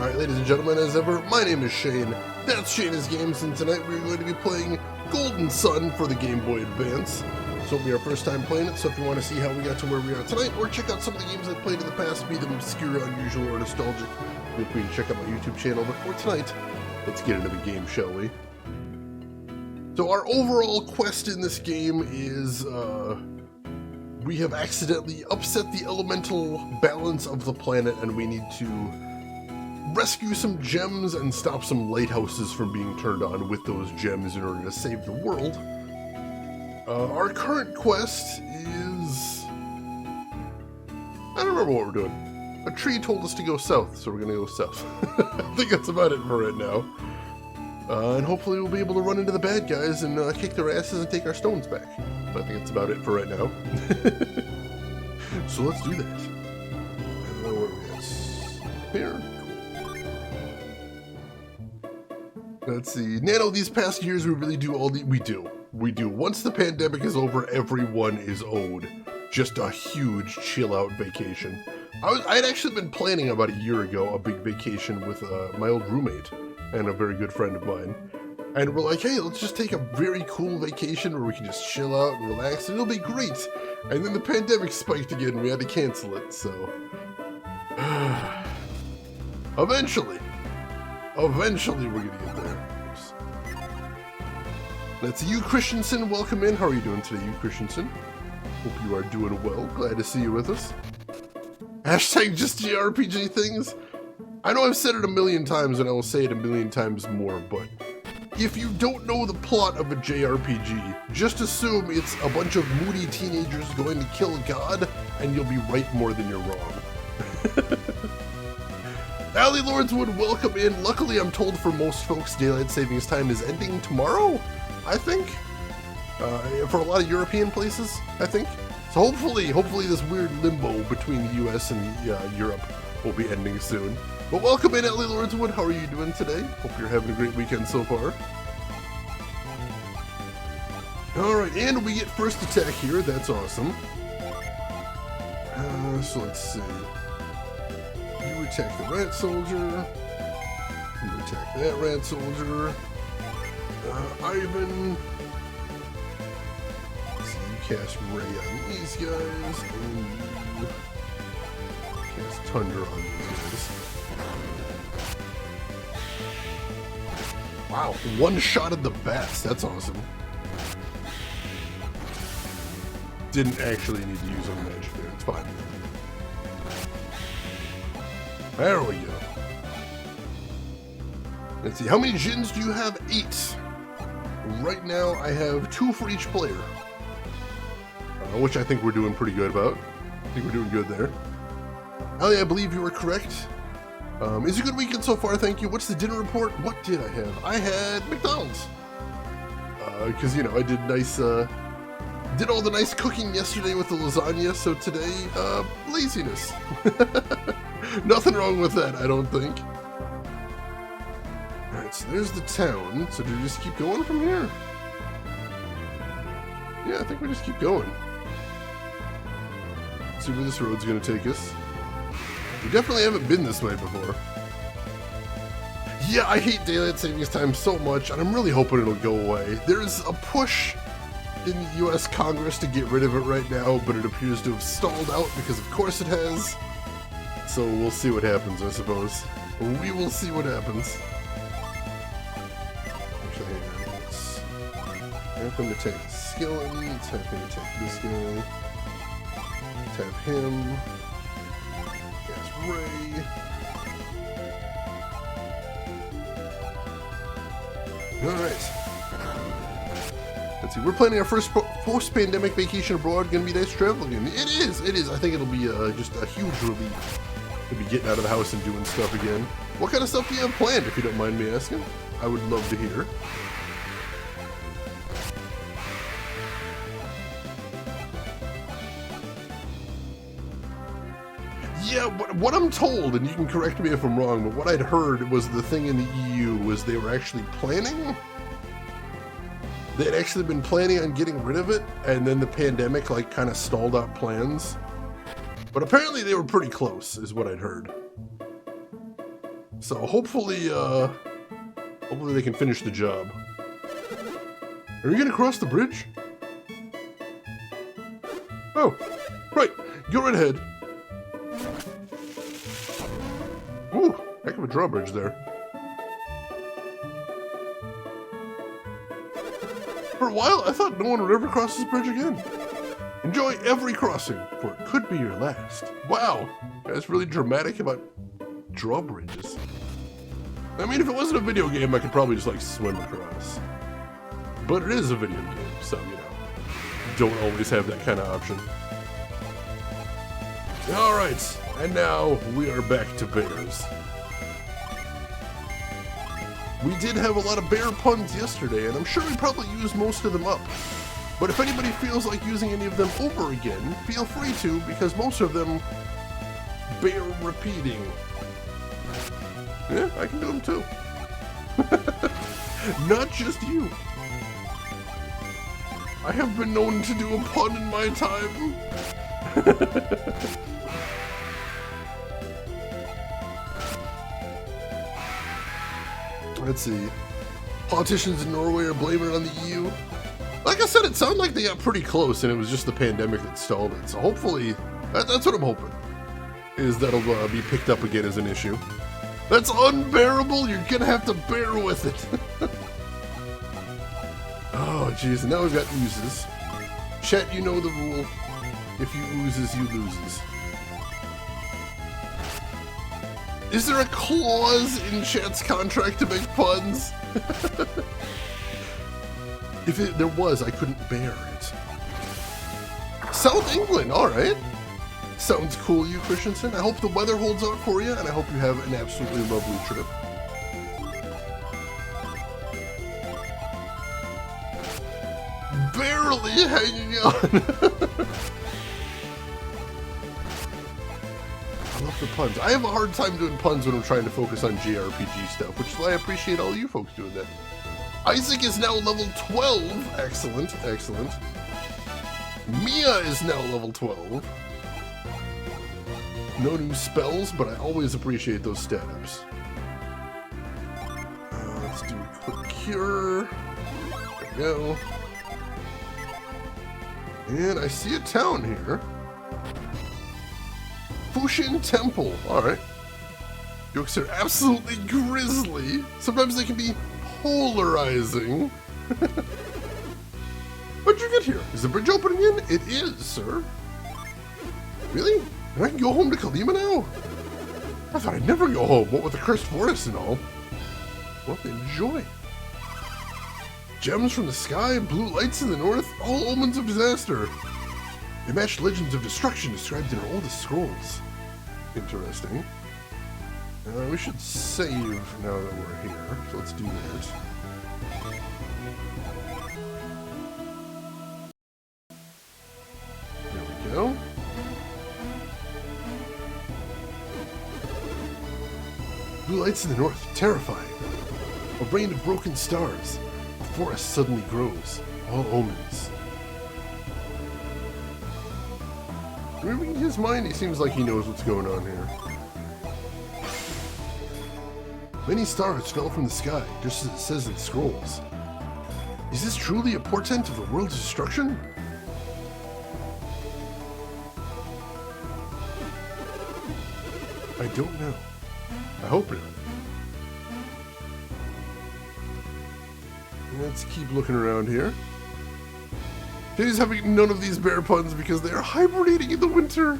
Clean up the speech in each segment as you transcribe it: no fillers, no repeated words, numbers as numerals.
Alright, ladies and gentlemen, as ever, my name is Shane. That's Shane's Games, and tonight we're going to be playing Golden Sun for the Game Boy Advance. This will be our first time playing it, so if you want to see how we got to where we are tonight, or check out some of the games I've played in the past, be them obscure, unusual, or nostalgic, feel free to check out my YouTube channel. But for tonight, let's get into the game, shall we? So our overall quest in this game is, we have accidentally upset the elemental balance of the planet, and we need to rescue some gems and stop some lighthouses from being turned on with those gems in order to save the world. Our current quest is... I don't remember what we're doing. A tree told us to go south, so we're gonna go south. I think that's about it for right now. And hopefully we'll be able to run into the bad guys and kick their asses and take our stones back. But I think that's about it for right now. So let's do that. I don't know where we at. Here. Let's see. Nano, these past years we really do all the... We do. Once the pandemic is over, everyone is owed just a huge chill-out vacation. I had actually been planning about a year ago a big vacation with my old roommate and a very good friend of mine. And we're like, hey, let's just take a very cool vacation where we can just chill out and relax, and it'll be great. And then the pandemic spiked again, and we had to cancel it, so... Eventually we're gonna get there. Oops. That's you, Christensen. Welcome in. How are you doing today, you, Christensen? Hope you are doing well. Glad to see you with us. Hashtag just JRPG things. I know I've said it a million times, and I will say it a million times more, but if you don't know the plot of a JRPG, just assume it's a bunch of moody teenagers going to kill God, and you'll be right more than you're wrong. Allie Lordswood, welcome in. Luckily, I'm told for most folks, daylight savings time is ending tomorrow, I think. For a lot of European places, I think. So hopefully this weird limbo between the US and Europe will be ending soon. But welcome in, Allie Lordswood. How are you doing today? Hope you're having a great weekend so far. Alright, and we get first attack here. That's awesome. So let's see. You attack the rat soldier. You attack that rat soldier. Ivan. Let's see, you cast Ray on these guys. And you cast Tundra on these guys. Wow, one-shotted the bats. That's awesome. Didn't actually need to use on magic there. It's fine. There we go. Let's see, how many Jins do you have? 8. Right now, I have 2 for each player. Which I think we're doing pretty good about. I think we're doing good there. Allie, I believe you were correct. It's a good weekend so far, thank you. What's the dinner report? What did I have? I had McDonald's. Because, you know, I did nice, did all the nice cooking yesterday with the lasagna, so today, laziness. Nothing wrong with that, I don't think. Alright, so there's the town. So do we just keep going from here? Yeah, I think we just keep going. See where this road's gonna take us. We definitely haven't been this way before. Yeah, I hate daylight savings time so much, and I'm really hoping it'll go away. There's a push in the US Congress to get rid of it right now, but it appears to have stalled out because of course it has. So we'll see what happens, I suppose. We will see what happens. Actually, let's have him attack the skeleton, let's have him attack this guy. Let's have him. Cast Ray. Alright. Let's see, we're planning our first post-pandemic vacation abroad. Gonna be nice traveling. It is. I think it'll be just a huge relief to be getting out of the house and doing stuff again. What kind of stuff do you have planned, if you don't mind me asking? I would love to hear. Yeah, what I'm told, and you can correct me if I'm wrong, but what I'd heard was the thing in the EU was they were actually planning. They had actually been planning on getting rid of it, and then the pandemic like kind of stalled out plans. But apparently they were pretty close, is what I'd heard. So hopefully, hopefully they can finish the job. Are you gonna cross the bridge? Oh, right. Go right ahead. Ooh, heck of a drawbridge there. For a while, I thought no one would ever cross this bridge again. Enjoy every crossing, for it could be your last. Wow, that's really dramatic about drawbridges. I mean, if it wasn't a video game, I could probably just, like, swim across. But it is a video game, so, you know, don't always have that kind of option. Alright, and now we are back to bears. We did have a lot of bear puns yesterday, and I'm sure we probably used most of them up. But if anybody feels like using any of them over again, feel free to, because most of them bear repeating. Yeah, I can do them too. Not just you. I have been known to do a pun in my time. Let's see. Politicians in Norway are blaming it on the EU. Like I said, it sounded like they got pretty close and it was just the pandemic that stalled it. So hopefully, that's what I'm hoping, is that'll be picked up again as an issue. That's unbearable. You're gonna have to bear with it. Oh, jeez. Now we've got oozes. Chat, you know the rule. If you oozes, you loses. Is there a clause in chat's contract to make puns? If there was, I couldn't bear it. South England, alright. Sounds cool, you Christensen. I hope the weather holds out for you, and I hope you have an absolutely lovely trip. Barely hanging on. I love the puns. I have a hard time doing puns when I'm trying to focus on JRPG stuff, which is why I appreciate all you folks doing that. Isaac is now level 12. Excellent, excellent. Mia is now level 12. No new spells, but I always appreciate those stat ups. Let's do a quick cure. There we go. And I see a town here. Fuschin Temple. Alright. Jokes are absolutely grisly. Sometimes they can be polarizing. What'd you get here? Is the bridge opening in? It is, sir. Really? And I can go home to Kalima now? I thought I'd never go home, what with the cursed forest and all. Well, enjoy. Gems from the sky, blue lights in the north, all omens of disaster. They match legends of destruction described in our oldest scrolls. Interesting. We should save now that we're here, so let's do that. There we go. Blue lights in the north, terrifying. A rain of broken stars. The forest suddenly grows. All omens. Reading his mind, he seems like he knows what's going on here. Many stars fell from the sky, just as it says in the scrolls. Is this truly a portent of the world's destruction? I don't know. I hope not. Let's keep looking around here. Today's having none of these bear puns because they are hibernating in the winter.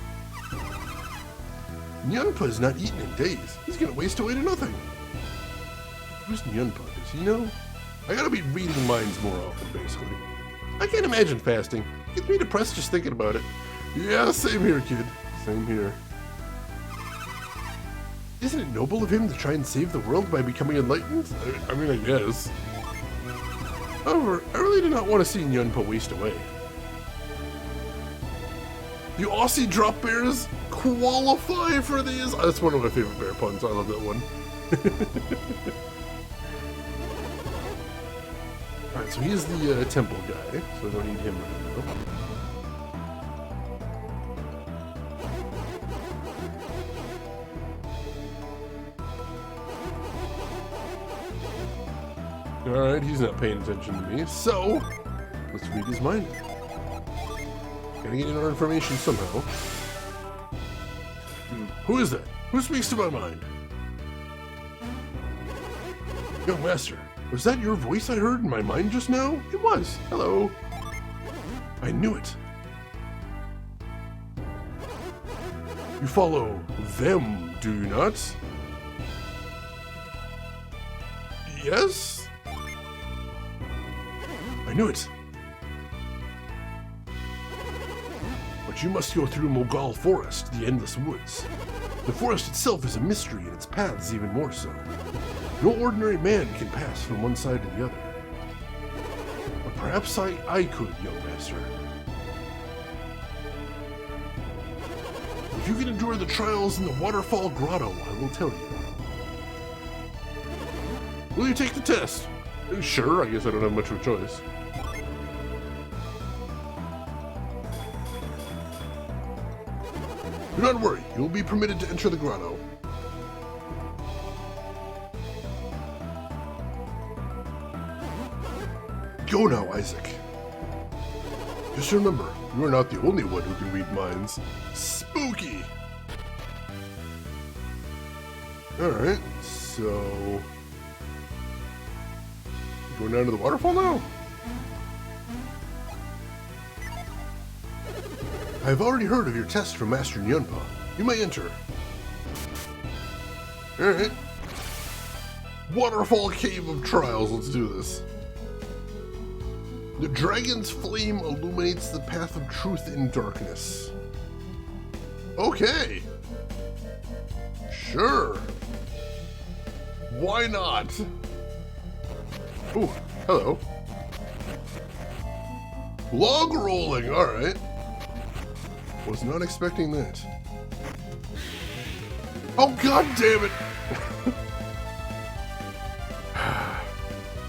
Nyunpa is not eaten in days. He's gonna waste away to nothing. Who's Nyunpa? Does he know? I gotta be reading minds more often, basically. I can't imagine fasting. It gets me depressed just thinking about it. Yeah, same here, kid. Same here. Isn't it noble of him to try and save the world by becoming enlightened? I mean, I guess. However, I really do not want to see Nyunpa waste away. The Aussie drop bears qualify for these? Oh, that's one of my favorite bear puns. I love that one. Alright, so he's the temple guy, so I don't need him right now. Alright, he's not paying attention to me, so let's read his mind. Gotta get our information somehow. Who is that? Who speaks to my mind? Young master, was that your voice I heard in my mind just now? It was. Hello. I knew it. You follow them, do you not? Yes? I knew it. But you must go through Mogal Forest, the Endless Woods. The forest itself is a mystery, and its paths even more so. No ordinary man can pass from one side to the other. But perhaps I could, young master. If you can endure the trials in the Waterfall Grotto, I will tell you. Will you take the test? Sure, I guess I don't have much of a choice. Do not worry, you will be permitted to enter the grotto. Go now, Isaac. Just remember, you are not the only one who can read minds. Spooky! Alright, so... going down to the waterfall now? I've already heard of your test from Master Nyunpa. You may enter. Alright. Waterfall Cave of Trials, let's do this. The dragon's flame illuminates the path of truth in darkness. Okay. Sure. Why not? Ooh, hello. Log rolling, alright. Was not expecting that. Oh, god damn it!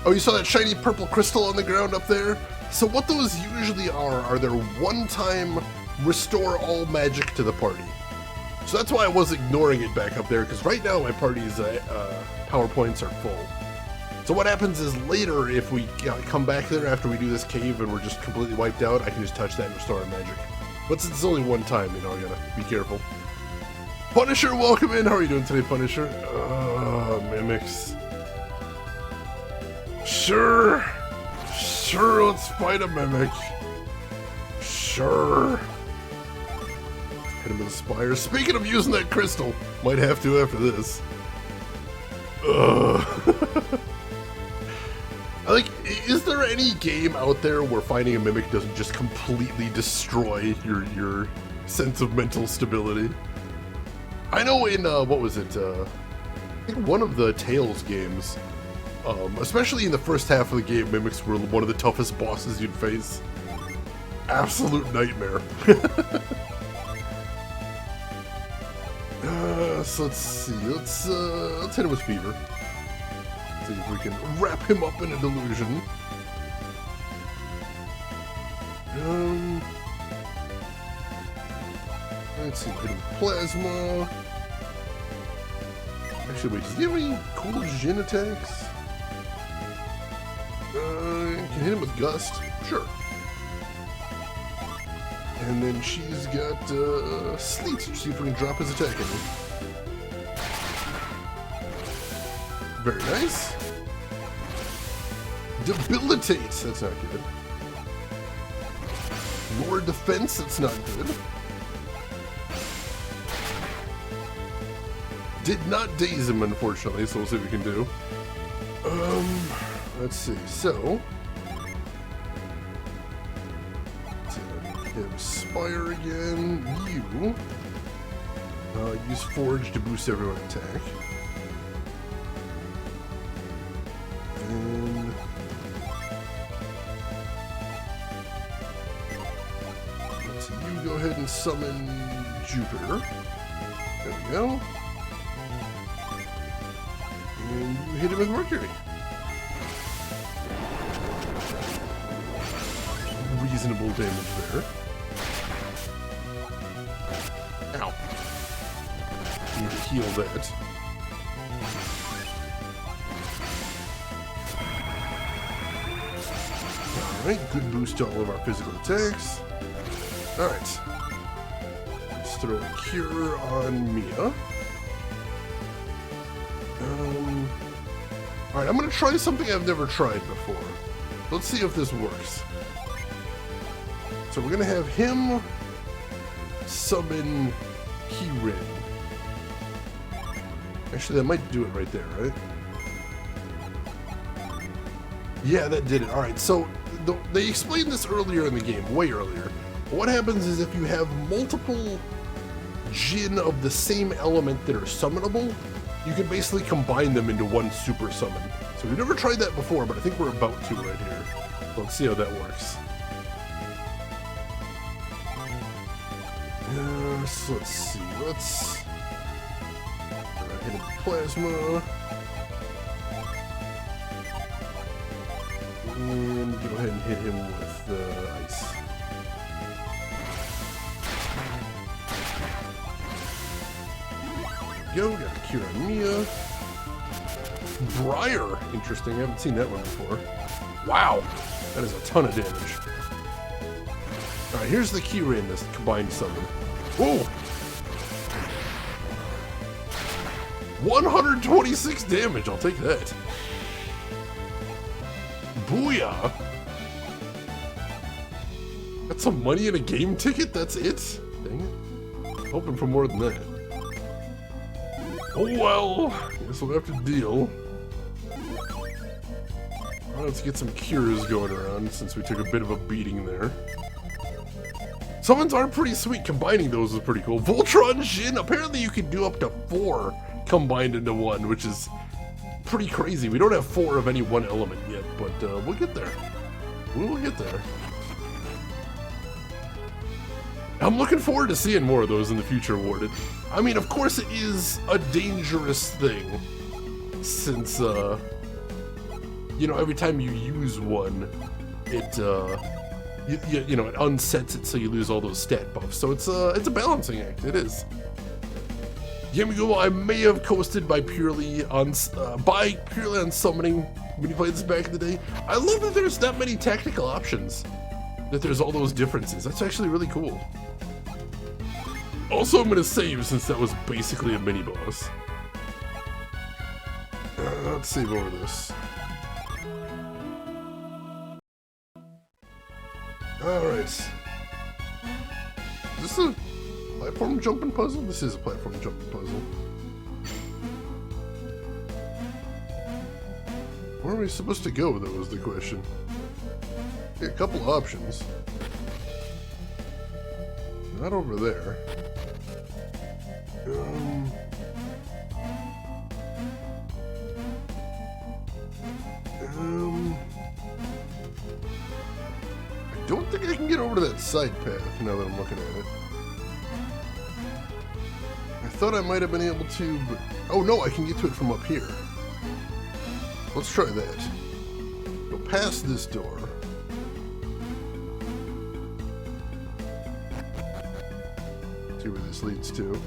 Oh, you saw that shiny purple crystal on the ground up there? So what those usually are their one-time restore all magic to the party. So that's why I was ignoring it back up there, because right now my party's power points are full. So what happens is later, if we come back there after we do this cave and we're just completely wiped out, I can just touch that and restore our magic. But since it's only one time, you know, I gotta be careful. Punisher, welcome in. How are you doing today, Punisher? Mimics. Sure. Sure, let's fight a mimic. Sure. Hit him with a spire. Speaking of using that crystal, might have to after this. Like, is there any game out there where finding a mimic doesn't just completely destroy your sense of mental stability? I know in, what was it, I think one of the Tales games, especially in the first half of the game, mimics were one of the toughest bosses you'd face. Absolute nightmare. So let's see, let's hit him with fever. See if we can wrap him up in a delusion. Let's see, hit him with plasma. Actually, wait, does he have any cool Jin attacks? Can hit him with gust, sure. And then she's got sleet. Let's see if we can drop his attack in him. Very nice. Debilitates. That's not good. Lower defense. That's not good. Did not daze him, unfortunately, so we'll see what we can do. Let's see. So, hit Spire again. You use Forge to boost everyone attack. And let's see, you go ahead and summon Jupiter. There we go. And you hit him with Mercury. Reasonable damage there. Ow. Need to heal that. Alright, good boost to all of our physical attacks. Alright. Let's throw a cure on Mia. Alright, I'm going to try something I've never tried before. Let's see if this works. So we're going to have him summon Kirin. Actually, that might do it right there, right? Yeah, that did it. Alright, so they explained this earlier in the game, way earlier. What happens is if you have multiple Jin of the same element that are summonable, you can basically combine them into one super summon. So we've never tried that before, but I think we're about to right here. Let's see how that works. So let's see. Let's hit him with plasma. And go ahead and hit him with ice. Go, got a cure on Mia. Briar, interesting. I haven't seen that one before. Wow, that is a ton of damage. Alright, here's the Kirin, this combined summon. Whoa! 126 damage, I'll take that. Booyah! That's some money in a game ticket? That's it? Dang it. Hoping for more than that. Oh well, guess we'll have to deal. Let's get some cures going around since we took a bit of a beating there. Summons are pretty sweet. Combining those is pretty cool. Voltron Jin, apparently you can do up to 4 combined into one, which is pretty crazy. We don't have 4 of any one element yet, but we'll get there. We will get there. I'm looking forward to seeing more of those in the future, Warded. I mean, of course it is a dangerous thing, since, you know, every time you use one, it, you know, it unsets it so you lose all those stat buffs. So it's a balancing act, it is. Yamigo, I may have coasted by purely on summoning when you played this back in the day. I love that there's that many tactical options, that there's all those differences. That's actually really cool. Also, I'm gonna save since that was basically a mini boss. Let's save over this. Alright. Is this a platform jumping puzzle? This is a platform jumping puzzle. Where are we supposed to go, though, is the question. Yeah, a couple of options. Not over there. I don't think I can get over to that side path now that I'm looking at it. I thought I might have been able to, but... Oh no, I can get to it from up here. Let's try that. Go past this door. See where this leads to.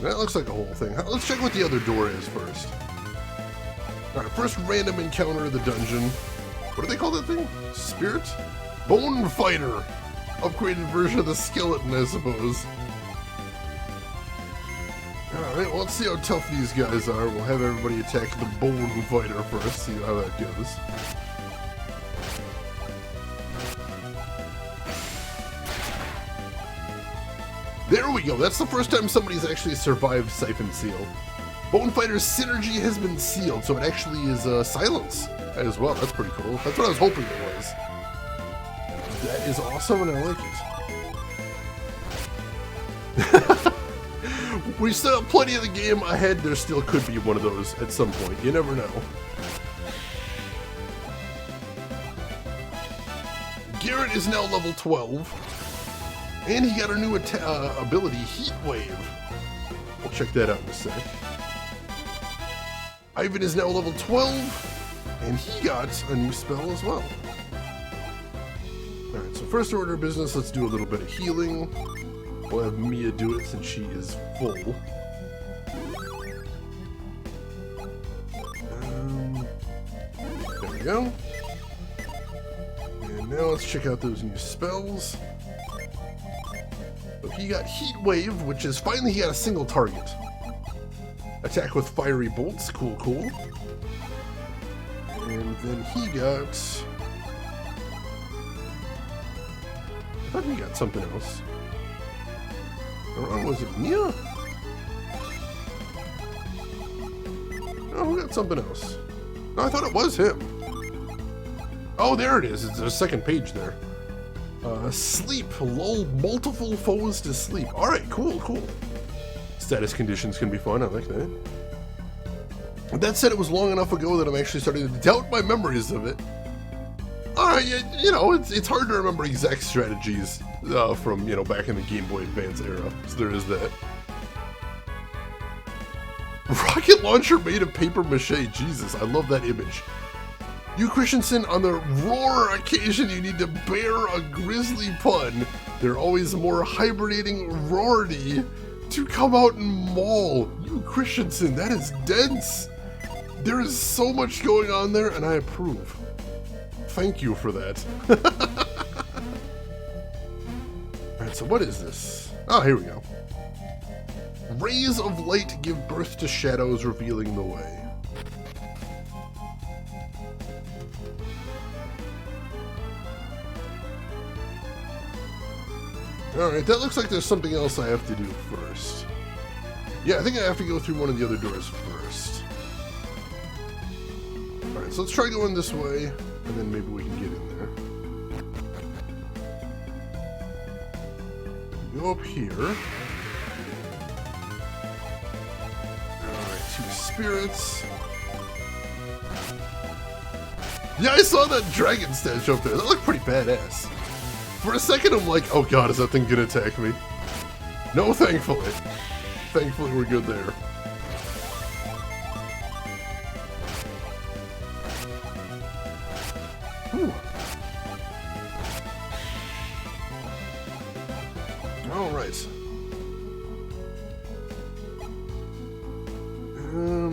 That looks like a whole thing. Let's check what the other door is first. Alright, first random encounter of the dungeon. What do they call that thing? Spirit? Bone Fighter! Upgraded version of the skeleton, I suppose. Alright, well, let's see how tough these guys are. We'll have everybody attack the Bone Fighter first, see how that goes. There we go, that's the first time somebody's actually survived Siphon Seal. Bone Fighter's synergy has been sealed, so it actually is silence as well. That's pretty cool. That's what I was hoping it was. That is awesome, and I like it. We still have plenty of the game ahead. There still could be one of those at some point. You never know. Garrett is now level 12. And he got a new ability, Heat Wave. We'll check that out in a sec. Ivan is now level 12, and he got a new spell as well. Alright, so first order of business, let's do a little bit of healing. We'll have Mia do it since she is full. we go. And now let's check out those new spells. So he got Heat Wave, which is finally he got a single target. Attack with Fiery Bolts, cool, cool. And then he got... I thought he got something else. Or was it Mia? No, who got something else? No, I thought it was him. Oh, there it is. It's a second page there. Sleep. Lull multiple foes to sleep. Alright, cool, cool. Status conditions can be fun. I like that. That said, it was long enough ago that I'm actually starting to doubt my memories of it. Alright, you know, it's hard to remember exact strategies from, you know, back in the Game Boy Advance era. So there is that. Rocket launcher made of paper mache. Jesus, I love that image. You, Christensen, on the rare occasion you need to bear a grisly pun, they're always more hibernating rarity to come out and maul. You, Christensen, that is dense. There is so much going on there, and I approve. Thank you for that. Alright, so what is this? Oh, here we go. Rays of light give birth to shadows, revealing the way. Alright, that looks like there's something else I have to do first. Yeah, I think I have to go through one of the other doors first. Alright, so let's try going this way, and then maybe we can get in there. Go up here. Alright, 2 spirits. Yeah, I saw that dragon statue up there. That looked pretty badass. For a second, I'm like, oh god, is that thing gonna attack me? No, thankfully. Thankfully, we're good there. Whew. Alright.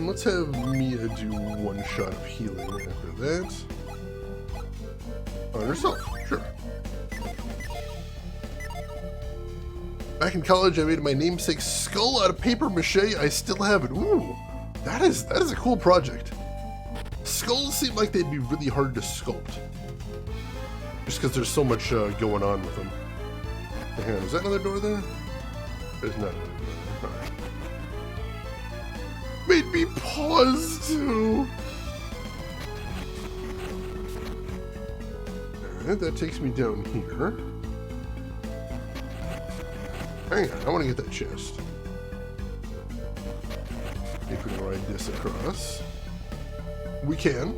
Let's have Mia do 1 shot of healing after that. On herself, sure. Back in college, I made my namesake's skull out of paper mache. I still have it. Ooh, that is a cool project. Skulls seem like they'd be really hard to sculpt, just because there's so much going on with them. Hang on, is that another door there? There's not another door there. All right. Made me pause too. All right, that takes me down here. Hang on, I want to get that chest. If we can ride this across. We can.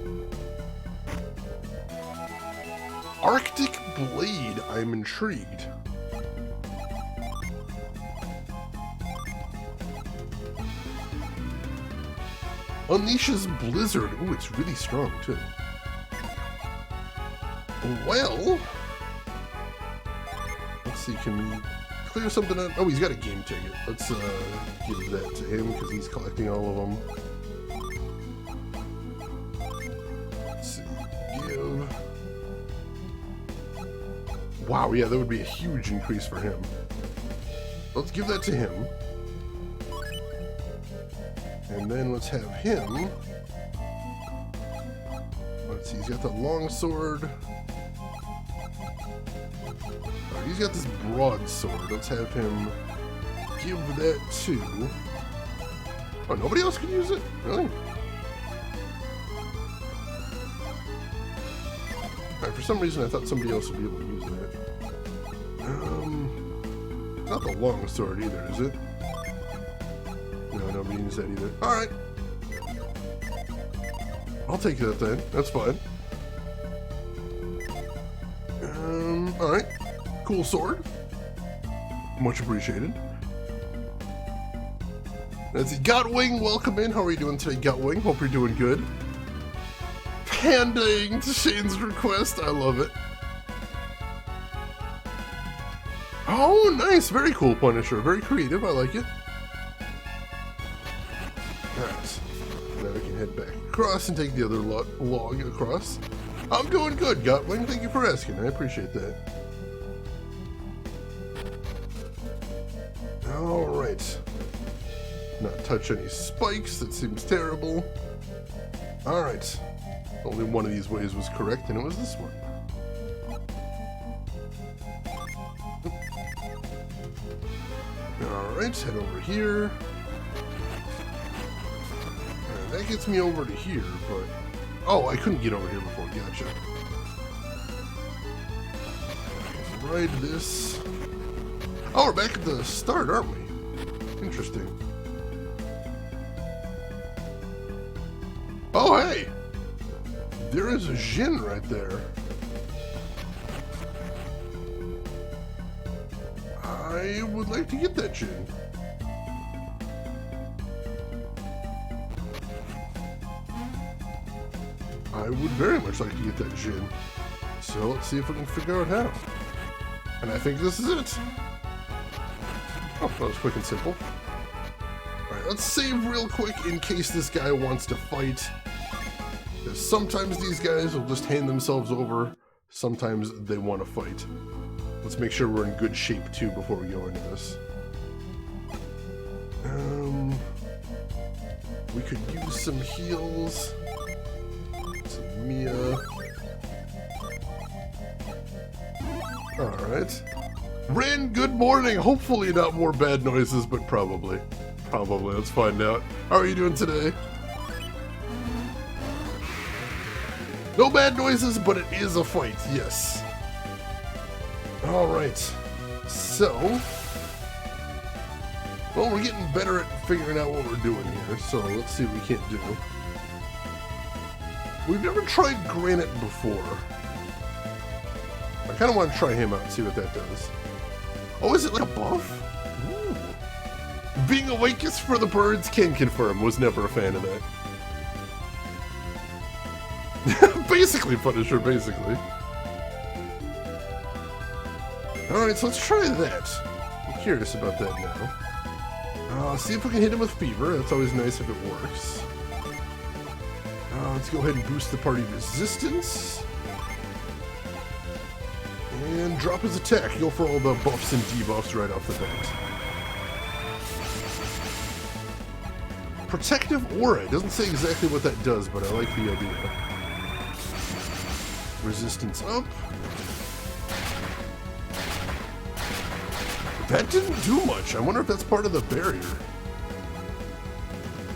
Arctic Blade, I'm intrigued. Unleashes Blizzard. Ooh, it's really strong too. Well, let's see, can we clear something out? Oh, he's got a game ticket. Let's give that to him because he's collecting all of them. Let's see, give. Wow, yeah, that would be a huge increase for him. Let's give that to him. And then let's have him. Let's see, he's got the longsword. Alright, he's got this broadsword. Let's have him give that to... Oh, nobody else can use it? Really? Alright, for some reason I thought somebody else would be able to use that. It's not the longsword either, is it? No, nobody uses that either. Alright. I'll take that then. That's fine. Alright. Cool sword. Much appreciated. Let's see. Gotwing, welcome in. How are you doing today, Gotwing? Hope you're doing good. Pandaing to Shane's request. I love it. Oh, nice. Very cool, Punisher. Very creative. I like it. Alright. Now we can head back across and take the other log across. I'm doing good, Gotwing. Thank you for asking. I appreciate that. Alright. Not touch any spikes. That seems terrible. Alright. Only one of these ways was correct, and it was this one. Alright, head over here. And that gets me over to here, but... Oh, I couldn't get over here before. Gotcha. Ride this. Oh, we're back at the start, aren't we? Interesting. Oh, hey! There is a Jin right there. I would like to get that Jin. I would very much like to get that Jin. So let's see if we can figure out how. And I think this is it. Oh, that was quick and simple. Alright, let's save real quick in case this guy wants to fight. Because sometimes these guys will just hand themselves over. Sometimes they want to fight. Let's make sure we're in good shape too before we go into this. We could use some heals. Some Mia. Alright. Rin, good morning. Hopefully not more bad noises, but probably. Probably. Let's find out. How are you doing today? No bad noises, but it is a fight, yes. Alright. So... Well, we're getting better at figuring out what we're doing here, so let's see what we can't do. We've never tried Granite before. I kind of want to try him out and see what that does. Oh, is it like a buff? Ooh. Being awake is for the birds, can confirm. Was never a fan of that. Basically, Punisher, basically. Alright, so let's try that. I'm curious about that now. See if we can hit him with Fever. That's always nice if it works. Let's go ahead and boost the party resistance. And drop his attack. Go for all the buffs and debuffs right off the bat. Protective Aura. It doesn't say exactly what that does, but I like the idea. Resistance up. That didn't do much. I wonder if that's part of the barrier.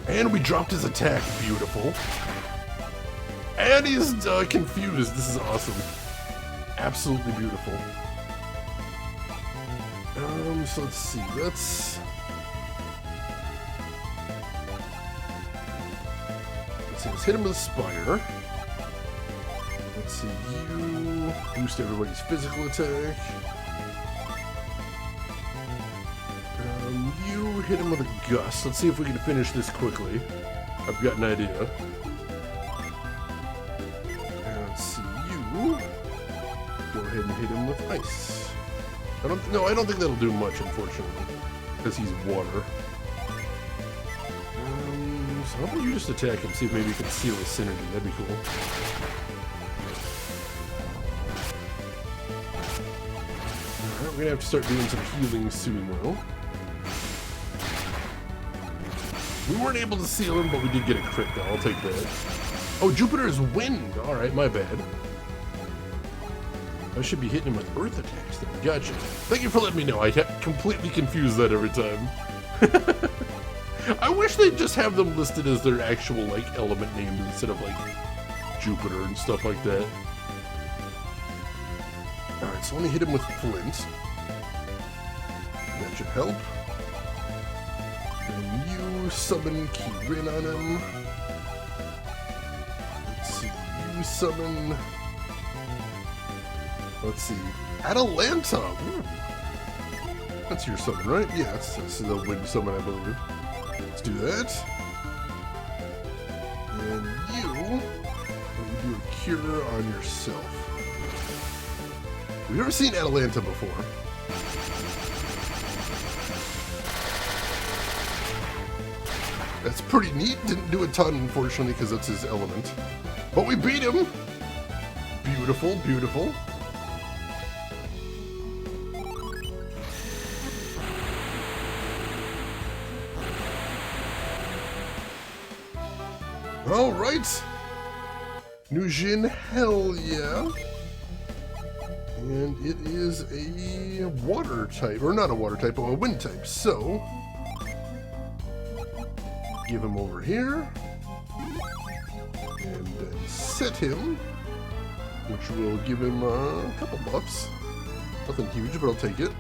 And we dropped his attack. Beautiful. And he's confused. This is awesome. Absolutely beautiful. So let's see. Let's see. Let's hit him with a Spire. Let's see. You boost everybody's physical attack. You hit him with a Gust. Let's see if we can finish this quickly. I've got an idea. And let's see. You go ahead and hit him with Ice. I don't think that'll do much, unfortunately, because he's water. So how about you just attack him, see if maybe you can seal his synergy. That'd be cool. Alright, we're gonna have to start doing some healing soon, though. We weren't able to seal him, but we did get a crit, though. I'll take that. Oh, Jupiter's Wind! Alright, my bad. I should be hitting him with Earth attacks, then. Gotcha. Thank you for letting me know. I get completely confused that every time. I wish they'd just have them listed as their actual, like, element names instead of, like, Jupiter and stuff like that. Alright, so let me hit him with Flint. That should help. And you summon Kirin on him. Let's see, you summon... Let's see, Atalanta! Ooh. That's your summon, right? Yeah, that's the wind summon, I believe. Let's do that. And you do a cure on yourself. We've never seen Atalanta before. That's pretty neat. Didn't do a ton, unfortunately, because that's his element. But we beat him! Beautiful, beautiful. Alright! New Jin, hell yeah! And it is a water type, or not a water type, but a wind type, so... give him over here. And then set him, which will give him a couple buffs. Nothing huge, but I'll take it.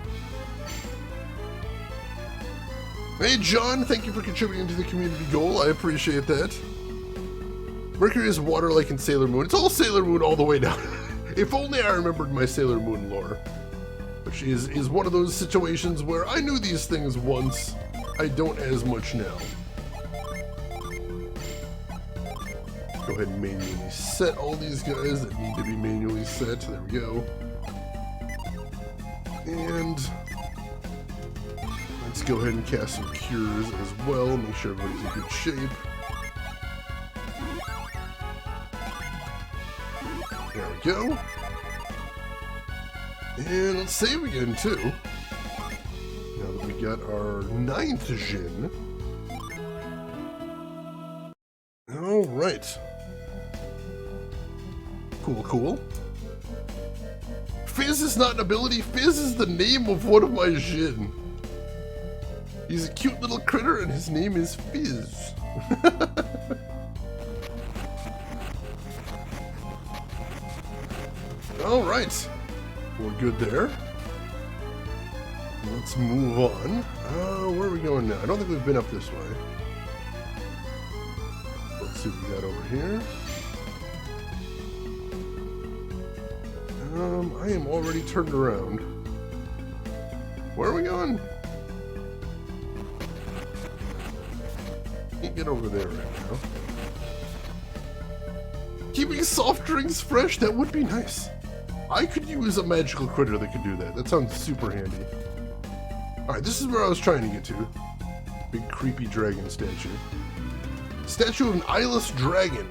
Hey John, thank you for contributing to the community goal, I appreciate that. Mercury is water like in Sailor Moon. It's all Sailor Moon all the way down. If only I remembered my Sailor Moon lore. Which is one of those situations where I knew these things once. I don't as much now. Go ahead and manually set all these guys that need to be manually set. There we go. And let's go ahead and cast some cures as well. Make sure everybody's in good shape. There we go. And let's save again, too. Now that we got our 9th Jin. Alright. Cool, cool. Fizz is not an ability. Fizz is the name of one of my Jin. He's a cute little critter and his name is Fizz. Alright, we're good there. Let's move on. Where are we going now? I don't think we've been up this way. Let's see what we got over here. I am already turned around. Where are we going? Can't get over there right now. Keeping soft drinks fresh, that would be nice. I could use a magical critter that could do that. That sounds super handy. Alright, this is where I was trying to get to. Big creepy dragon statue. Statue of an eyeless dragon.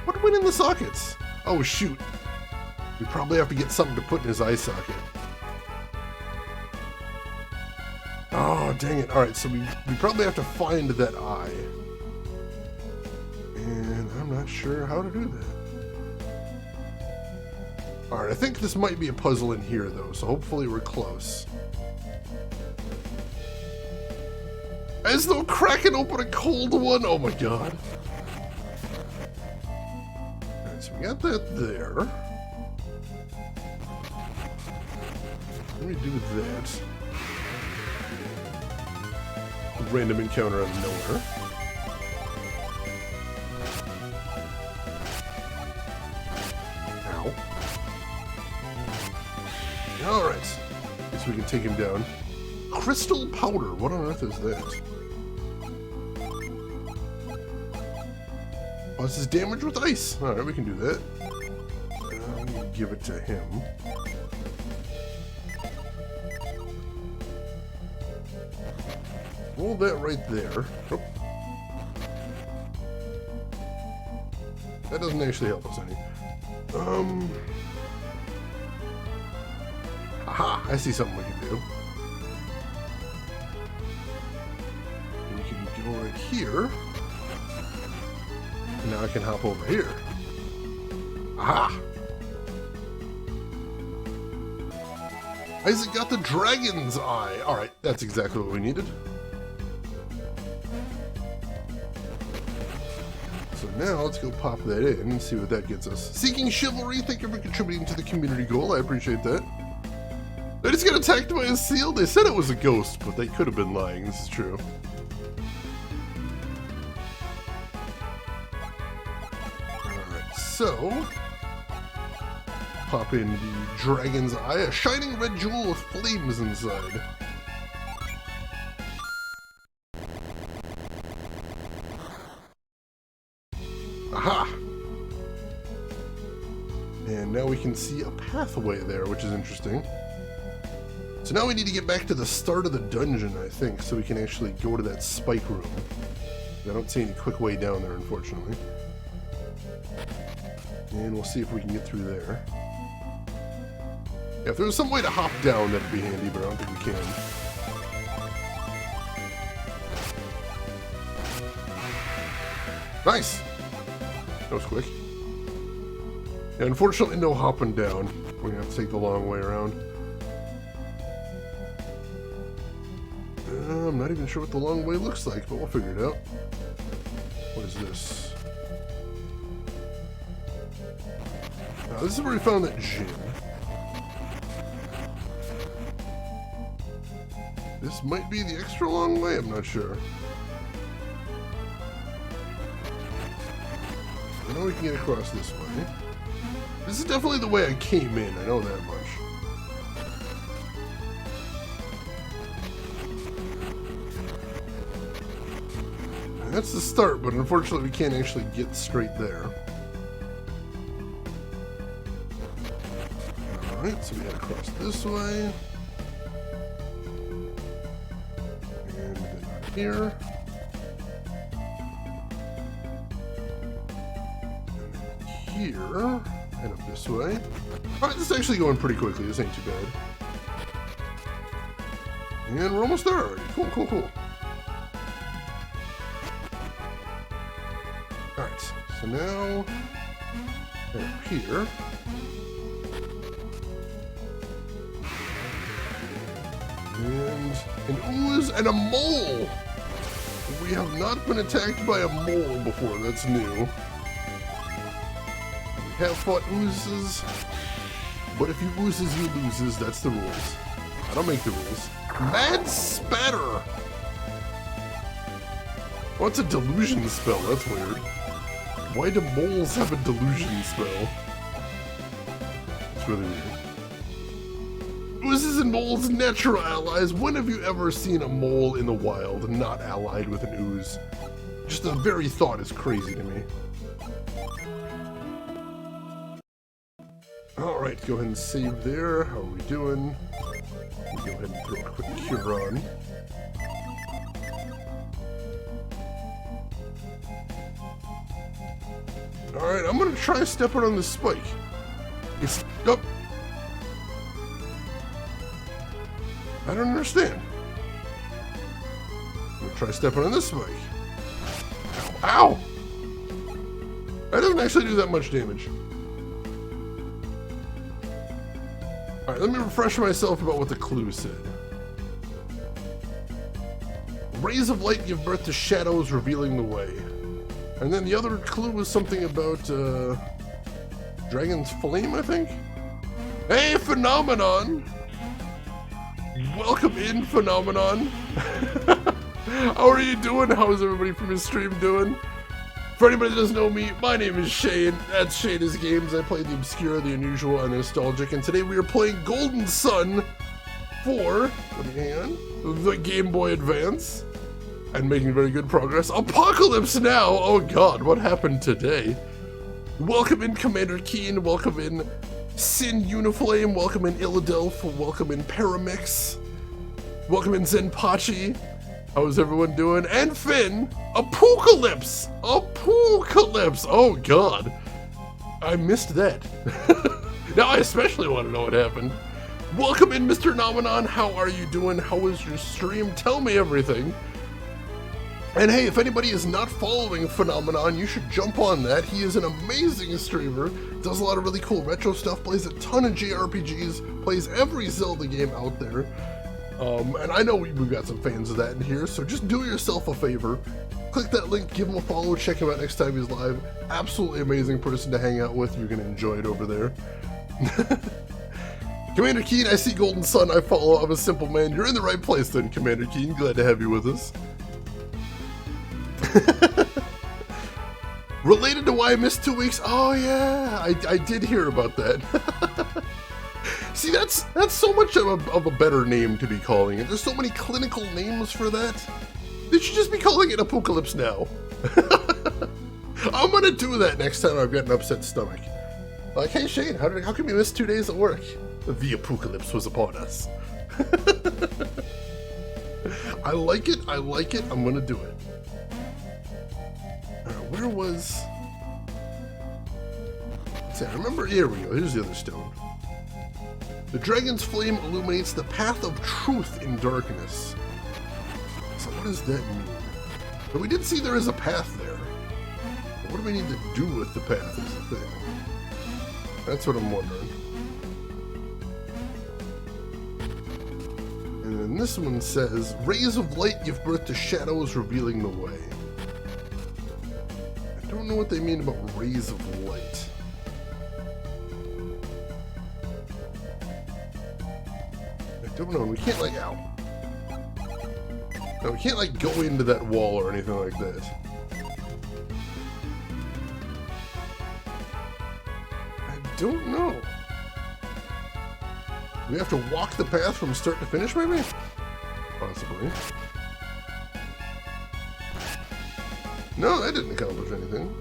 What went in the sockets? Oh shoot. We probably have to get something to put in his eye socket. Oh, dang it. Alright, so we probably have to find that eye. And I'm not sure how to do that. Alright, I think this might be a puzzle in here, though, so hopefully we're close. As though cracking open a cold one! Oh my god. Alright, so we got that there. Let me do that. A random encounter out of nowhere. Alright, guess we can take him down. Crystal powder, what on earth is that? Causes damage with ice. Alright, we can do that. I'm gonna give it to him. Roll that right there. Oh. That doesn't actually help us any. Aha! I see something we can do. We can go right here. And now I can hop over here. Aha! Isaac got the dragon's eye. Alright, that's exactly what we needed. So now let's go pop that in and see what that gets us. Seeking Chivalry, thank you for contributing to the community goal. I appreciate that. They just got attacked by a seal? They said it was a ghost, but they could have been lying. This is true. Alright, so... pop in the dragon's eye, a shining red jewel with flames inside. Aha! And now we can see a pathway there, which is interesting. So now we need to get back to the start of the dungeon, I think, so we can actually go to that spike room. I don't see any quick way down there, unfortunately. And we'll see if we can get through there. Yeah, if there was some way to hop down, that'd be handy, but I don't think we can. Nice! That was quick. Yeah, unfortunately, no hopping down. We're gonna have to take the long way around. I'm not even sure what the long way looks like, but we'll figure it out. What is this? Now, this is where we found that gym. This might be the extra long way, I'm not sure. I know we can get across this way. This is definitely the way I came in, I know that much. And that's the start, but unfortunately we can't actually get straight there. Alright, so we gotta cross this way. And then out here. Here, head up this way. Alright, this is actually going pretty quickly. This ain't too bad. And we're almost there already. Cool, cool, cool. Alright, so now, head up here. And an ooze and a mole! We have not been attacked by a mole before, that's new. Have fought oozes, but if you oozes, you loses. That's the rules. I don't make the rules. Mad Spatter! What's a delusion spell? That's weird. Why do moles have a delusion spell? It's really weird. Oozes and moles, natural allies. When have you ever seen a mole in the wild not allied with an ooze? Just the very thought is crazy to me. Alright, go ahead and save there. How are we doing? We'll go ahead and throw a quick cure on. Alright, I'm gonna try stepping on this spike. It's up. I don't understand. I'm gonna try stepping on this spike. Ow! Ow! That doesn't actually do that much damage. Alright, let me refresh myself about what the clue said. Rays of light give birth to shadows, revealing the way. And then the other clue was something about, Dragon's Flame, I think? Hey, Phenomenon! Welcome in, Phenomenon! How are you doing? How's everybody from his stream doing? For anybody that doesn't know me, my name is Shane. That's Shane's Games. I play the obscure, the unusual, and the nostalgic. And today we are playing Golden Sun for, let me hang on, the Game Boy Advance. And making very good progress. Apocalypse Now! Oh god, what happened today? Welcome in Commander Keen. Welcome in Sin Uniflame. Welcome in Illadelph. Welcome in Paramix. Welcome in Zenpachi. How's everyone doing? And Finn, Apocalypse! Apocalypse! Oh god. I missed that. Now I especially want to know what happened. Welcome in, Mr. Nomenon. How are you doing? How was your stream? Tell me everything. And hey, if anybody is not following Phenomenon, you should jump on that. He is an amazing streamer, does a lot of really cool retro stuff, plays a ton of JRPGs, plays every Zelda game out there. And I know we've got some fans of that in here, so just do yourself a favor. Click that link, give him a follow, check him out next time he's live. Absolutely amazing person to hang out with. You're going to enjoy it over there. Commander Keen, I see Golden Sun, I follow. I'm a simple man. You're in the right place then, Commander Keen. Glad to have you with us. Related to why I missed 2 weeks? Oh yeah, I did hear about that. See, that's so much of a better name to be calling it. There's so many clinical names for that. They should just be calling it Apocalypse Now. I'm gonna do that next time I've got an upset stomach. Like, hey Shane, how come you missed 2 days at work? The apocalypse was upon us. I like it, I'm gonna do it. Where was... Let's see, I remember... Here we go. Here's the other stone. The dragon's flame illuminates the path of truth in darkness. So what does that mean? But we did see there is a path there. But what do we need to do with the path is the thing. That's what I'm wondering. And then this one says, rays of light give birth to shadows revealing the way. I don't know what they mean about rays of light. I don't know. We can't like, ow. No, we can't like go into that wall or anything like that. I don't know. We have to walk the path from start to finish, maybe? Possibly. No, that didn't accomplish anything.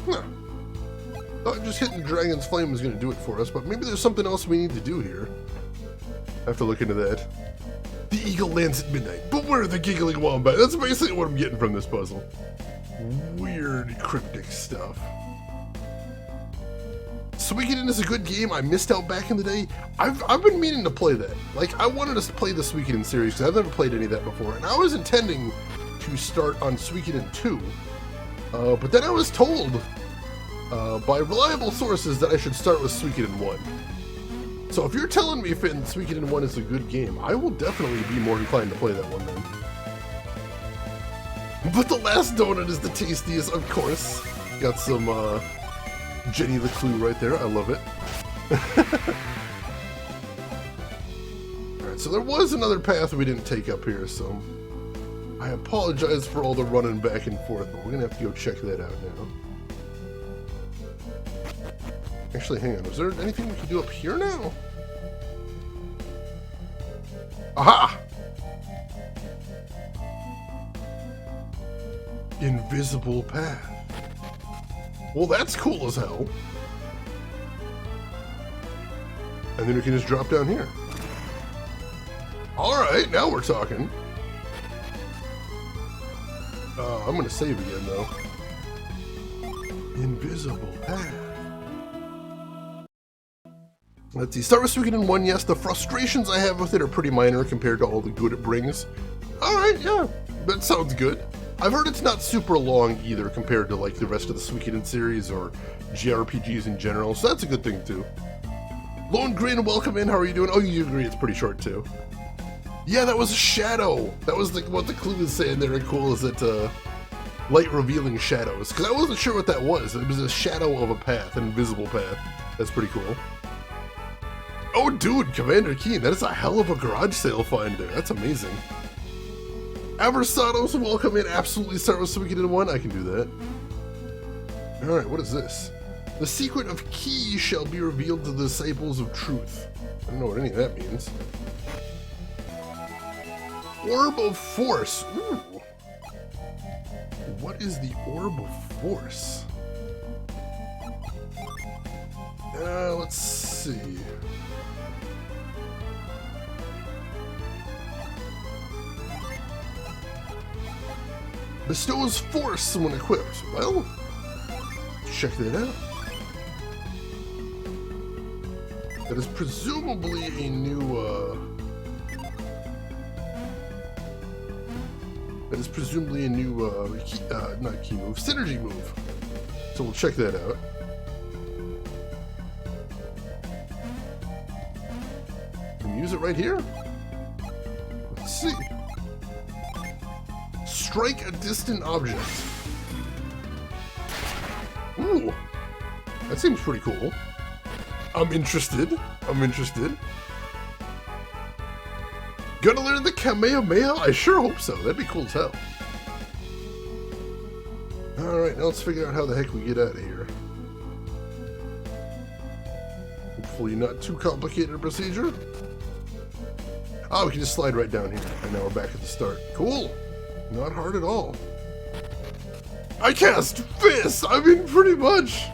Huh. Thought just hitting the dragon's flame was going to do it for us, but maybe there's something else we need to do here. I have to look into that. The eagle lands at midnight, but where are the giggling wombat? That's basically what I'm getting from this puzzle. Weird, cryptic stuff. Suikoden is a good game. I missed out back in the day. I've been meaning to play that. Like, I wanted to play the Suikoden series because I've never played any of that before, and I was intending to start on Suikoden 2, but then I was told by reliable sources that I should start with Suikoden 1. So if you're telling me Finn, Suikoden 1 is a good game, I will definitely be more inclined to play that one then. But the last donut is the tastiest, of course. Got some Jenny the Clue right there. I love it. Alright, so there was another path we didn't take up here, so I apologize for all the running back and forth, but we're going to have to go check that out now. Actually, hang on. Was there anything we can do up here now? Aha! Invisible path. Well, that's cool as hell. And then we can just drop down here. Alright, now we're talking. I'm gonna save again, though. Invisible path. Let's see. Start with Suikoden 1, yes. The frustrations I have with it are pretty minor compared to all the good it brings. Alright, yeah. That sounds good. I've heard it's not super long either compared to like the rest of the Suikoden series or JRPGs in general, so that's a good thing too. Lone Grin, welcome in. How are you doing? Oh, you agree it's pretty short too. Yeah, that was a shadow. That was like what the clue was saying there. Cool, is that light revealing shadows? Because I wasn't sure what that was. It was a shadow of a path, an invisible path. That's pretty cool. Oh, dude, Commander Keen, that is a hell of a garage sale find there. That's amazing. Aversados, welcome in. Absolutely start with Suikoden 1. I can do that. Alright, what is this? The secret of key shall be revealed to the disciples of truth. I don't know what any of that means. Orb of Force. Ooh. What is the Orb of Force? Let's see. Bestows force when equipped. Well, check that out. That is presumably a new, not key move, synergy move. So we'll check that out. Can we use it right here? Let's see. Strike a distant object. Ooh, that seems pretty cool. I'm interested. Gonna learn the Kamehameha? I sure hope so. That'd be cool as hell. Alright, now let's figure out how the heck we get out of here. Hopefully not too complicated a procedure. Oh, we can just slide right down here. And now we're back at the start. Cool. Not hard at all. I cast Fist! I mean, pretty much.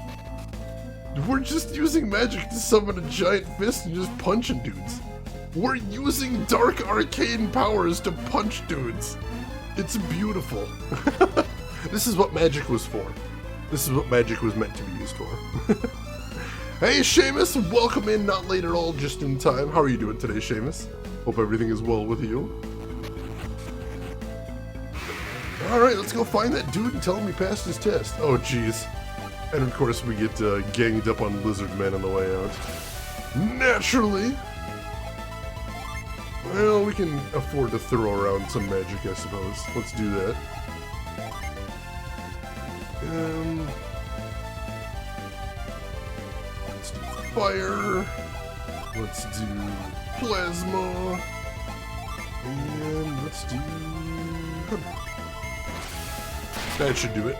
We're just using magic to summon a giant fist and just punching dudes. We're using dark arcane powers to punch dudes. It's beautiful. This is what magic was for. This is what magic was meant to be used for. Hey, Seamus, welcome in, not late at all, just in time. How are you doing today, Seamus? Hope everything is well with you. Alright, let's go find that dude and tell him he passed his test. Oh, jeez. And of course, we get ganged up on lizard men on the way out. Naturally! Well, we can afford to throw around some magic, I suppose. Let's do that. Let's do fire. Let's do plasma. And let's do... That should do it.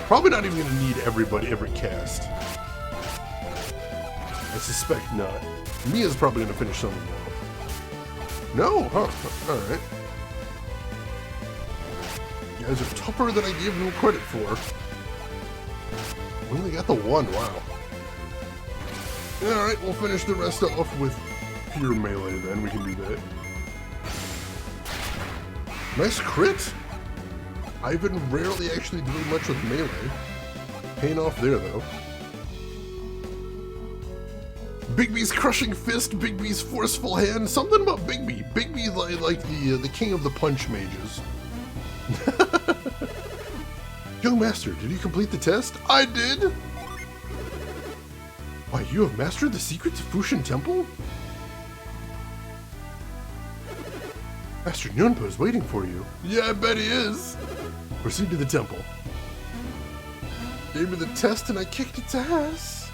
Probably not even going to need every cast. I suspect not. Mia's probably going to finish some of them off. No? Huh. Alright. You guys are tougher than I gave them credit for. We only got the one, wow. Alright, we'll finish the rest off with pure melee then. We can do that. Nice crit! I've been rarely actually doing much with melee. Paying off there, though. Bigby's crushing fist, Bigby's forceful hand. Something about Bigby. Bigby's like the king of the punch mages. Young master, did you complete the test? I did! Why, you have mastered the secrets of Fuschin Temple? Master Nyunpa is waiting for you. Yeah, I bet he is. Proceed to the temple. Gave me the test and I kicked its ass.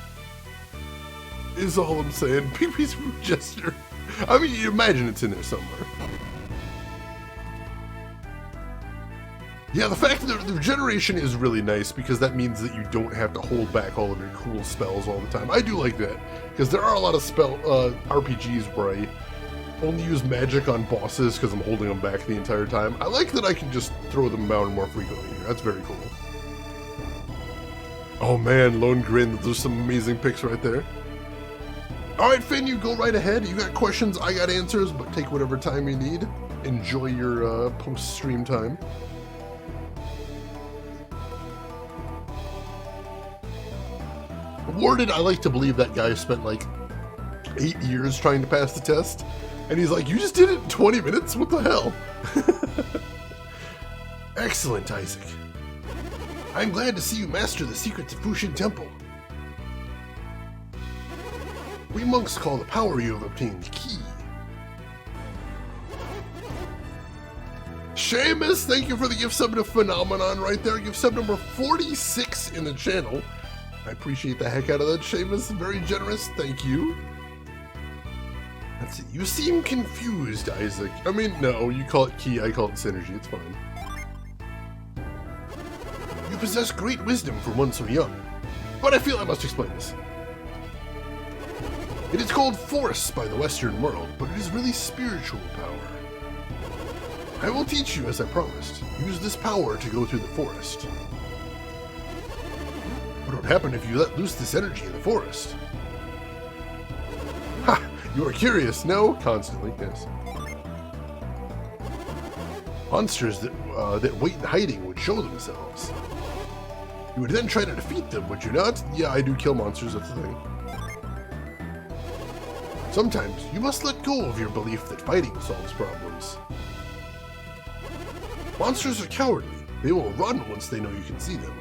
Is all I'm saying. Bigby's rude gesture. I mean, you imagine it's in there somewhere. Yeah, the fact that the regeneration is really nice because that means that you don't have to hold back all of your cool spells all the time. I do like that because there are a lot of RPGs where I only use magic on bosses because I'm holding them back the entire time. I like that I can just throw them down more frequently. That's very cool. Oh man, Lone Grin, there's some amazing picks right there. Alright, Finn, you go right ahead. You got questions, I got answers, but take whatever time you need. Enjoy your post-stream time. Awarded, I like to believe that guy spent like 8 years trying to pass the test. And he's like, you just did it in 20 minutes? What the hell? Excellent, Isaac. I'm glad to see you master the secrets of Fuschin Temple. We monks call the power you have obtained Ki. Seamus, thank you for the gift sub to Phenomenon right there. Gift sub number 46 in the channel. I appreciate the heck out of that, Seamus. Very generous. Thank you. That's it. You seem confused, Isaac. I mean, no, you call it Ki, I call it Synergy. It's fine. You possess great wisdom for one so young. But I feel I must explain this. It is called Force by the Western world, but it is really spiritual power. I will teach you as I promised. Use this power to go through the forest. What would happen if you let loose this energy in the forest? Ha! You are curious, no? Constantly, yes. Monsters that wait in hiding would show themselves. You would then try to defeat them, would you not? Yeah, I do kill monsters, that's the thing. Sometimes, you must let go of your belief that fighting solves problems. Monsters are cowardly. They will run once they know you can see them.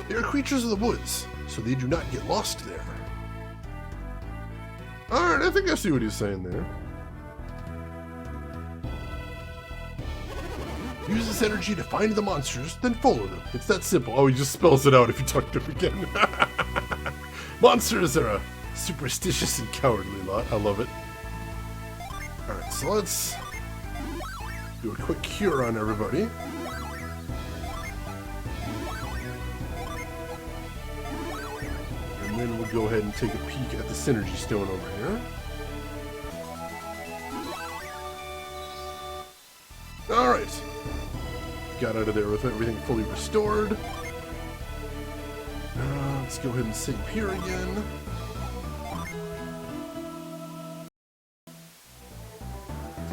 They are creatures of the woods, so they do not get lost there. Alright, I think I see what he's saying there. Use this energy to find the monsters, then follow them. It's that simple. Oh, he just spells it out if you talk to him again. Monsters are a superstitious and cowardly lot. I love it. Alright, so let's do a quick cure on everybody. And then we'll go ahead and take a peek at the Synergy Stone over here. Alright. Got out of there with everything fully restored. Let's go ahead and save here again.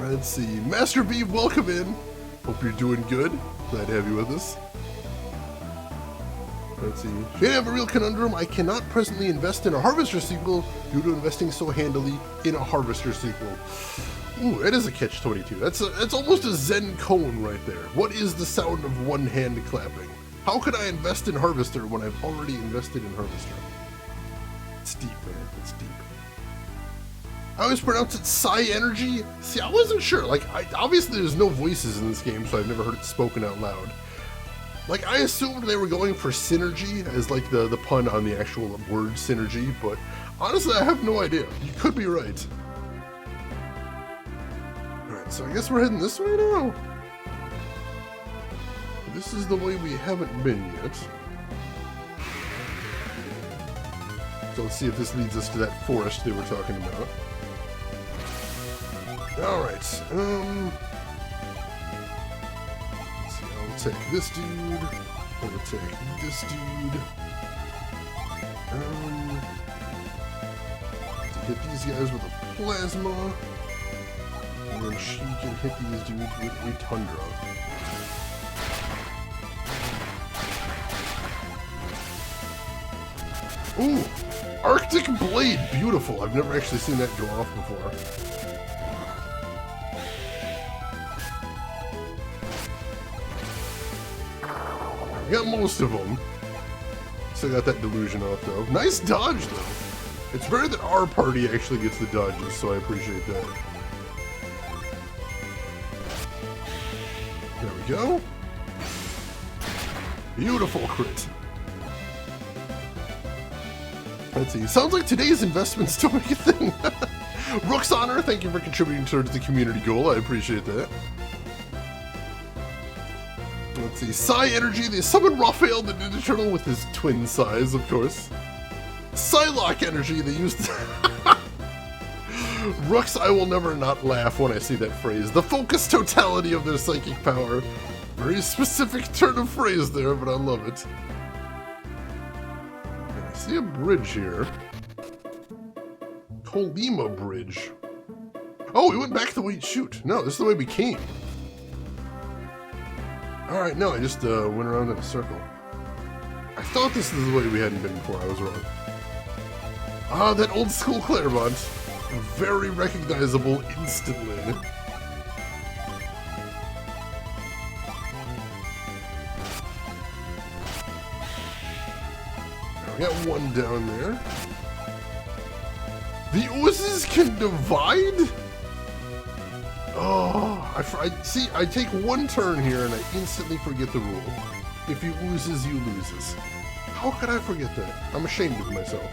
Let's see. Master B, welcome in. Hope you're doing good. Glad to have you with us. Let's see. Shane, I have a real conundrum. I cannot presently invest in a Harvester sequel due to investing so handily in a Harvester sequel. Ooh, that is a catch-22. That's almost a Zen koan right there. What is the sound of one hand clapping? How could I invest in Harvester when I've already invested in Harvester? It's deep, man. It's deep. I always pronounce it Psi Energy. See, I wasn't sure. Like, obviously there's no voices in this game, so I've never heard it spoken out loud. Like, I assumed they were going for synergy as, like, the pun on the actual word synergy, but honestly, I have no idea. You could be right. Alright, so I guess we're heading this way now. This is the way we haven't been yet. So let's see if this leads us to that forest they were talking about. Alright, let's see, I'll take this dude, I'll take this dude, to hit these guys with a plasma, and then she can hit these dudes with a tundra. Ooh, Arctic Blade, beautiful. I've never actually seen that go off before. Got most of them. Still got that delusion off though. Nice dodge though. It's rare that our party actually gets the dodges, so I appreciate that. There we go. Beautiful crit. Let's see. Sounds like today's investments don't make a thing. Rook's Honor, thank you for contributing towards the community goal. I appreciate that. Let's see. Psi Energy, they summon Raphael the Ninja Turtle with his twin size, of course. Psylocke Energy, they used... Rooks, I will never not laugh when I see that phrase. The focused totality of their psychic power. Very specific turn of phrase there, but I love it. I see a bridge here. Colima Bridge. Oh, we went back the way... Shoot. No, this is the way we came. Alright, no, I just went around in a circle. I thought this was the way we hadn't been before. I was wrong. Ah, that old school Claremont. Very recognizable instantly. We got one down there. The oozes can divide? Oh, I take one turn here and I instantly forget the rule. If you oozes, you loses. How could I forget that? I'm ashamed of myself.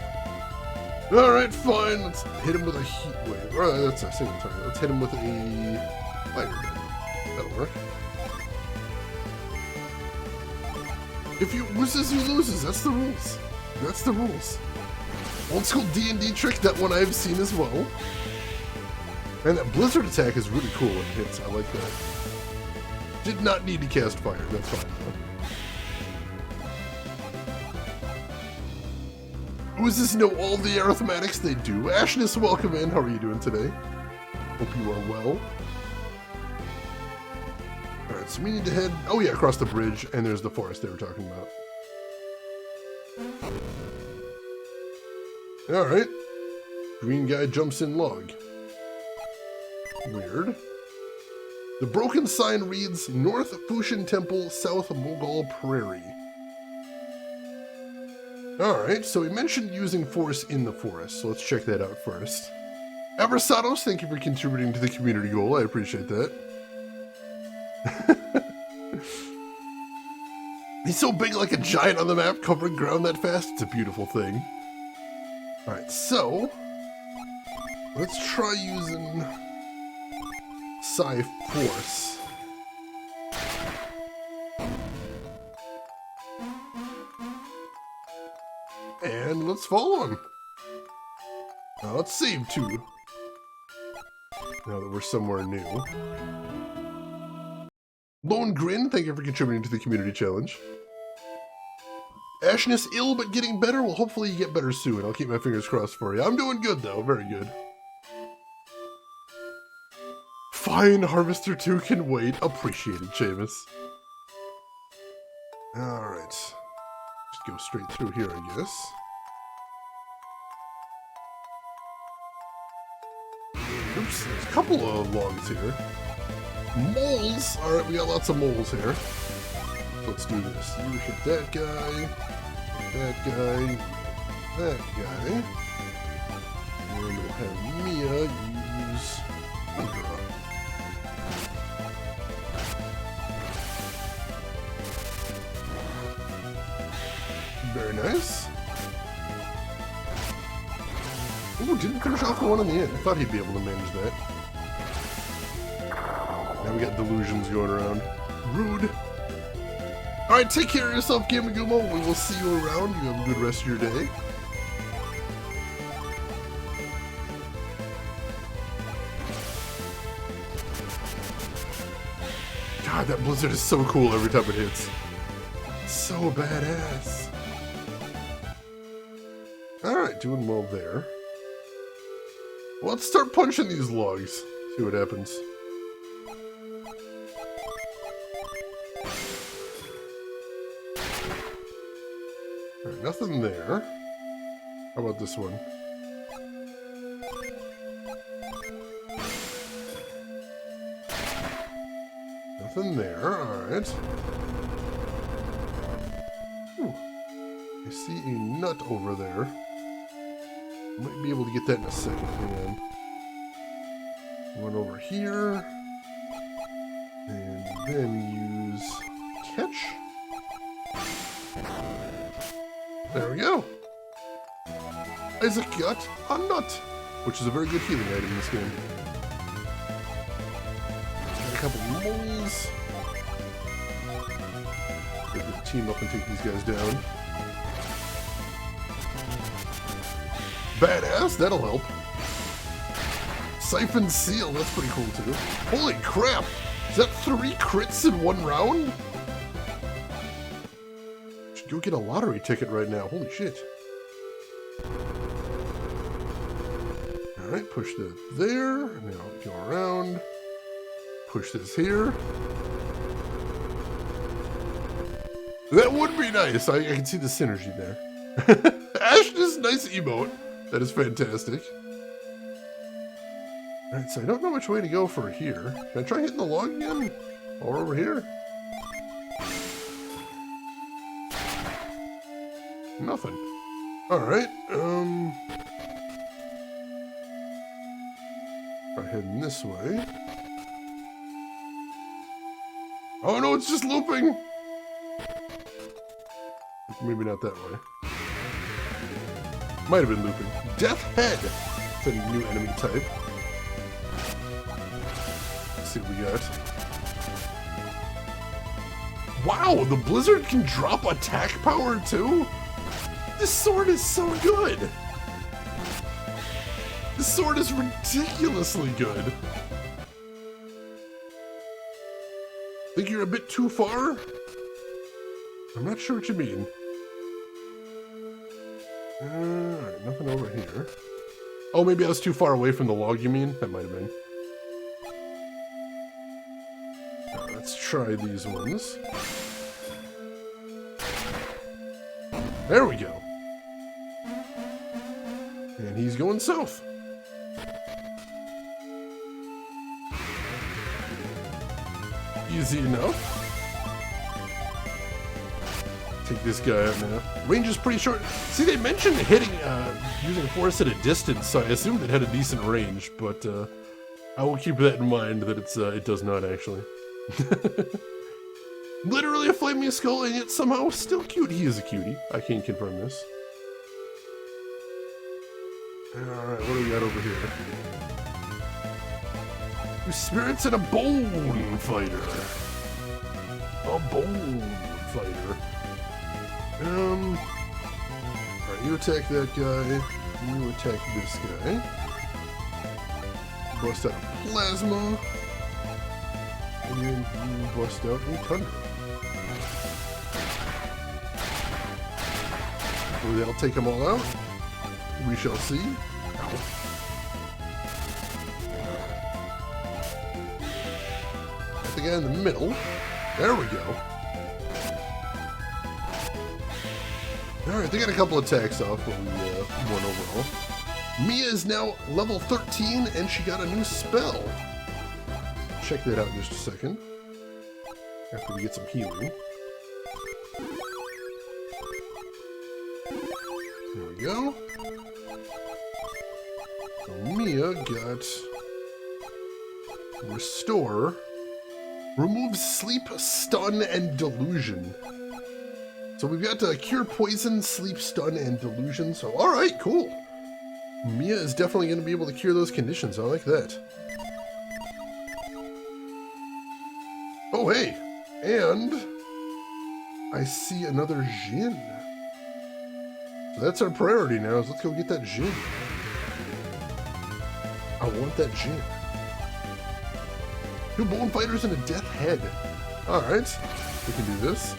Alright, fine. Let's hit him with a heat wave. Or that's a single target. Let's hit him with a fire gun. That'll work. If you oozes, you loses. That's the rules. That's the rules. Old school D&D trick, that one I've seen as well. And that blizzard attack is really cool when it hits. I like that. Did not need to cast fire. That's fine, though. Oozes know all the arithmetics they do. Ashness, welcome in. How are you doing today? Hope you are well. Alright, so we need to head... Oh yeah, across the bridge, and there's the forest they were talking about. Alright. Green guy jumps in log. Weird. The broken sign reads, North Fuschin Temple, South Mogul Prairie. Alright, so he mentioned using force in the forest, so let's check that out first. Abrasados, thank you for contributing to the community goal, I appreciate that. He's so big like a giant on the map, covering ground that fast, it's a beautiful thing. Alright, so... let's try using... Psi Force. And let's follow him. Now let's save too. Now that we're somewhere new. Lone Grin, thank you for contributing to the community challenge. Ashness ill but getting better? Well, hopefully you get better soon. I'll keep my fingers crossed for you. I'm doing good though, very good. Fine, Harvester 2 can wait. Appreciated, Seamus. Alright. Just go straight through here, I guess. Oops, there's a couple of logs here. Moles! Alright, we got lots of moles here. So let's do this. You hit that guy, that guy, that guy. And we'll have Mia use Hydra. Very nice. Ooh, didn't finish off the one on the end. I thought he'd be able to manage that. Now we got delusions going around. Rude. Alright, take care of yourself, Gamagumo. We will see you around. You have a good rest of your day. God, that blizzard is so cool every time it hits. It's so badass. Alright, doing well there. Well, let's start punching these logs. See what happens. Alright, nothing there. How about this one? Nothing there, alright. I see a nut over there. Might be able to get that in a second. Hang on. Run over here. And then use catch. There we go. Isaac got a nut, which is a very good healing item in this game. Got a couple moles. Get the team up and take these guys down. Badass, that'll help. Siphon Seal, that's pretty cool too. Holy crap! Is that 3 crits in 1 round? Should go get a lottery ticket right now, holy shit. Alright, push that there. Now go around. Push this here. That would be nice, I can see the synergy there. Ash's nice emote. That is fantastic. Alright, so I don't know which way to go for here. Can I try hitting the log again? Or over here? Nothing. Alright, try heading this way. Oh no, it's just looping! Maybe not that way. Might have been looping. Death Head! It's a new enemy type. Let's see what we got. Wow, the blizzard can drop attack power too? This sword is so good! This sword is ridiculously good. Think you're a bit too far? I'm not sure what you mean. Alright, nothing over here. Oh, maybe I was too far away from the log, you mean? That might have been. Right, let's try these ones. There we go. And he's going south. Easy enough. Take this guy out now. Range is pretty short. See, they mentioned hitting, using force at a distance, so I assumed it had a decent range, but I will keep that in mind that it does not actually. Literally a flaming skull, and yet somehow still cute. He is a cutie. I can confirm this. Alright, what do we got over here? Two spirits and a bone fighter. A bone fighter. Alright, you attack that guy. You attack this guy. Bust out a plasma. And you bust out a thunder. Well, that'll take them all out. We shall see. Ow. Got the guy in the middle. There we go. Alright, they got a couple attacks off when we won overall. Mia is now level 13, and she got a new spell. Check that out in just a second. After we get some healing. There we go. So Mia got Restore. Removes Sleep, Stun, and Delusion. So we've got Cure Poison, Sleep, Stun, and Delusion. So alright, cool. Mia is definitely going to be able to cure those conditions. I like that. Oh, hey. And I see another Jin. So that's our priority now, is let's go get that Jin. I want that Jin. 2 Bone Fighters and a Death Head. Alright, we can do this.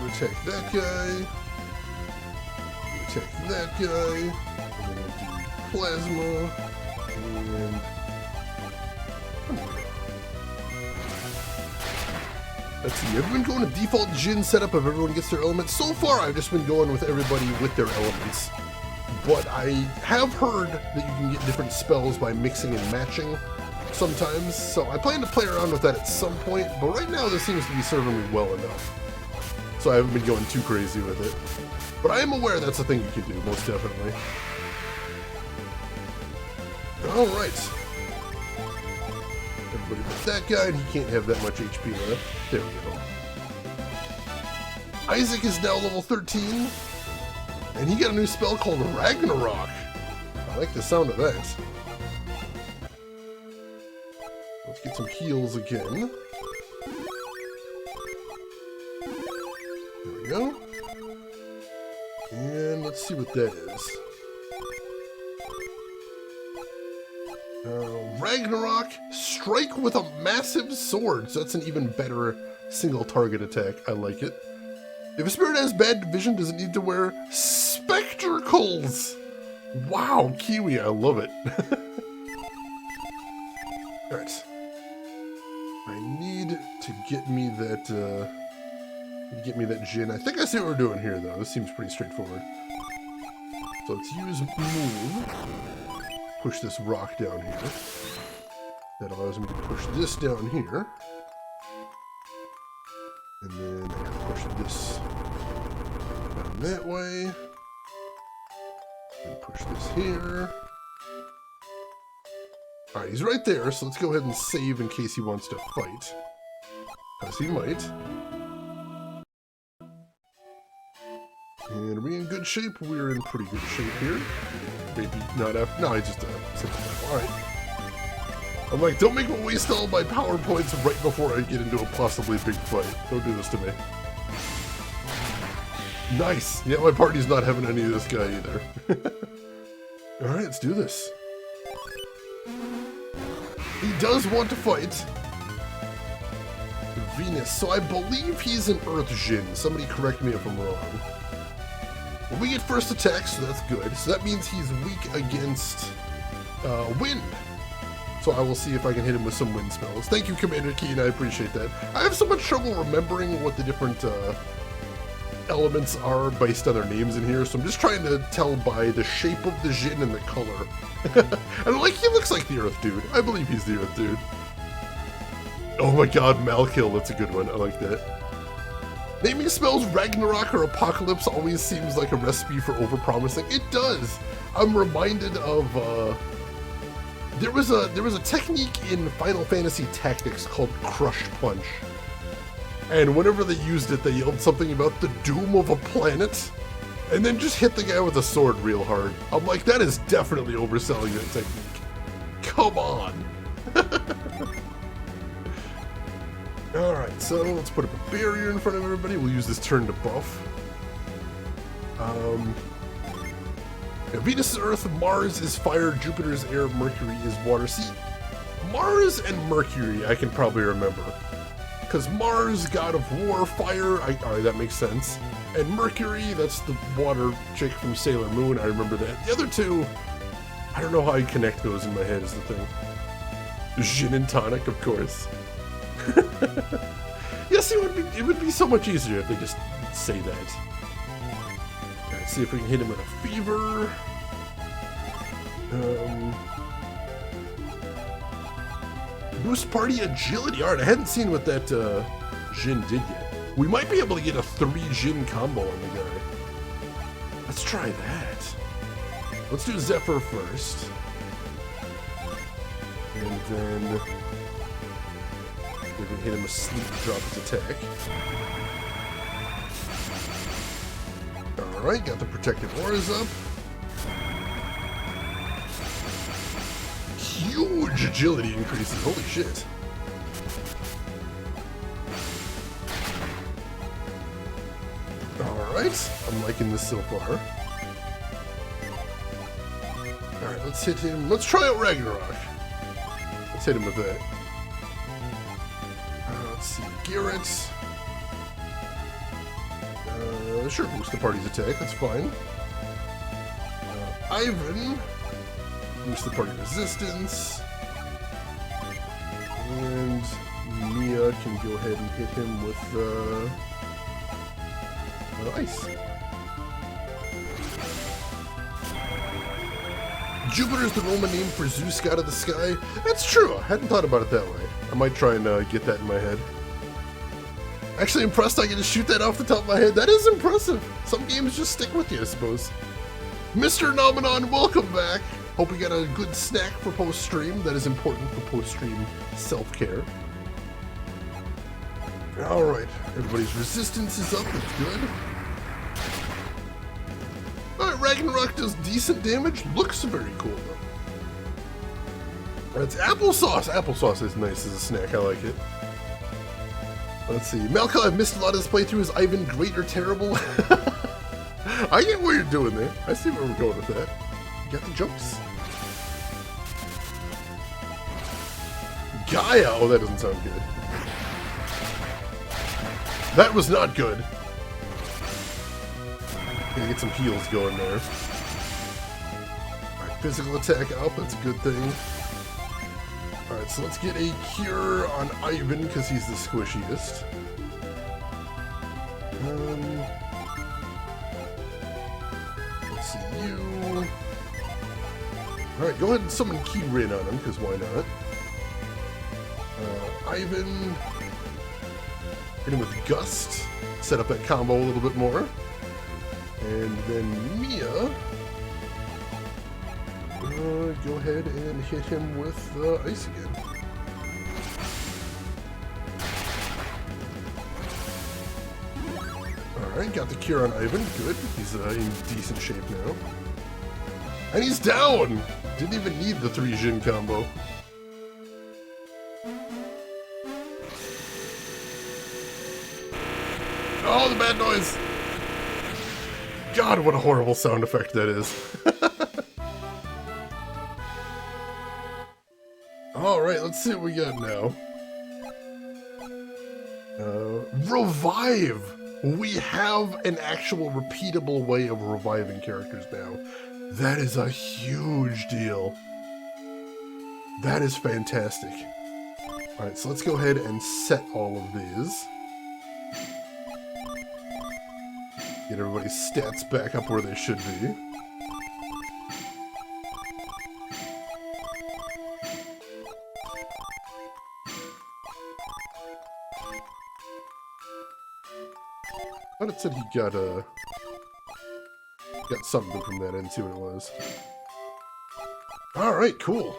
Attack that guy. Attack that guy. And then we'll do Plasma. And... let's see, I've been going to default Jin setup if everyone gets their elements. So far, I've just been going with everybody with their elements. But I have heard that you can get different spells by mixing and matching sometimes. So I plan to play around with that at some point. But right now, this seems to be serving me well enough. So I haven't been going too crazy with it. But I am aware that's a thing you can do, most definitely. Alright. Everybody but that guy, and he can't have that much HP left. There we go. Isaac is now level 13. And he got a new spell called Ragnarok. I like the sound of that. Let's get some heals again. There we go. And let's see what that is. Ragnarok, strike with a massive sword. So that's an even better single target attack. I like it. If a spirit has bad vision, does it need to wear spectacles? Wow, Kiwi, I love it. Alright. I need to get me that, Jin. I think I see what we're doing here, though. This seems pretty straightforward. So let's use move. Push this rock down here. That allows me to push this down here. And then I can push this down that way. And push this here. Alright, he's right there, so let's go ahead and save in case he wants to fight. Because he might. And are we in good shape? We're in pretty good shape here. Maybe not after. No, I just said that. Alright. I'm like, don't make me waste all my PowerPoints right before I get into a possibly big fight. Don't do this to me. Nice! Yeah, my party's not having any of this guy either. Alright, let's do this. He does want to fight. Venus. So I believe he's an Earth Jin. Somebody correct me if I'm wrong. Well, we get first attack, so that's good. So that means he's weak against wind. So I will see if I can hit him with some wind spells. Thank you, Commander Keen. I appreciate that. I have so much trouble remembering what the different elements are based on their names in here, so I'm just trying to tell by the shape of the Jin and the color. And like, he looks like the Earth Dude. I believe he's the Earth Dude. Oh my god, Malkill, that's a good one. I like that. Naming spells Ragnarok or Apocalypse always seems like a recipe for overpromising. It does. I'm reminded of there was a technique in Final Fantasy Tactics called Crush Punch. And whenever they used it, they yelled something about the doom of a planet, and then just hit the guy with a sword real hard. I'm like, that is definitely overselling that technique. Come on. Alright, so let's put up a barrier in front of everybody. We'll use this turn to buff. Venus is Earth, Mars is fire, Jupiter is air, Mercury is water. See, Mars and Mercury I can probably remember. Because Mars, god of war, fire, alright, that makes sense. And Mercury, that's the water chick from Sailor Moon, I remember that. The other two, I don't know how I connect those in my head is the thing. Gin and tonic, of course. Yes, it would be so much easier if they just say that. Alright, see if we can hit him with a fever. Boost party agility. Alright, I hadn't seen what that Jin did yet. We might be able to get a 3 Jin combo on the guy. Let's try that. Let's do Zephyr first. And then we're gonna hit him with Sleep to drop his attack. Alright, got the protective auras up. Huge agility increases, holy shit. Alright, I'm liking this so far. Alright, let's hit him. Let's try out Ragnarok. Let's hit him with that. Let's see, Garrett. Sure, boost the party's attack, that's fine. Ivan. Boost the party resistance. And Mia can go ahead and hit him with ice. Jupiter's the Roman name for Zeus, god of the sky. That's true. I hadn't thought about it that way. I might try and get that in my head. Actually impressed I get to shoot that off the top of my head. That is impressive. Some games just stick with you, I suppose. Mr. Nomenon, welcome back. Hope we got a good snack for post-stream. That is important for post-stream self-care. Alright, everybody's resistance is up. That's good. Alright, Ragnarok does decent damage. Looks very cool, though. That's applesauce. Applesauce is nice as a snack. I like it. Let's see. Malka, I've missed a lot of this playthrough. Is Ivan great or terrible? I get what you're doing there. I see where we're going with that. You got the jokes. Gaia! Oh, that doesn't sound good. That was not good. Gonna get some heals going there. Alright, physical attack up. That's a good thing. Alright, so let's get a cure on Ivan, because he's the squishiest. Let's see you. Alright, go ahead and summon Keyrin on him, because why not? Ivan. Hit him with Gust. Set up that combo a little bit more. And then Mia. Go ahead and hit him with ice again. Alright, got the cure on Ivan. Good. He's in decent shape now. And he's down! Didn't even need the 3 Jin combo. Oh, the bad noise! God, what a horrible sound effect that is. Alright, let's see what we got now. Revive! We have an actual repeatable way of reviving characters now. That is a huge deal. That is fantastic. Alright, so let's go ahead and set all of these. Get everybody's stats back up where they should be. I thought it said he got something from that. I didn't see what it was. Alright, cool.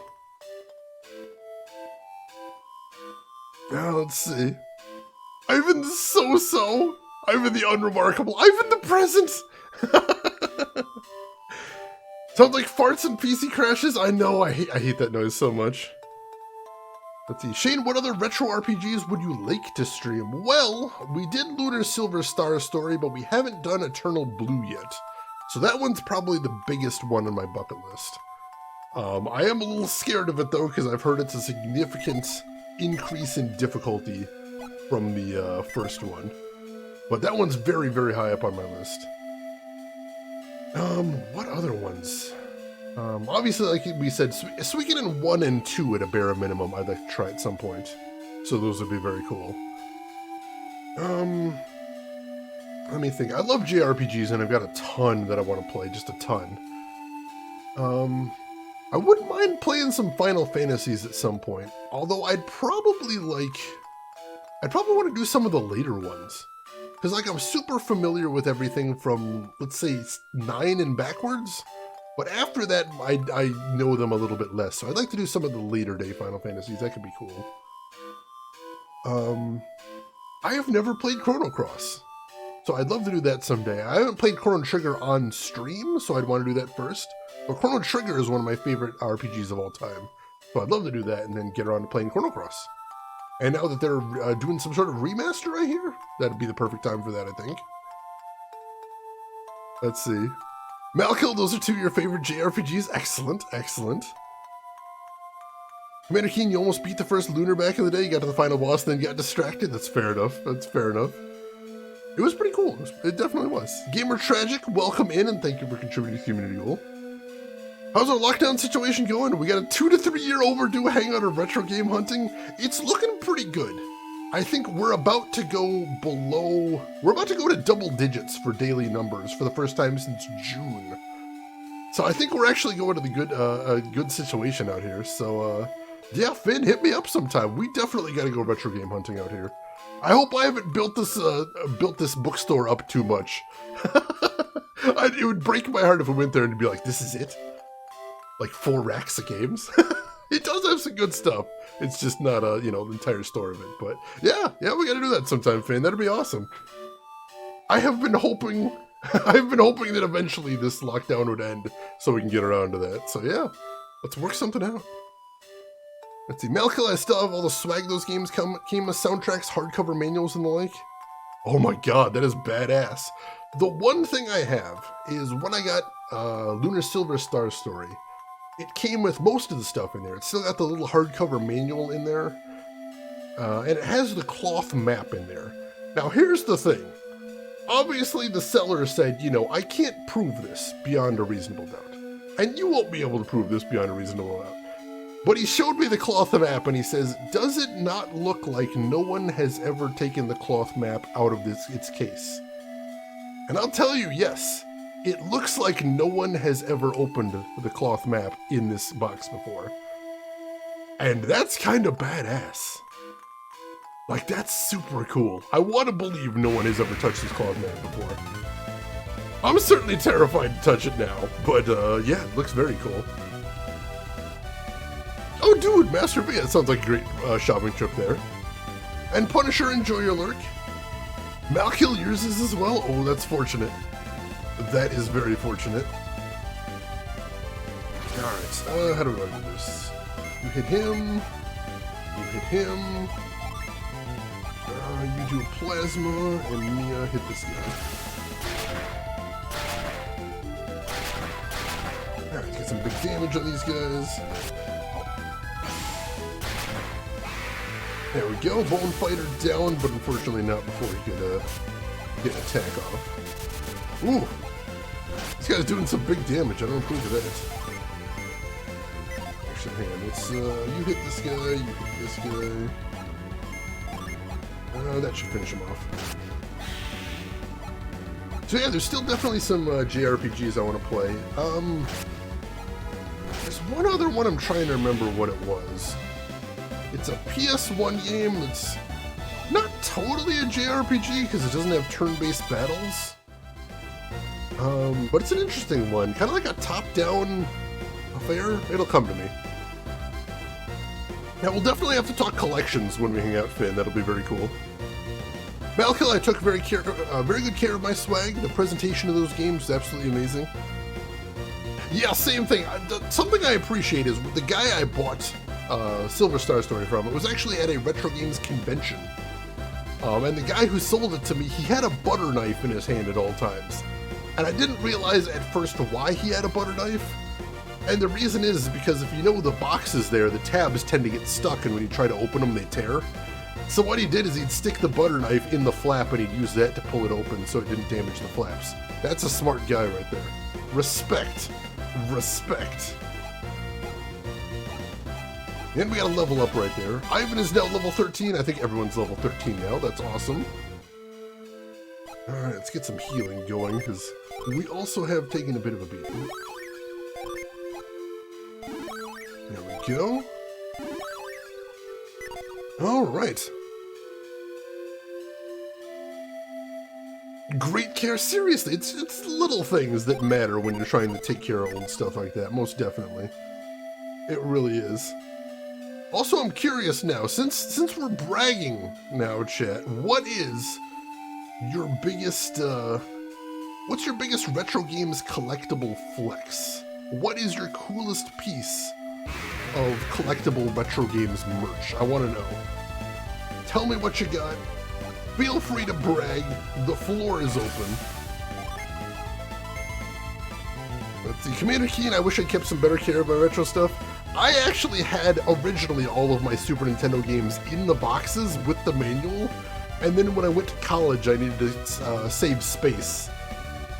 Now let's see. Ivan the so-so! Ivan the unremarkable! Ivan the present! Sounds like farts and PC crashes? I know, I hate that noise so much. Let's see. Shane, what other retro RPGs would you like to stream? Well, we did Lunar Silver Star Story, but we haven't done Eternal Blue yet. So that one's probably the biggest one on my bucket list. I am a little scared of it, though, because I've heard it's a significant increase in difficulty from the first one. But that one's very, very high up on my list. What other ones? Obviously, like we said, Suikoden 1 and 2 at a bare minimum, I'd like to try at some point. So those would be very cool. Let me think. I love JRPGs, and I've got a ton that I want to play, just a ton. I wouldn't mind playing some Final Fantasies at some point, although I'd probably want to do some of the later ones. Because, like, I'm super familiar with everything from, let's say, 9 and backwards, but after that, I know them a little bit less, so I'd like to do some of the later day Final Fantasies. That could be cool. I have never played Chrono Cross, so I'd love to do that someday. I haven't played Chrono Trigger on stream, so I'd want to do that first. But Chrono Trigger is one of my favorite RPGs of all time, so I'd love to do that and then get around to playing Chrono Cross. And now that they're doing some sort of remaster, I hear, that'd be the perfect time for that, I think. Let's see. Malkill, those are 2 of your favorite JRPGs. Excellent, excellent. Commander Keen, you almost beat the first Lunar back in the day. You got to the final boss, then got distracted. That's fair enough. That's fair enough. It was pretty cool. It definitely was. Gamer Tragic, welcome in, and thank you for contributing to Community Goal. How's our lockdown situation going? We got a 2 to 3 year overdue hangout of retro game hunting. It's looking pretty good. I think we're about to go to double digits for daily numbers for the first time since June. So I think we're actually going to the good situation out here. So yeah, Finn, hit me up sometime. We definitely got to go retro game hunting out here. I hope I haven't built this bookstore up too much. It would break my heart if we went there and be like, this is it? Like 4 racks of games? It does have some good stuff. It's just not the entire store of it. But yeah, we gotta do that sometime, Finn. That'd be awesome. I have been hoping that eventually this lockdown would end so we can get around to that. So yeah, let's work something out. Let's see, Malkill, I still have all the swag those games came with soundtracks, hardcover manuals, and the like. Oh my god, that is badass. The one thing I have is when I got Lunar Silver Star Story, it came with most of the stuff in there. It's still got the little hardcover manual in there, and it has the cloth map in there. Now here's the thing. Obviously the seller said, I can't prove this beyond a reasonable doubt. And you won't be able to prove this beyond a reasonable doubt. But he showed me the cloth map and he says, does it not look like no one has ever taken the cloth map out of its case? And I'll tell you, yes. It looks like no one has ever opened the cloth map in this box before. And that's kind of badass. Like, that's super cool. I want to believe no one has ever touched this cloth map before. I'm certainly terrified to touch it now, but yeah, it looks very cool. Oh dude, Master V, that sounds like a great shopping trip there. And Punisher, enjoy your lurk. Malkill, yours is as well? Oh, that's fortunate. That is very fortunate. Alright, how do I do this? You hit him. You hit him. You do Plasma, and Mia hit this guy. Alright, get some big damage on these guys. There we go, Bone Fighter down, but unfortunately not before he could get an attack off. Ooh! This guy's doing some big damage, I don't approve of that. Actually, hang on, let's, you hit this guy, you hit this guy. That should finish him off. So yeah, there's still definitely some JRPGs I want to play. There's one other one I'm trying to remember what it was. It's a PS1 game that's not totally a JRPG because it doesn't have turn-based battles. But it's an interesting one, kind of like a top-down affair. It'll come to me. Now, we'll definitely have to talk collections when we hang out, Finn. That'll be very cool. Malkill, I took very good care of my swag. The presentation of those games is absolutely amazing. Yeah, same thing. Something I appreciate is the guy I bought Silver Star Story from, it was actually at a retro games convention. And the guy who sold it to me, he had a butter knife in his hand at all times. And I didn't realize at first why he had a butter knife. And the reason is because if you know the boxes there, the tabs tend to get stuck, and when you try to open them, they tear. So what he did is he'd stick the butter knife in the flap and he'd use that to pull it open so it didn't damage the flaps. That's a smart guy right there. Respect. Respect. And we got a level up right there. Ivan is now level 13. I think everyone's level 13 now. That's awesome. Alright, let's get some healing going, because we also have taken a bit of a beating. There we go. Alright. Great care, seriously, it's little things that matter when you're trying to take care of old stuff like that, most definitely. It really is. Also, I'm curious now, since we're bragging now, chat, what is your biggest, what's your biggest retro games collectible flex? What is your coolest piece of collectible retro games merch? I want to know. Tell me what you got. Feel free to brag. The floor is open. Let's see. Commander Keen, I wish I kept some better care of my retro stuff. I actually had originally all of my Super Nintendo games in the boxes with the manual, and then when I went to college, I needed to save space.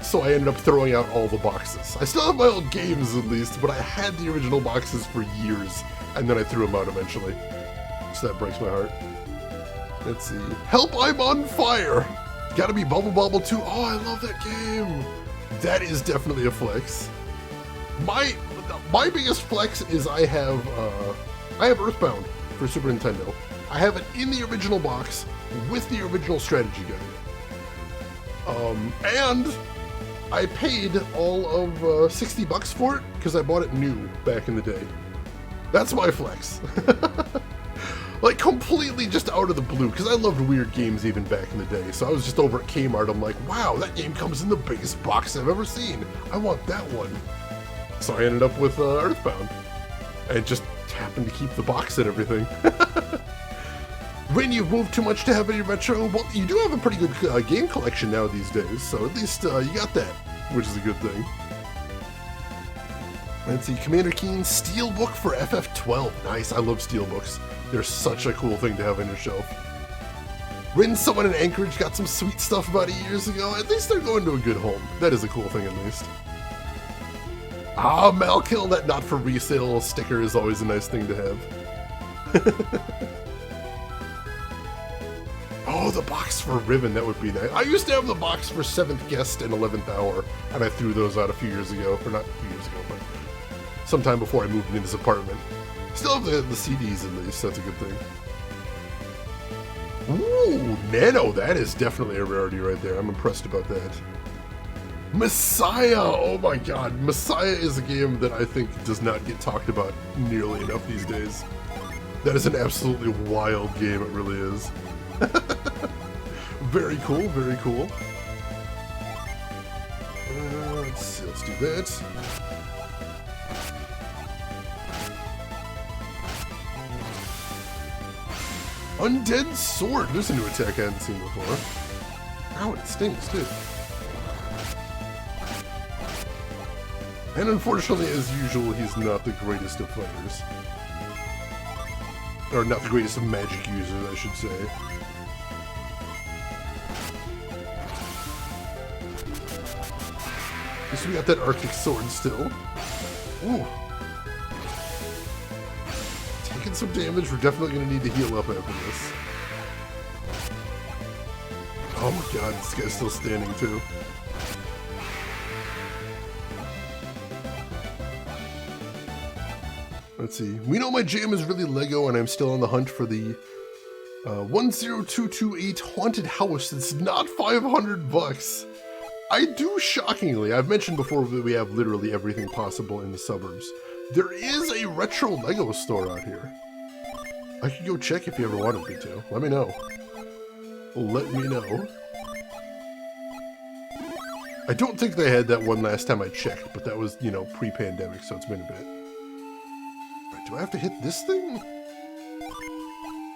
So I ended up throwing out all the boxes. I still have my old games at least, but I had the original boxes for years, and then I threw them out eventually. So that breaks my heart. Let's see. Help, I'm on fire! Gotta be Bubble Bobble 2. Oh, I love that game! That is definitely a flex. My biggest flex is I have Earthbound for Super Nintendo. I have it in the original box with the original strategy guide. And I paid all of 60 bucks for it because I bought it new back in the day. That's my flex. Like, completely just out of the blue, because I loved weird games even back in the day. So I was just over at Kmart, I'm like, wow, that game comes in the biggest box I've ever seen. I want that one. So I ended up with Earthbound. And just happened to keep the box and everything. When you've moved too much to have any retro, well, you do have a pretty good game collection now these days, so at least you got that, which is a good thing. Let's see, Commander Keen's Steelbook for FF12. Nice, I love Steelbooks. They're such a cool thing to have on your shelf. When someone in Anchorage got some sweet stuff about 8 years ago, at least they're going to a good home. That is a cool thing, at least. Ah, Malkill, that not for resale sticker is always a nice thing to have. Oh, the box for Riven, that would be nice. I used to have the box for 7th Guest and 11th Hour, and I threw those out a few years ago. Or not a few years ago, but sometime before I moved into this apartment. Still have the CDs at least, that's a good thing. Ooh, Nano, that is definitely a rarity right there. I'm impressed about that. Messiah, oh my god. Messiah is a game that I think does not get talked about nearly enough these days. That is an absolutely wild game, it really is. Very cool, very cool. Let's do that. Undead Sword. There's a new attack I hadn't seen before. Ow, it stings too. And unfortunately, as usual, he's not the greatest of fighters. Or not the greatest of magic users, I should say. Guess we got that Arctic Sword still. Ooh. Taking some damage, we're definitely going to need to heal up after this. Oh my god, this guy's still standing too. Let's see. We know my jam is really Lego, and I'm still on the hunt for the 10228 haunted house that's not 500 bucks. I do, shockingly. I've mentioned before that we have literally everything possible in the suburbs. There is a retro Lego store out here. I could go check if you ever wanted me to. Let me know. Let me know. I don't think they had that one last time I checked, but that was, you know, pre-pandemic, so it's been a bit. Right, do I have to hit this thing?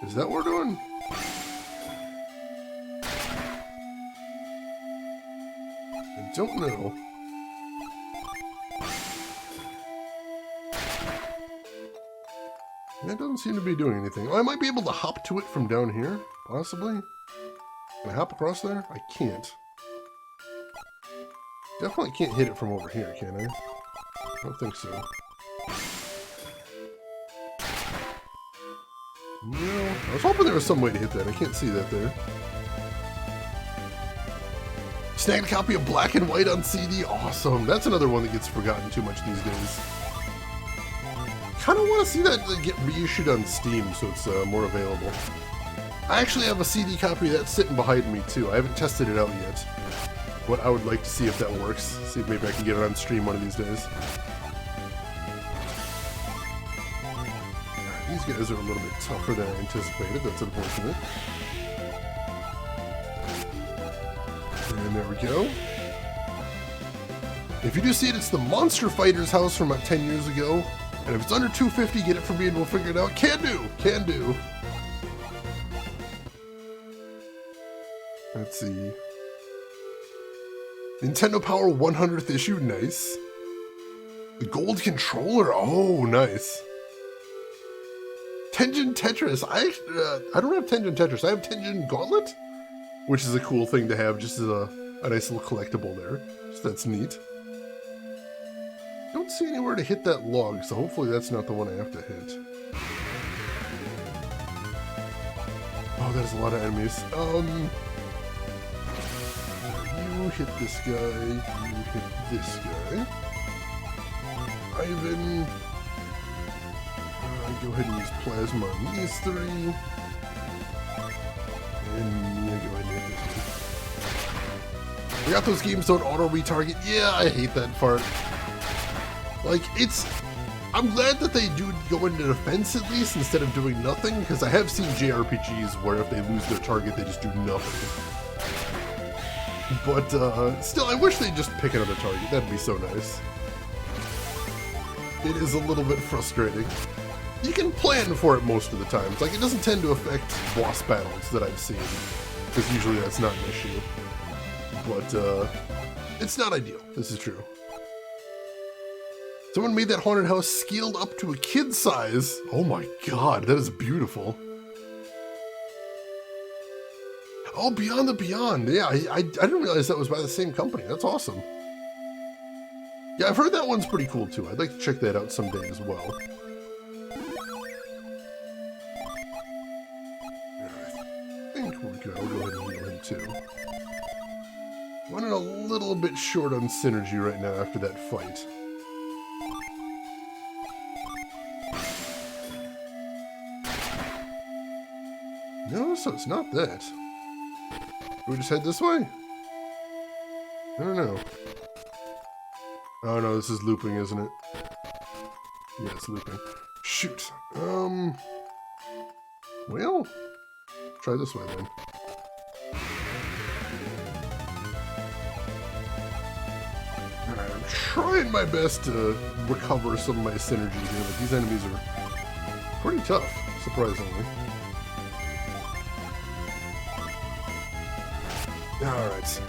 Is that what we're doing? I don't know. That doesn't seem to be doing anything. Oh, I might be able to hop to it from down here, possibly. Can I hop across there? I can't. Definitely can't hit it from over here, can I? I don't think so. No, I was hoping there was some way to hit that. I can't see that there. Snagged a copy of Black and White on CD. Awesome. That's another one that gets forgotten too much these days. Kind of want to see that get reissued on Steam so it's more available. I actually have a CD copy that's sitting behind me too. I haven't tested it out yet. But I would like to see if that works. See if maybe I can get it on stream one of these days. These guys are a little bit tougher than I anticipated. That's unfortunate. And there we go. If you do see it, it's the Monster Fighter's house from about 10 years ago. And if it's under 250, get it from me and we'll figure it out. Can do! Can do! Let's see. Nintendo Power 100th issue. Nice. The gold controller. Oh, nice. Tengen Tetris. I don't have Tengen Tetris. I have Tengen Gauntlet, which is a cool thing to have, just as a nice little collectible there. So that's neat. Don't see anywhere to hit that log, so hopefully that's not the one I have to hit. Oh, there's a lot of enemies. You hit this guy. You hit this guy. Ivan. Go ahead and use plasma on these three. And Mia, go ahead and hit this one. I got those games don't auto-retarget. Yeah, I hate that part. Like, I'm glad that they do go into defense at least instead of doing nothing, because I have seen JRPGs where if they lose their target, they just do nothing. But, still, I wish they'd just pick another target. That'd be so nice. It is a little bit frustrating. You can plan for it most of the times. Like, it doesn't tend to affect boss battles that I've seen, because usually that's not an issue. But, it's not ideal. This is true. Someone made that haunted house scaled up to a kid size. Oh my god, that is beautiful. Oh, Beyond the Beyond. Yeah, I didn't realize that was by the same company. That's awesome. Yeah, I've heard that one's pretty cool too. I'd like to check that out someday as well. I think we're good. I'll go ahead and heal him too. Running a little bit short on synergy right now after that fight. No, so it's not that. We just head this way? I don't know. Oh no, this is looping, isn't it? Yeah, it's looping. Shoot. Well, try this way then. Alright, I'm trying my best to recover some of my synergy here, but these enemies are pretty tough, surprisingly. Alright.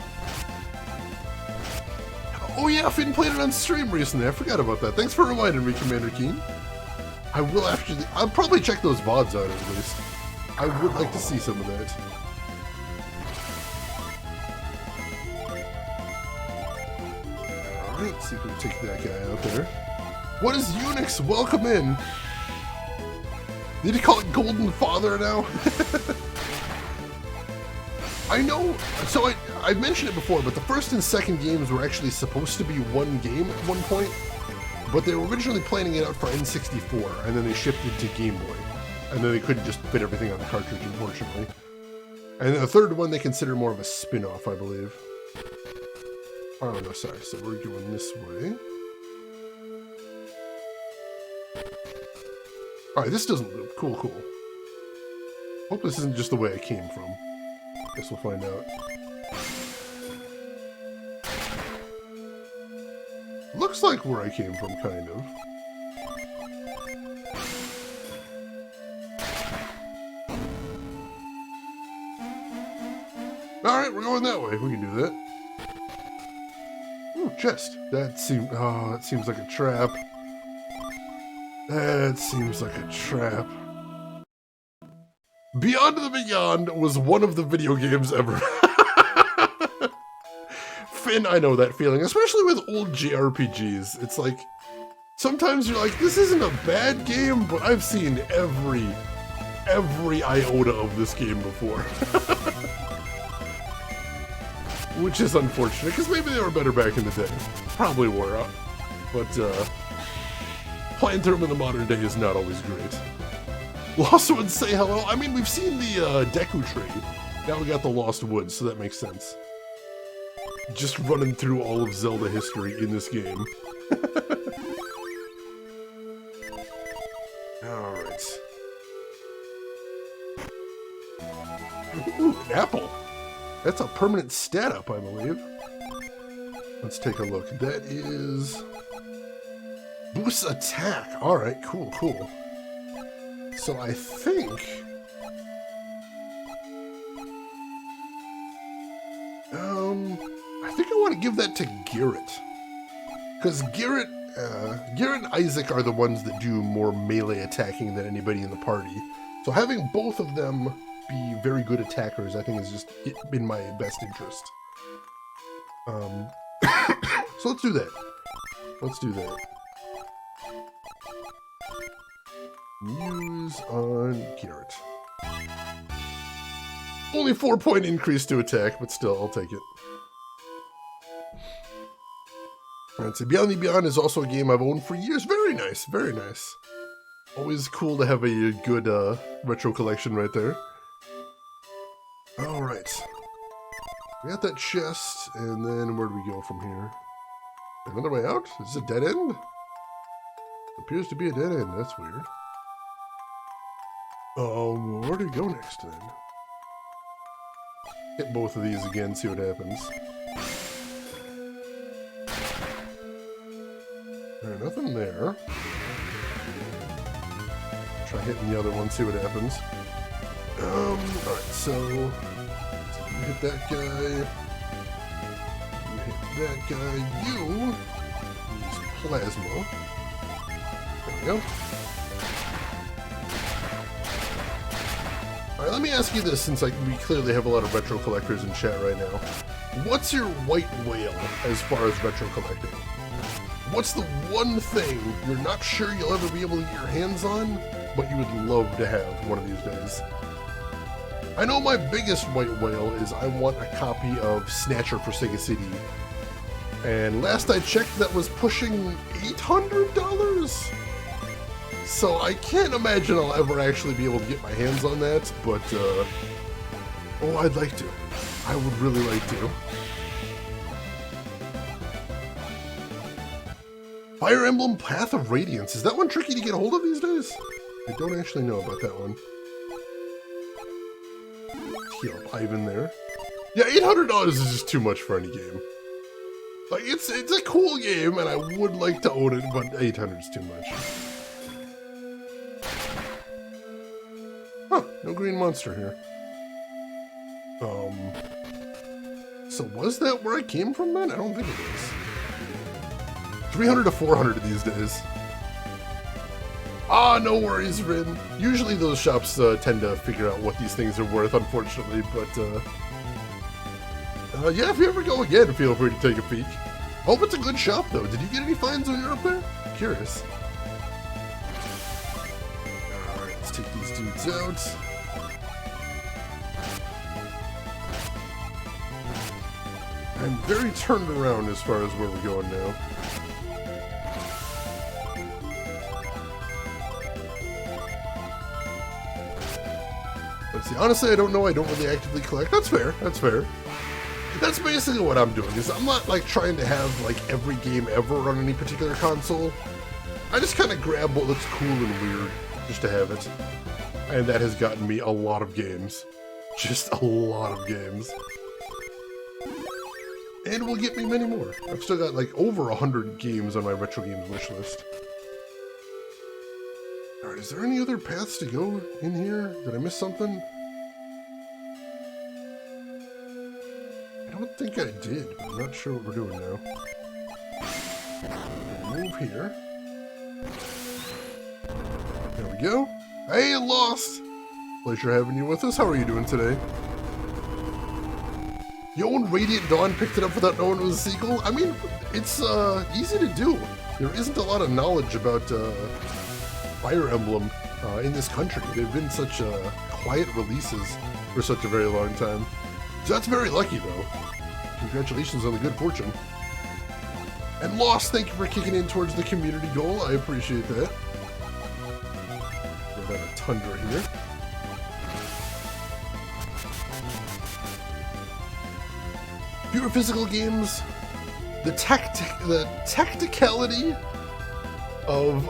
Oh yeah, Finn played it on stream recently. I forgot about that. Thanks for reminding me, Commander Keen. I will actually... I'll probably check those VODs out at least. I would like to see some of that. Alright, let's see if we can take that guy out there. What is Unix? Welcome in! Did he call it Golden Father now? I know, so I mentioned it before, but the first and second games were actually supposed to be one game at one point, but they were originally planning it out for N64, and then they shifted to Game Boy, and then they couldn't just fit everything on the cartridge, unfortunately. And then the third one they consider more of a spin-off, I believe. Oh no, sorry, so we're going this way. Alright, this doesn't loop. Cool, cool. Hope this isn't just the way I came from. Guess we'll find out. Looks like where I came from, kind of. Alright, we're going that way. We can do that. Ooh, chest. That seems like a trap. That seems like a trap. Beyond the Beyond was one of the video games ever. Finn, I know that feeling, especially with old JRPGs. It's like, Sometimes you're like, this isn't a bad game, but I've seen every iota of this game before. Which is unfortunate, because maybe they were better back in the day. Probably were, but playing through them in the modern day is not always great. Lost Woods, say hello. I mean, we've seen the Deku tree. Now we got the Lost Woods, so that makes sense. Just running through all of Zelda history in this game. Alright. Ooh, an apple. That's a permanent stat up, I believe. Let's take a look. That is... boost attack. Alright, cool, cool. So I think... I want to give that to Garrett. Because Garrett and Isaac are the ones that do more melee attacking than anybody in the party. So having both of them be very good attackers, I think is just in my best interest. So let's do that. Let's do that. Use on Garrett. Only 4-point increase to attack, but still, I'll take it. Alright, so Beyond the Beyond is also a game I've owned for years. Very nice, very nice. Always cool to have a good retro collection right there. Alright. We got that chest, and then where do we go from here? Another way out? Is this a dead end? Appears to be a dead end, that's weird. Where do we go next then? Hit both of these again, see what happens. There's nothing there. Try hitting the other one, see what happens. Alright, so you hit that guy. You hit that guy. You use plasma. There we go. Alright, let me ask you this, since we clearly have a lot of retro collectors in chat right now. What's your white whale as far as retro collecting? What's the one thing you're not sure you'll ever be able to get your hands on, but you would love to have one of these days? I know my biggest white whale is I want a copy of Snatcher for Sega CD. And last I checked, that was pushing $800? So I can't imagine I'll ever actually be able to get my hands on that, but, oh, I'd like to. I would really like to. Fire Emblem Path of Radiance. Is that one tricky to get a hold of these days? I don't actually know about that one. Heal up Ivan there. Yeah, $800 is just too much for any game. Like, it's a cool game, and I would like to own it, but $800 is too much. Huh, no green monster here. So was that where I came from then? I don't think it is. 300 to 400 these days. Ah, no worries, Rin. Usually those shops tend to figure out what these things are worth, unfortunately, but yeah, if you ever go again, feel free to take a peek. Hope it's a good shop, though. Did you get any finds when you're up there? Curious. Alright, let's take these dudes out. I'm very turned around as far as where we're going now. Let's see, honestly, I don't know. I don't really actively collect. That's fair. That's fair. That's basically what I'm doing, is I'm not, like, trying to have, like, every game ever on any particular console. I just kind of grab what looks cool and weird, just to have it. And that has gotten me a lot of games. Just a lot of games. And will get me many more. I've still got, like, over 100 games on my retro games wish list. Alright, is there any other paths to go in here? Did I miss something? I don't think I did, but I'm not sure what we're doing now. Move here. There we go. Hey, Lost! Pleasure having you with us. How are you doing today? You own Radiant Dawn, picked it up without knowing it was a sequel? I mean, it's easy to do. there isn't a lot of knowledge about Fire Emblem in this country. They've been such quiet releases for such a very long time. So that's very lucky, though. Congratulations on the good fortune. And Lost, thank you for kicking in towards the community goal. I appreciate that. We've got a Tundra here. Fewer physical games. The tacticality of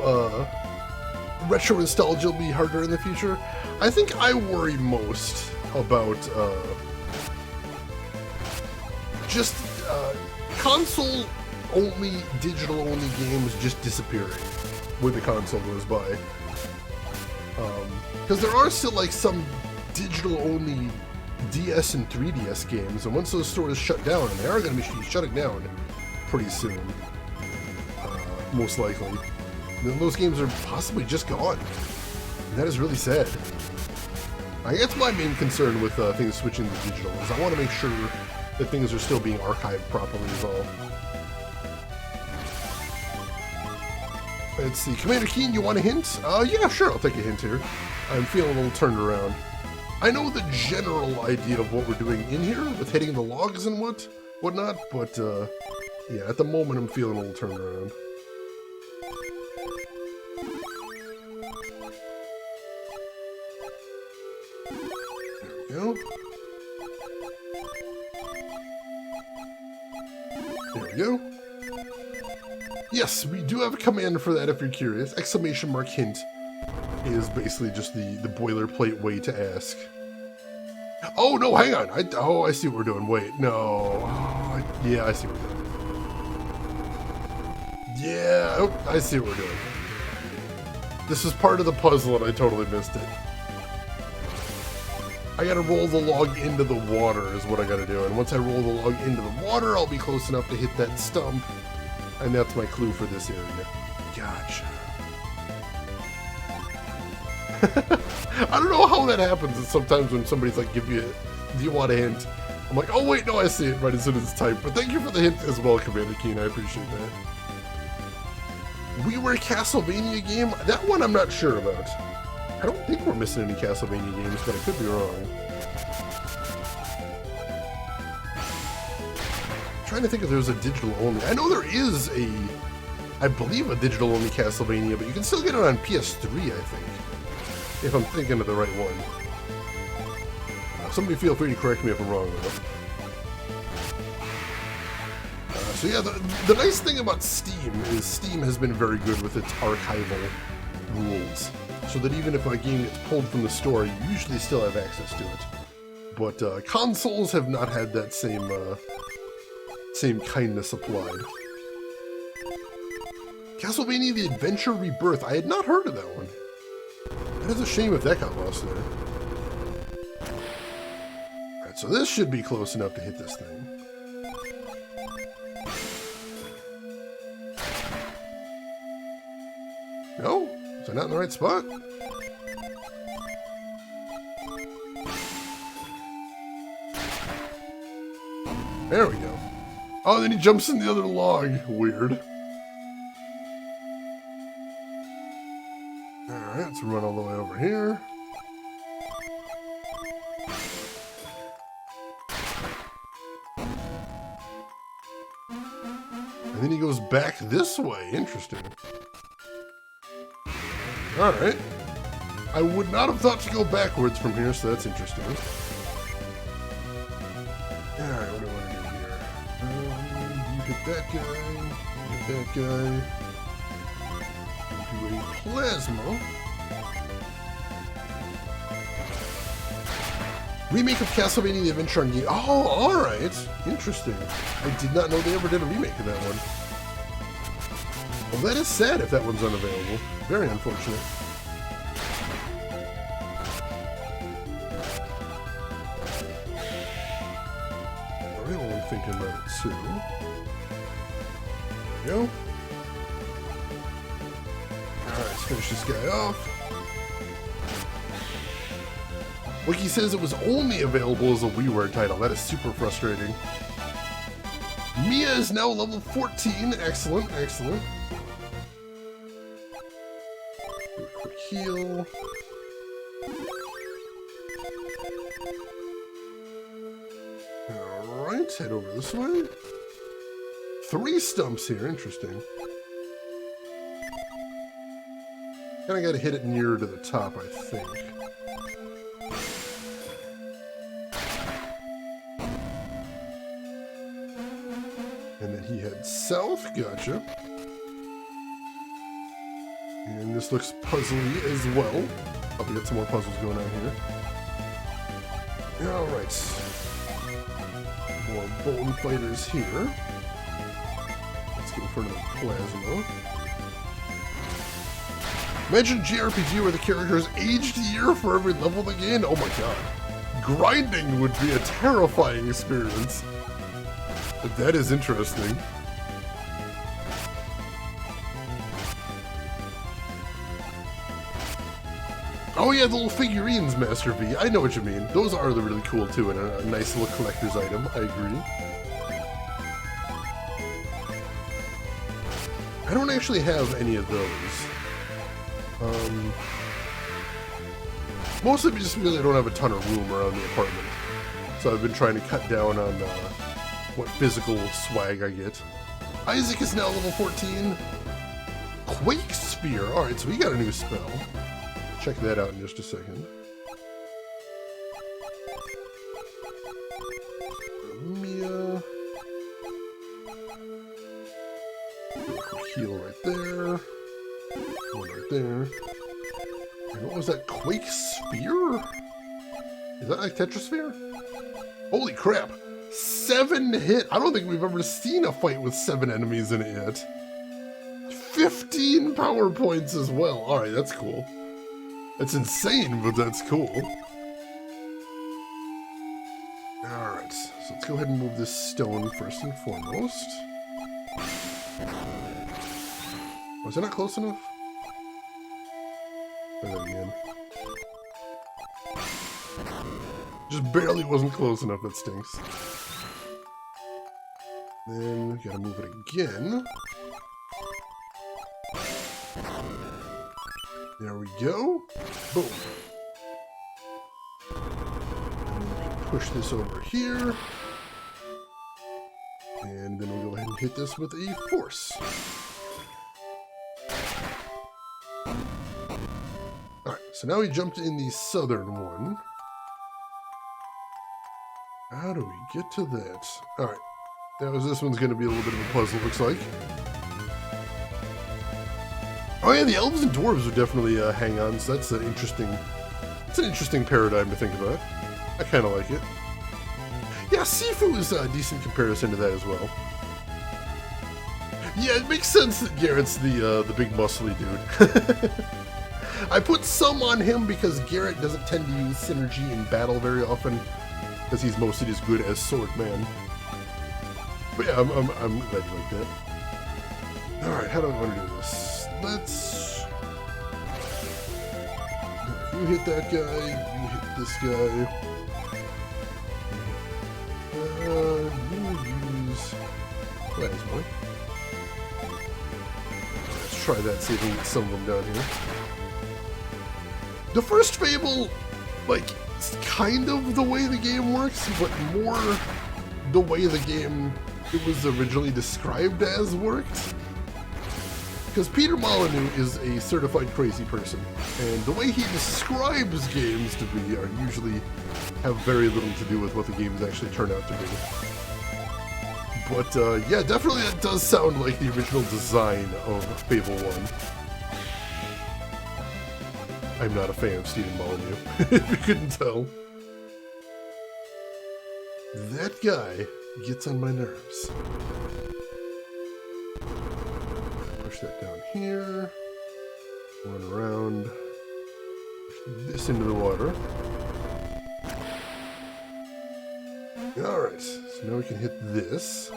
retro nostalgia will be harder in the future. I think I worry most about just console-only, digital-only games just disappearing when the console goes by. Because there are still like some digital-only DS and 3DS games, and once those stores shut down, and they are going to be shutting down pretty soon, most likely, then those games are possibly just gone. And that is really sad. I guess my main concern with things switching to digital is I want to make sure that things are still being archived properly as well. Let's see, Commander Keen, you want a hint? Yeah, sure, I'll take a hint here. I'm feeling a little turned around. I know the general idea of what we're doing in here with hitting the logs and whatnot, but yeah, at the moment I'm feeling a little turned around. There we go. There we go. Yes, we do have a command for that if you're curious. Exclamation mark hint is basically just the boilerplate way to ask. Oh, no, hang on. I see what we're doing. Wait, no. Oh, yeah, I see what we're doing. Yeah, oh, I see what we're doing. This is part of the puzzle and I totally missed it. I gotta roll the log into the water is what I gotta do. And once I roll the log into the water, I'll be close enough to hit that stump. And that's my clue for this area. Gotcha. I don't know how that happens. And sometimes when somebody's like, do you want a hint? I'm like, oh wait, no, I see it right as soon as it's typed. But thank you for the hint as well, Commander Keen. I appreciate that. WiiWare Castlevania game? That one I'm not sure about. I don't think we're missing any Castlevania games, but I could be wrong. I'm trying to think if there's a digital only. I know there is I believe a digital only Castlevania, but you can still get it on PS3, I think. If I'm thinking of the right one. Somebody feel free to correct me if I'm wrong, though. So yeah, the nice thing about Steam is Steam has been very good with its archival rules. So that even if a game gets pulled from the store, you usually still have access to it. But consoles have not had that same kindness applied. Castlevania The Adventure Rebirth. I had not heard of that one. That is a shame if that got lost there. Alright, so this should be close enough to hit this thing. No? Is I not in the right spot? There we go. Oh, then he jumps in the other log. Weird. Alright, let's run all the way over here. And then he goes back this way. Interesting. Alright. I would not have thought to go backwards from here, so that's interesting. Alright, what do I want to do here? You hit that guy. Hit that guy. Do a plasma. Remake of Castlevania The Adventure on Game. Oh, alright. Interesting. I did not know they ever did a remake of that one. Well, that is sad if that one's unavailable. Very unfortunate. Alright, I'm thinking about it too. There we go. Alright, let's finish this guy off. Wiki says it was only available as a WiiWare title. That is super frustrating. Mia is now level 14. Excellent, excellent. heal. Alright, head over this way. 3 stumps here, interesting. Kinda gotta hit it nearer to the top, I think. And then he heads south, gotcha. And this looks puzzly as well. Probably got some more puzzles going on here. Alright. More bone fighters here. Let's get in front of the plasma. Imagine a JRPG where the characters aged a year for every level they gain. Oh my god. Grinding would be a terrifying experience. But that is interesting. Oh yeah, the little figurines, Master V. I know what you mean. Those are really cool too, and a nice little collector's item. I agree. I don't actually have any of those. Mostly just because I don't have a ton of room around the apartment. So I've been trying to cut down on what physical swag I get. Isaac is now level 14. Quake Spear. Alright, so we got a new spell. Check that out in just a second. Mia. Heal right there. One right there. And what was that? Quake Spear? Is that like Tetrasphere? Holy crap! 7 hit! I don't think we've ever seen a fight with 7 enemies in it yet. 15 power points as well. Alright, that's cool. That's insane, but that's cool. Alright, so let's go ahead and move this stone first and foremost. Was it not close enough? Try that again. Just barely wasn't close enough, that stinks. Then we gotta move it again. There we go. Boom. Push this over here. And then we'll go ahead and hit this with a force. Alright, so now we jumped in the southern one. How do we get to that? Alright. This one's going to be a little bit of a puzzle, looks like. Oh yeah, the elves and dwarves are definitely hang-ons. That's an interesting paradigm to think about. I kind of like it. Yeah, Sifu is a decent comparison to that as well. Yeah, it makes sense that Garrett's the big muscly dude. I put some on him because Garrett doesn't tend to use synergy in battle very often, because he's mostly as good as Swordman. But yeah, I'm glad you like that. Alright, how do I want to do this? Let's... You hit that guy, you hit this guy. You use plasma. Let's try that, see if we can get some of them down here. The first Fable, like, it's kind of the way the game works, but more the way the game it was originally described as worked. Because Peter Molyneux is a certified crazy person, and the way he describes games to be are usually have very little to do with what the games actually turn out to be. But yeah, definitely that does sound like the original design of Fable 1. I'm not a fan of Stephen Molyneux, if you couldn't tell. That guy gets on my nerves. Push that down here. Run around. Push this into the water. Alright, so now we can hit this.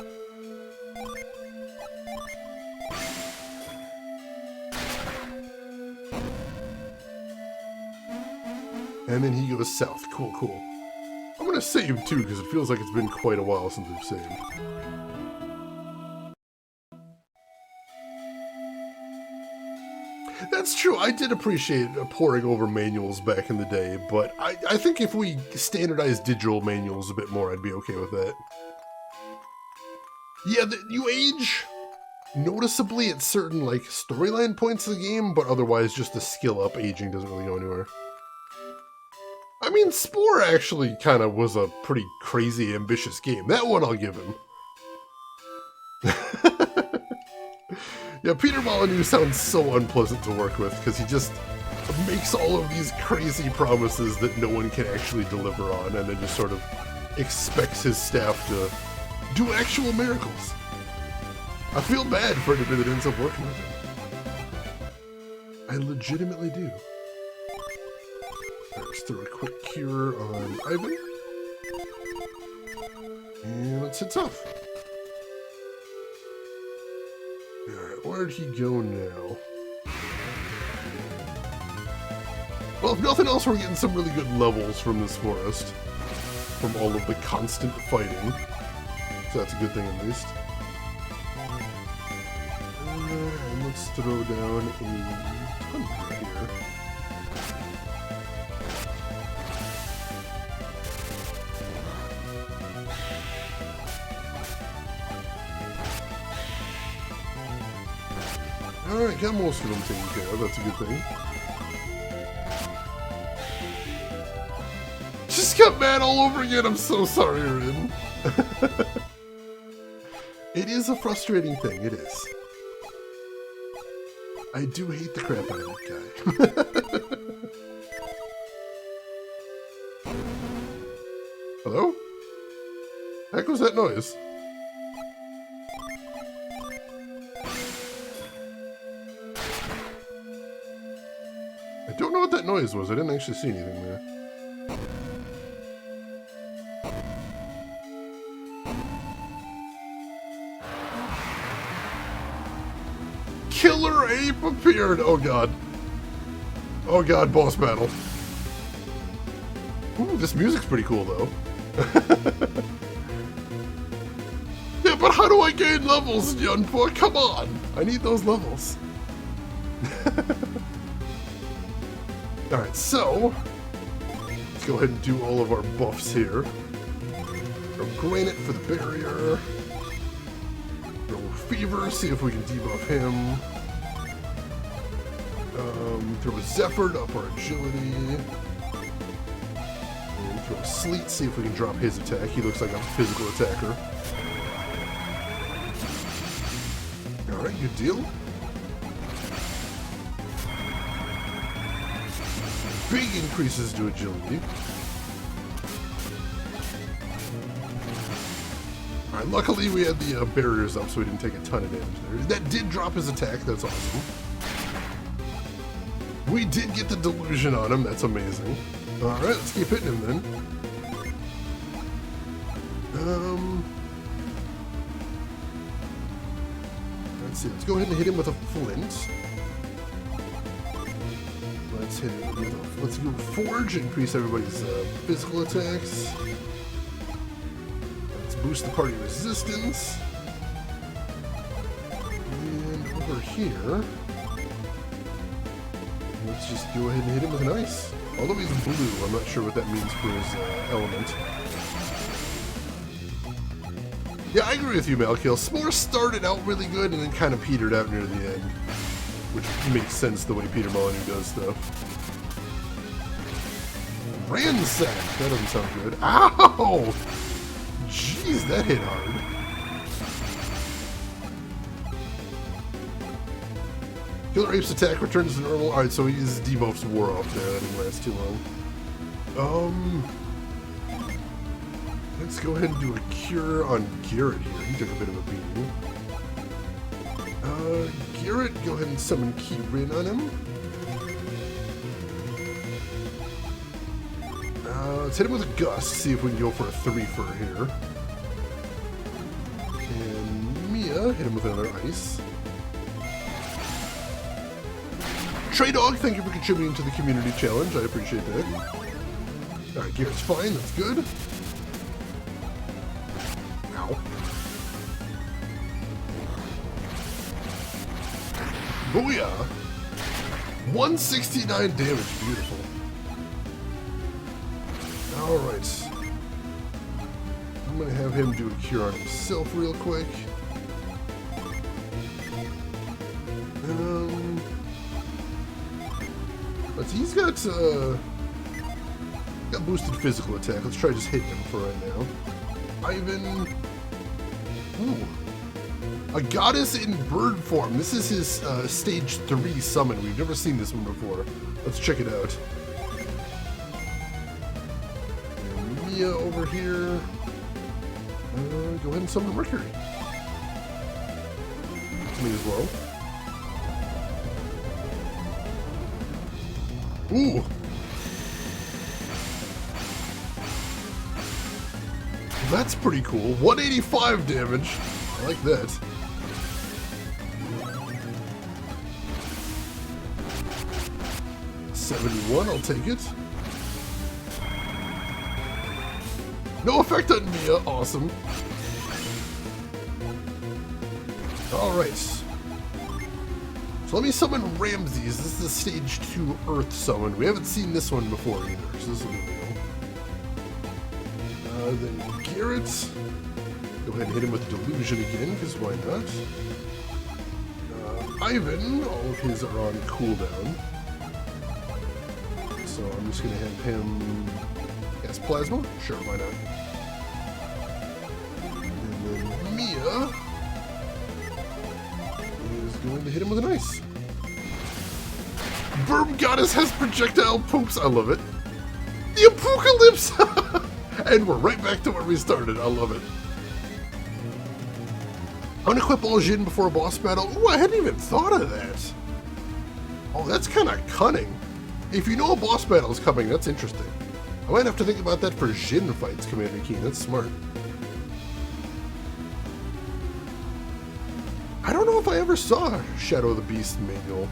And then he goes south. Cool, cool. I'm gonna save too, because it feels like it's been quite a while since we've saved. That's true. I did appreciate poring over manuals back in the day, but I think if we standardized digital manuals a bit more, I'd be okay with that. Yeah, you age noticeably at certain, like, storyline points of the game, but otherwise just the skill up aging doesn't really go anywhere. I mean, Spore actually kind of was a pretty crazy, ambitious game. That one I'll give him. Yeah, Peter Molyneux sounds so unpleasant to work with, because he just makes all of these crazy promises that no one can actually deliver on, and then just sort of expects his staff to do actual miracles. I feel bad for anybody that ends up working with him. I legitimately do. Alright, let's throw a quick cure on Ivan. And let's hit tough. Alright, where'd he go now? Well, if nothing else, we're getting some really good levels from this forest. From all of the constant fighting. So that's a good thing at least. And let's throw down a tundra here. Alright, got most of them taken care of, that's a good thing. Just got mad all over again, I'm so sorry, Rin. It is a frustrating thing, it is. I do hate the crap out of that guy. Hello? Heck was that noise? I don't know what that noise was. I didn't actually see anything there. Killer Ape appeared! Oh god. Oh god, boss battle. Ooh, this music's pretty cool though. Yeah, but how do I gain levels, Yunpo? Come on! I need those levels. Alright, so let's go ahead and do all of our buffs here. Throw Granite for the barrier. Throw Fever, see if we can debuff him. Throw a Zephyr to up our agility. And throw a Sleet, see if we can drop his attack. He looks like a physical attacker. Alright, good deal. Big increases to agility. Alright, luckily we had the barriers up so we didn't take a ton of damage there. That did drop his attack, that's awesome. We did get the delusion on him, that's amazing. Alright, let's keep hitting him then. Let's see, let's go ahead and hit him with a flint. Let's hit it with a, let's go Forge, increase everybody's physical attacks. Let's boost the party resistance. And over here, let's just go ahead and hit him with an ice. Although he's blue, I'm not sure what that means for his element. Yeah, I agree with you, Malkiel. Spore started out really good and then kind of petered out near the end. Which makes sense the way Peter Molyneux does stuff. Ransack! That doesn't sound good. Ow! Jeez, that hit hard. Killer Ape's attack returns to normal. Alright, so his debuffs wore off there. That didn't last too long. Let's go ahead and do a cure on Garrett here. He took a bit of a beating. Garrett, go ahead and summon Key-Rin on him. Let's hit him with a Gust, see if we can go for a 3-fer here. And Mia, hit him with another Ice. Trey Dog, thank you for contributing to the community challenge. I appreciate that. Alright, Garrett's fine, that's good. Ow. Booyah! 169 damage, beautiful. Alright. I'm gonna have him do a cure on himself real quick. Let's see, he's got boosted physical attack. Let's try just hitting him for right now. Ivan. Ooh. A goddess in bird form. This is his stage 3 summon. We've never seen this one before. Let's check it out. And Mia over here. Go ahead and summon Mercury. Me as well. Ooh. That's pretty cool. 185 damage. I like that. $71, I'll take it. No effect on Mia, awesome. Alright. So let me summon Ramses. This is a stage 2 Earth summon. We haven't seen this one before either, so this will be new. Then Garrett. Go ahead and hit him with Delusion again, because why not? Ivan, all of his are on cooldown. So I'm just going to have him cast Plasma. Sure, why not? And then Mia is going to hit him with an ice. Verb Goddess has projectile poops. I love it. The Apocalypse! And we're right back to where we started. I love it. Unequip all Jin before a boss battle. Ooh, I hadn't even thought of that. Oh, that's kind of cunning. If you know a boss battle is coming, that's interesting. I might have to think about that for Jin fights, Commander Keen. That's smart. I don't know if I ever saw Shadow of the Beast manual.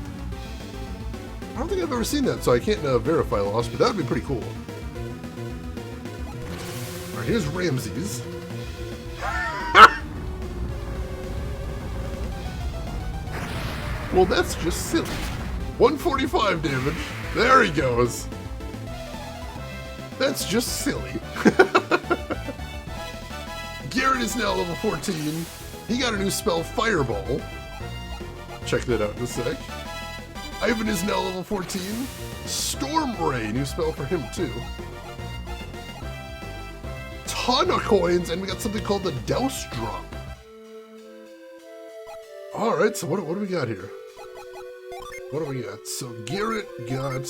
I don't think I've ever seen that, so I can't verify loss, but that would be pretty cool. Alright, here's Ramses. Well, that's just silly. 145 damage. There he goes. That's just silly. Garrett is now level 14. He got a new spell, Fireball. Check that out in a sec. Ivan is now level 14. Storm Ray, new spell for him too. Ton of coins, and we got something called the Douse Drop. Alright, so what do we got here? What do we got? So Garrett got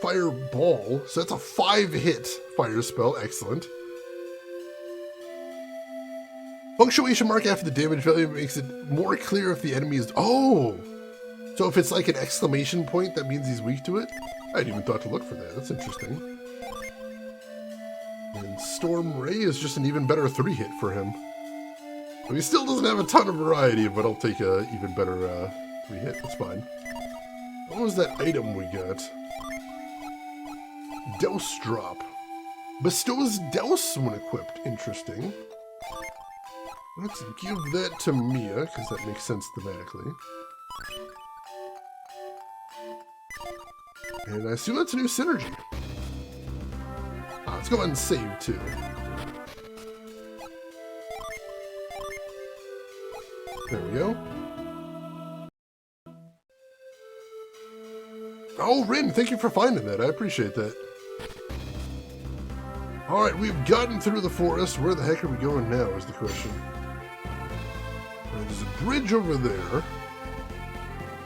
Fireball. So that's a 5-hit fire spell. Excellent. Punctuation mark after the damage value makes it more clear if the enemy is... Oh! So if it's like an exclamation point, that means he's weak to it? I hadn't even thought to look for that. That's interesting. And Storm Ray is just an even better 3-hit for him. So he still doesn't have a ton of variety, but I'll take a even better 3-hit. That's fine. What was that item we got? Douse Drop. Bestows Douse when equipped. Interesting. Let's give that to Mia, because that makes sense thematically. And I assume that's a new synergy. Let's go ahead and save too. There we go. Oh, Rin, thank you for finding that. I appreciate that. Alright, we've gotten through the forest. Where the heck are we going now is the question. There's a bridge over there.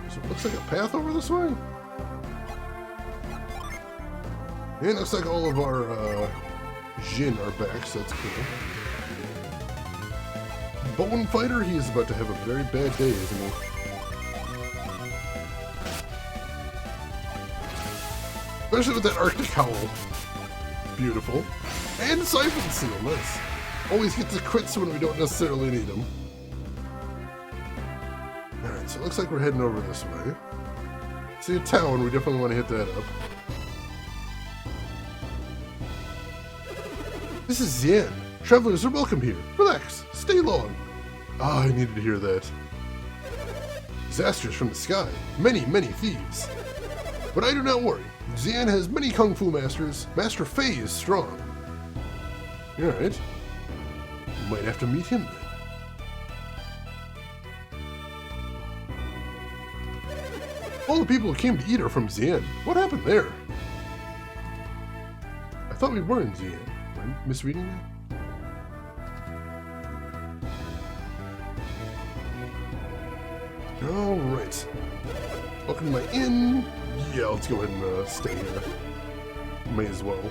So it looks like a path over this way. And it looks like all of our Jin are back, so that's cool. Bone Fighter, he is about to have a very bad day, isn't he? Especially with that Arctic Howl. Beautiful. And Siphon Seal, nice. Always get the crits when we don't necessarily need them. Alright, so it looks like we're heading over this way. See a town, we definitely want to hit that up. This is Zen. Travelers are welcome here. Relax. Stay long. Ah, I needed to hear that. Disasters from the sky. Many, many thieves. But I do not worry. Xian has many kung fu masters. Master Fei is strong. Alright. Might have to meet him then. All the people who came to eat are from Xian. What happened there? I thought we were in Xian. Am I misreading that? Alright. Welcome to my inn. Yeah, let's go ahead and stay here. May as well.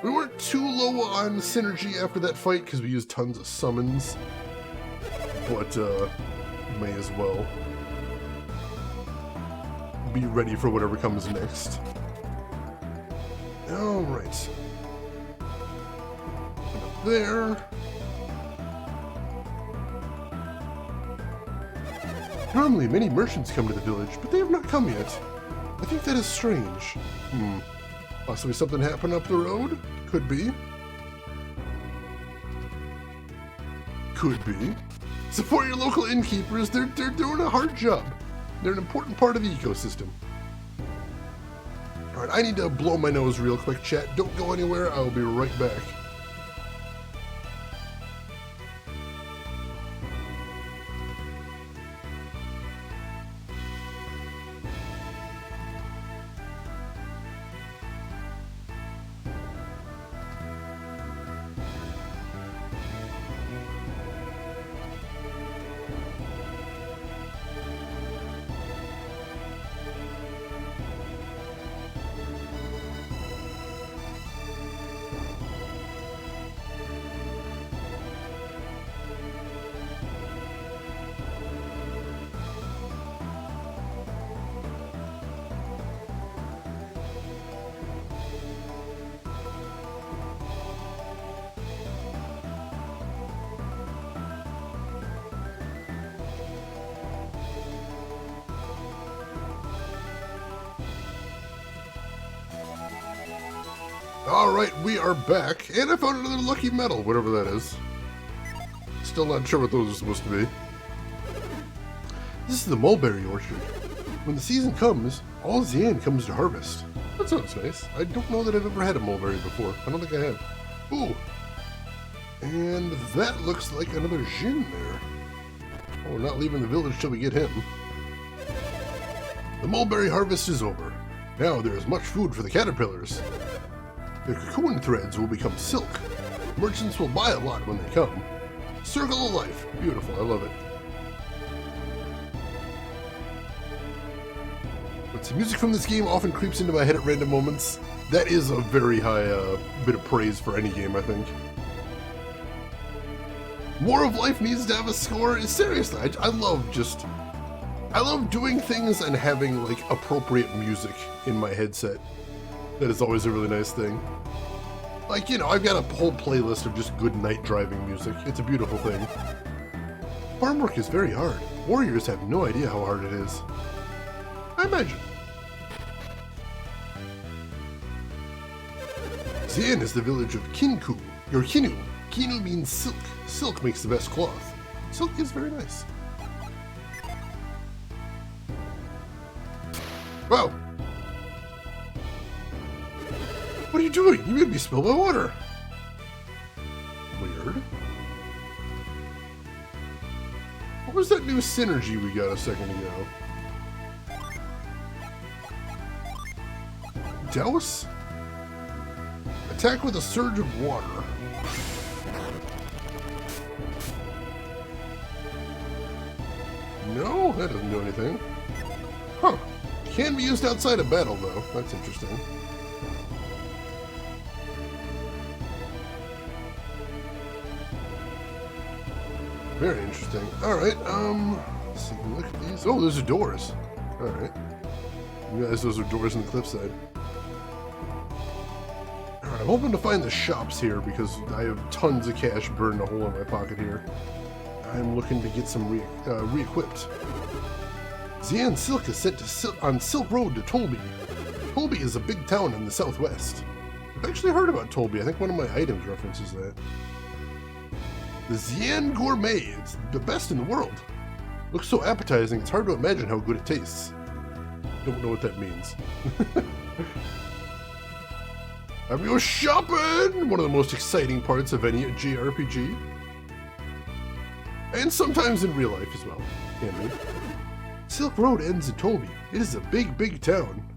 We weren't too low on synergy after that fight because we used tons of summons. But, may as well be ready for whatever comes next. Alright. Up there. Normally, many merchants come to the village, but they have not come yet. I think that is strange. Possibly something happened up the road? Could be. Could be. Support your local innkeepers. They're doing a hard job. They're an important part of the ecosystem. Alright, I need to blow my nose real quick, chat. Don't go anywhere. I'll be right back. Alright, we are back, and I found another lucky medal, whatever that is. Still not sure what those are supposed to be. This is the mulberry orchard. When the season comes, all Xian comes to harvest. That sounds nice. I don't know that I've ever had a mulberry before. I don't think I have. Ooh. And that looks like another Jin there. Oh, we're not leaving the village till we get him. The mulberry harvest is over. Now there is much food for the caterpillars. The cocoon threads will become silk. Merchants will buy a lot when they come. Circle of life. Beautiful. I love it. But the music from this game often creeps into my head at random moments. That is a very high bit of praise for any game, I think. More of Life needs to have a score. Seriously, I love doing things and having like appropriate music in my headset. That is always a really nice thing. Like, you know, I've got a whole playlist of just good night driving music. It's a beautiful thing. Farm work is very hard. Warriors have no idea how hard it is. I imagine. Xian is the village of Kinku, or Kinu. Kinu means silk. Silk makes the best cloth. Silk is very nice. Wow. What are you doing? You made me spill my water. Weird. What was that new synergy we got a second ago? Douse? Attack with a surge of water. No, that doesn't do anything. Huh. Can be used outside of battle, though. That's interesting. Very interesting. Alright, let's see, look at these. Oh, those are doors. Alright. You realize those are doors on the cliffside. Alright, I'm hoping to find the shops here because I have tons of cash burned a hole in my pocket here. I'm looking to get some re-equipped. Xian Silk is sent to on Silk Road to Tolby. Tolby is a big town in the southwest. I've actually heard about Tolby. I think one of my items references that. The Xian Gourmet, it's the best in the world. Looks so appetizing, it's hard to imagine how good it tastes. Don't know what that means. Time to go shopping! One of the most exciting parts of any JRPG. And sometimes in real life as well. Can be. Silk Road ends in Toby. It is a big, big town.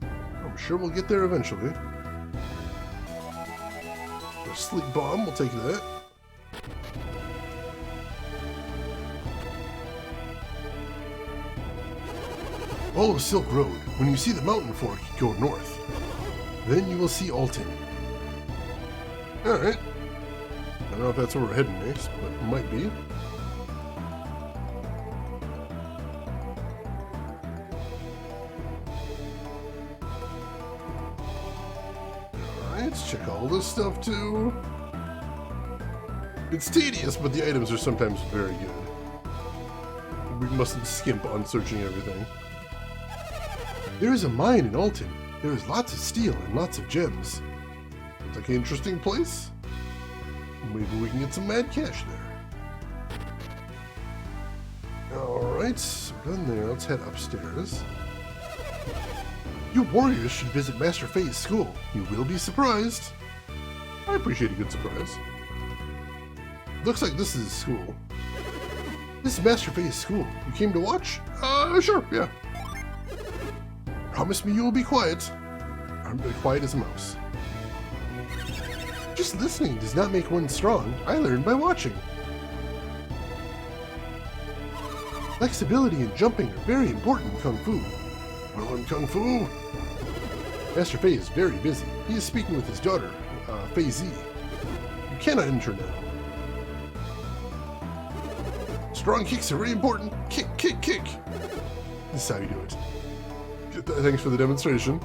I'm sure we'll get there eventually. A sleep bomb, we'll take that. Follow Silk Road. When you see the mountain fork, go north. Then you will see Altin. Alright. I don't know if that's where we're heading next, but it might be. Alright, let's check all this stuff too. It's tedious, but the items are sometimes very good. We mustn't skimp on searching everything. There is a mine in Altin. There is lots of steel and lots of gems. Looks like an interesting place. Maybe we can get some mad cash there. Alright, so we're done there. Let's head upstairs. You warriors should visit Master Fei's school. You will be surprised. I appreciate a good surprise. Looks like this is school. This is Master Fei's school. You came to watch? Sure, yeah. Promise me you will be quiet. I'm quiet as a mouse. Just listening does not make one strong. I learned by watching. Flexibility and jumping are very important in Kung Fu. Well, in Kung Fu, Master Fei is very busy. He is speaking with his daughter, Fei Zi. You cannot enter now. Strong kicks are very important. Kick, kick, kick. This is how you do it. Thanks for the demonstration.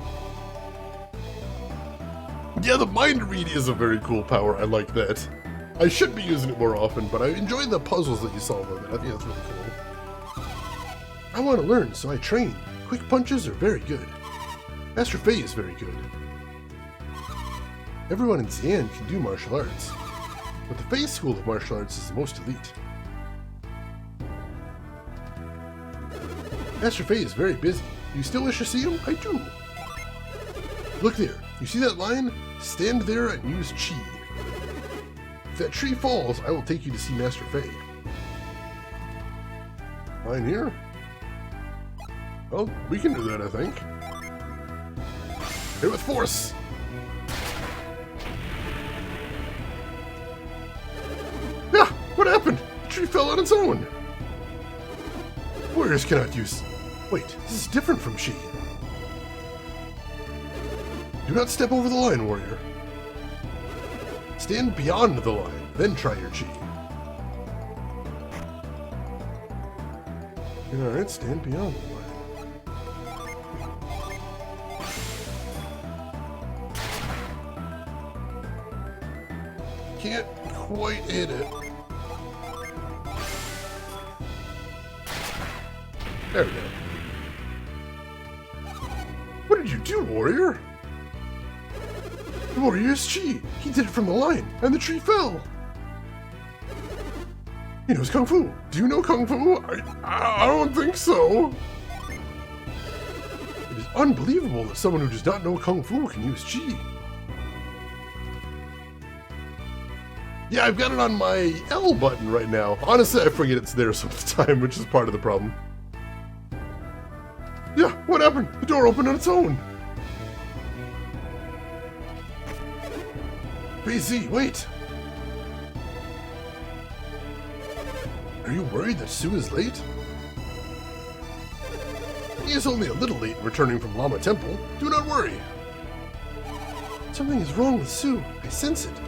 Yeah, the mind read is a very cool power. I like that. I should be using it more often, but I enjoy the puzzles that you solve with it. I think that's really cool. I want to learn, so I train. Quick punches are very good. Master Fei is very good. Everyone in Xi'an can do martial arts, but the Fei School of Martial Arts is the most elite. Master Fei is very busy. Do you still wish to see him? I do. Look there. You see that line? Stand there and use Chi. If that tree falls, I will take you to see Master Fei. Line here? Well, we can do that, I think. Hit with force! Yeah! What happened? The tree fell on its own! Warriors cannot use... Wait, this is different from Chi. Do not step over the line, warrior. Stand beyond the line, then try your Chi. Alright, stand beyond the line. Can't quite hit it. There we go. What did you do, warrior? The warrior's Chi. He did it from the line, and the tree fell. He knows Kung Fu. Do you know Kung Fu? I don't think so. It is unbelievable that someone who does not know Kung Fu can use Chi. Yeah, I've got it on my L button right now. Honestly, I forget it's there some of the time, which is part of the problem. Yeah, what happened? The door opened on its own. Fei Zi, wait. Are you worried that Su is late? He is only a little late returning from Lama Temple. Do not worry. Something is wrong with Su. I sense it.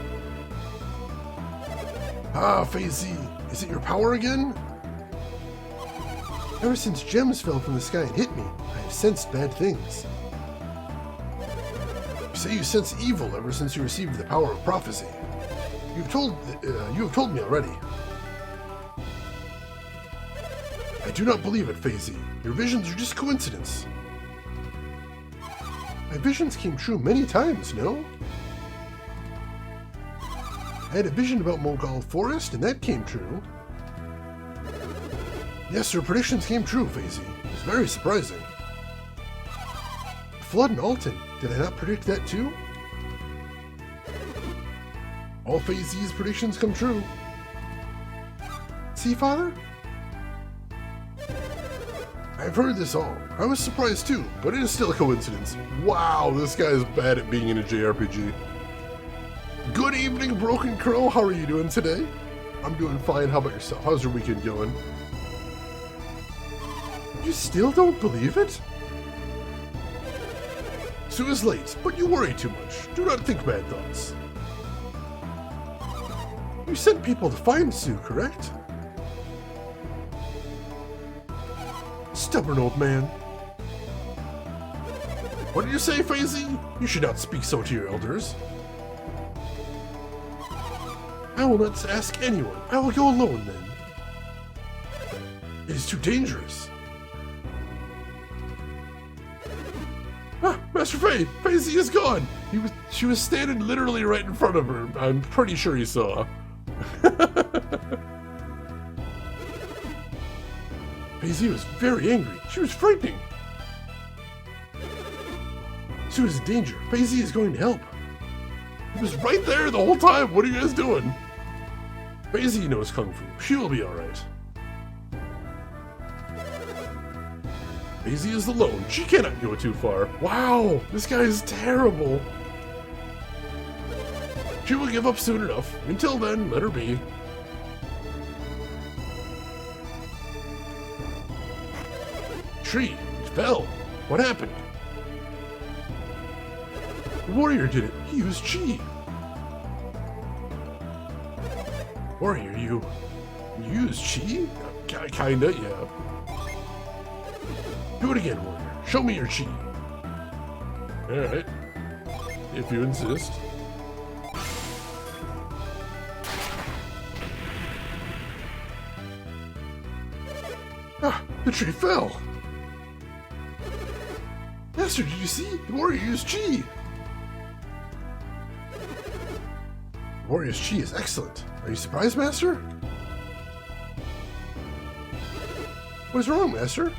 Ah, Fei Zi, is it your power again? Ever since gems fell from the sky and hit me, I have sensed bad things. You say you sense evil ever since you received the power of prophecy. You have told me already. I do not believe it, Fei Zi. Your visions are just coincidence. My visions came true many times, no? I had a vision about Mongol Forest, and that came true. Yes, your predictions came true, Fazy. It was very surprising. Flood in Altin. Did I not predict that too? All Fazy's predictions come true. See, Father? I've heard this all. I was surprised too, but it is still a coincidence. Wow, this guy is bad at being in a JRPG. Good evening, Broken Crow. How are you doing today? I'm doing fine. How about yourself? How's your weekend going? You still don't believe it? Sue is late, but you worry too much. Do not think bad thoughts. You sent people to find Sue, correct? Stubborn old man. What did you say, Fazy? You should not speak so to your elders. I will not ask anyone. I will go alone then. It is too dangerous. Ah, Master Faye! Fazy is gone! She was standing literally right in front of her. I'm pretty sure he saw. Fazy was very angry. She was frightening. Sue is in danger. Fazy is going to help. He was right there the whole time. What are you guys doing? Fazy knows Kung Fu. She will be alright. Fazy is alone. She cannot go too far. Wow, this guy is terrible. She will give up soon enough. Until then, let her be. Tree, it fell. What happened? The warrior did it. He used chi. Warrior, you use chi? Kinda, yeah. Do it again, warrior. Show me your chi. Alright. If you insist. Ah, the tree fell. Master, did you see? The warrior used chi. The warrior's chi is excellent. Are you surprised, Master? What is wrong, Master?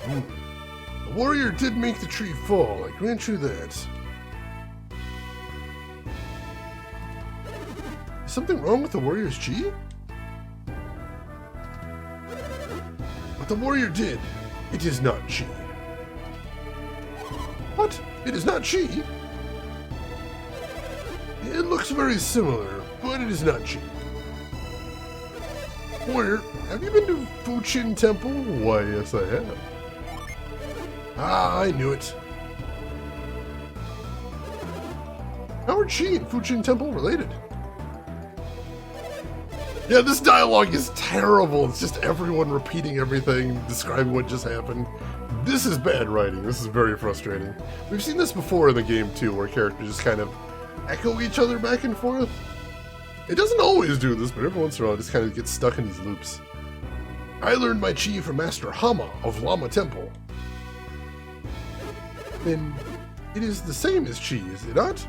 The warrior did make the tree fall. I grant you that. Is something wrong with the warrior's chi? What the warrior did, it is not chi. What? It is not chi? It looks very similar, but it is not chi. Warrior, have you been to Fuschin Temple? Why, yes I have. Ah, I knew it. How are Chi and Fuschin Temple related? Yeah, this dialogue is terrible. It's just everyone repeating everything, describing what just happened. This is bad writing. This is very frustrating. We've seen this before in the game too, where characters just kind of echo each other back and forth. It doesn't always do this, but every once in a while it just kind of gets stuck in these loops. I learned my chi from Master Hama of Lama Temple. Then it is the same as chi, is it not?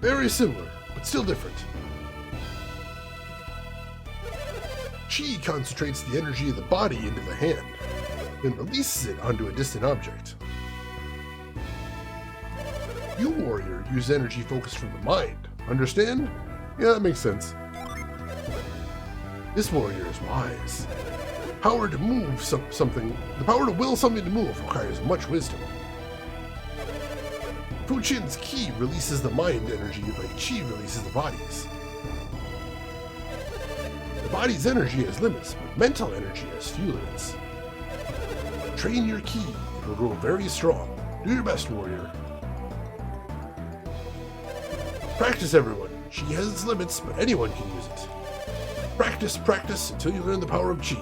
Very similar, but still different. Chi concentrates the energy of the body into the hand, then releases it onto a distant object. You, warrior, use energy focused from the mind. Understand? Yeah, that makes sense. This warrior is wise. Power to move something. The power to will something to move requires much wisdom. Fuschin's ki releases the mind energy like chi releases the body's. The body's energy has limits, but mental energy has few limits. Train your ki, it will grow very strong. Do your best, warrior. Practice, everyone. Chi has its limits, but anyone can use it. Practice, practice, until you learn the power of chi.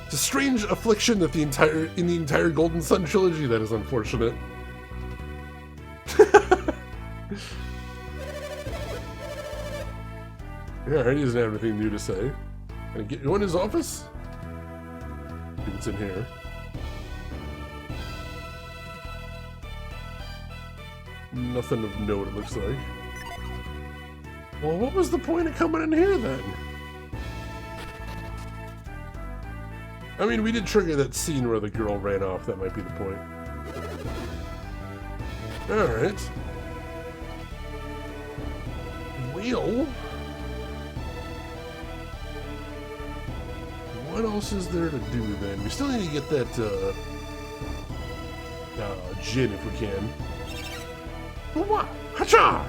It's a strange affliction that in the entire Golden Sun trilogy. That is unfortunate. Yeah, he doesn't have anything new to say. Can I get you in his office? If it's in here. Nothing of note, it looks like. Well, what was the point of coming in here then? I mean, we did trigger that scene where the girl ran off. That might be the point. Alright. Well... what else is there to do then? We still need to get that, gin if we can. What? Hacha!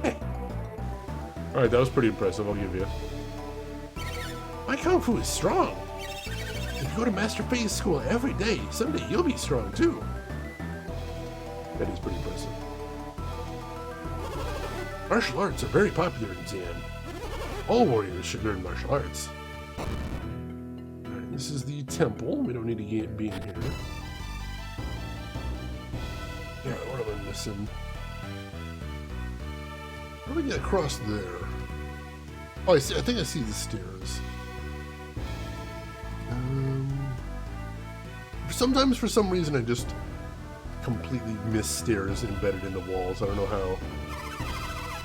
Hey. Alright, that was pretty impressive, I'll give you. My Kung Fu is strong. If you go to Master Fei's school every day, someday you'll be strong too. That is pretty impressive. Martial arts are very popular in Xi'an. All warriors should learn martial arts. Alright, this is the temple. We don't need to be in here. Yeah, what am I missing? How do we get across there? Oh, I see. I think I see the stairs. Sometimes, for some reason, I just completely miss stairs embedded in the walls. I don't know how.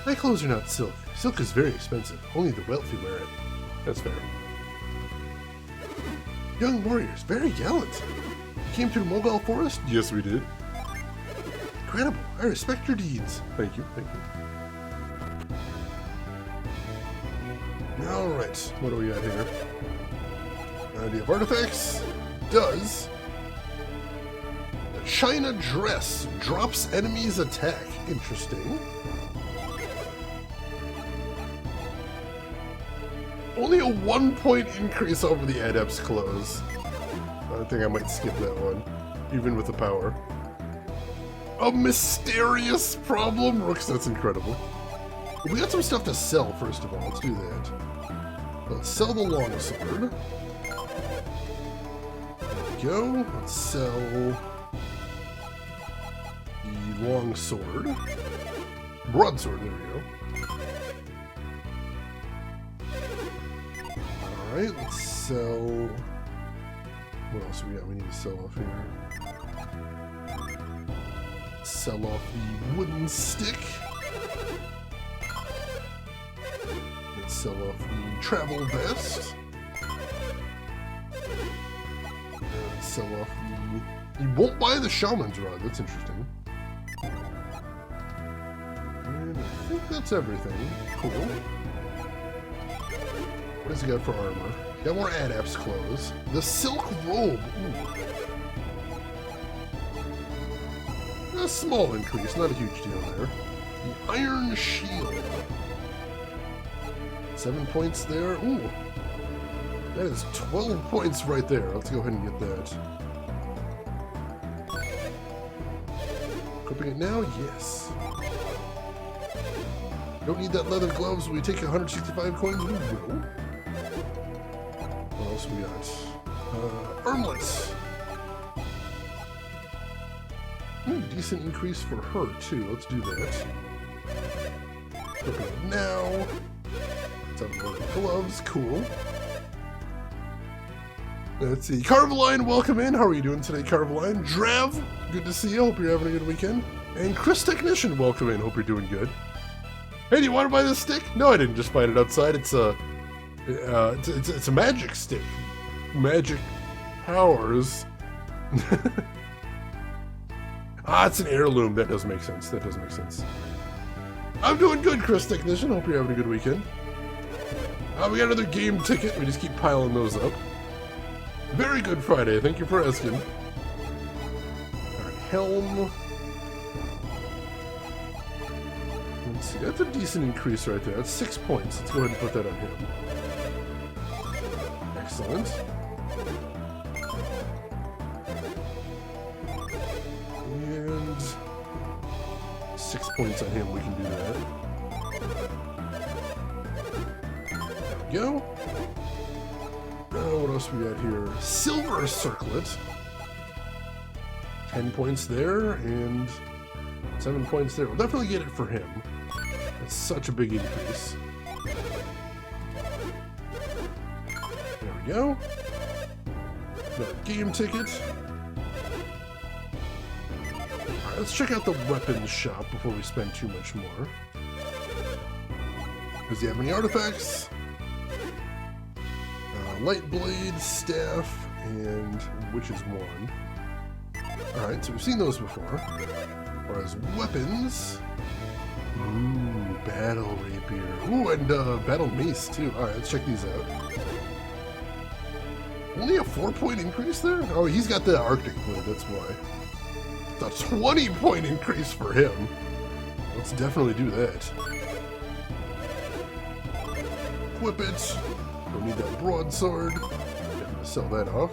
My clothes are not silk. Silk is very expensive. Only the wealthy wear it. That's fair. Young warriors, very gallant. You came through Mogul Forest? Yes, we did. Incredible. I respect your deeds. Thank you. Thank you. Alright. What do we got here? Idea of artifacts. Does. The China dress drops enemies' attack. Interesting. Only a 1-point increase over the Adept's clothes. I think I might skip that one, even with the power. A mysterious problem? Rooks, that's incredible. We got some stuff to sell, first of all. Let's do that. Let's sell the longsword. There we go. Let's sell the longsword. Broadsword, there we go. Alright, let's sell... what else we got? We need to sell off here. Sell off the wooden stick. Let's sell off the travel vest. And sell off the... you won't buy the shaman's rod. That's interesting. And I think that's everything. Cool. What does he got for armor? Got more Adept's clothes. The silk robe. Ooh. A small increase, not a huge deal there. The iron shield. 7 points there. Ooh. That is 12 points right there. Let's go ahead and get that. Equipping it now? Yes. Don't need that leather gloves. Will we take 165 coins? We will. What else we got? Armlets. Decent increase for her, too. Let's do that. Equipping it now. Let's have a look at gloves. Cool. Let's see. Carveline, welcome in. How are you doing today, Carveline? Drav, good to see you. Hope you're having a good weekend. And Chris Technician, welcome in. Hope you're doing good. Hey, do you want to buy this stick? No, I didn't just find it outside. It's a, it's a magic stick. Magic powers. It's an heirloom. That does make sense. That does make sense. I'm doing good, Chris Technician. Hope you're having a good weekend. We got another game ticket. We just keep piling those up. Very good Friday. Thank you for asking. Alright, helm. Let's see. That's a decent increase right there. That's 6 points. Let's go ahead and put that on him. Excellent. And 6 points on him. We can do that. There we go. What else we got here? Silver circlet. 10 points there, and 7 points there. We'll definitely get it for him. That's such a big increase. There we go. Another game ticket. Alright, let's check out the weapons shop before we spend too much more. Does he have any artifacts? Light blade, staff, and witch's wand. Alright, so we've seen those before. Whereas weapons... Ooh, battle rapier. Ooh, and battle mace too. Alright, let's check these out. Only a 4-point increase there? Oh, he's got the Arctic blade, that's why. It's a 20-point increase for him. Let's definitely do that. Equip it. Don't need that broadsword. I'm gonna sell that off.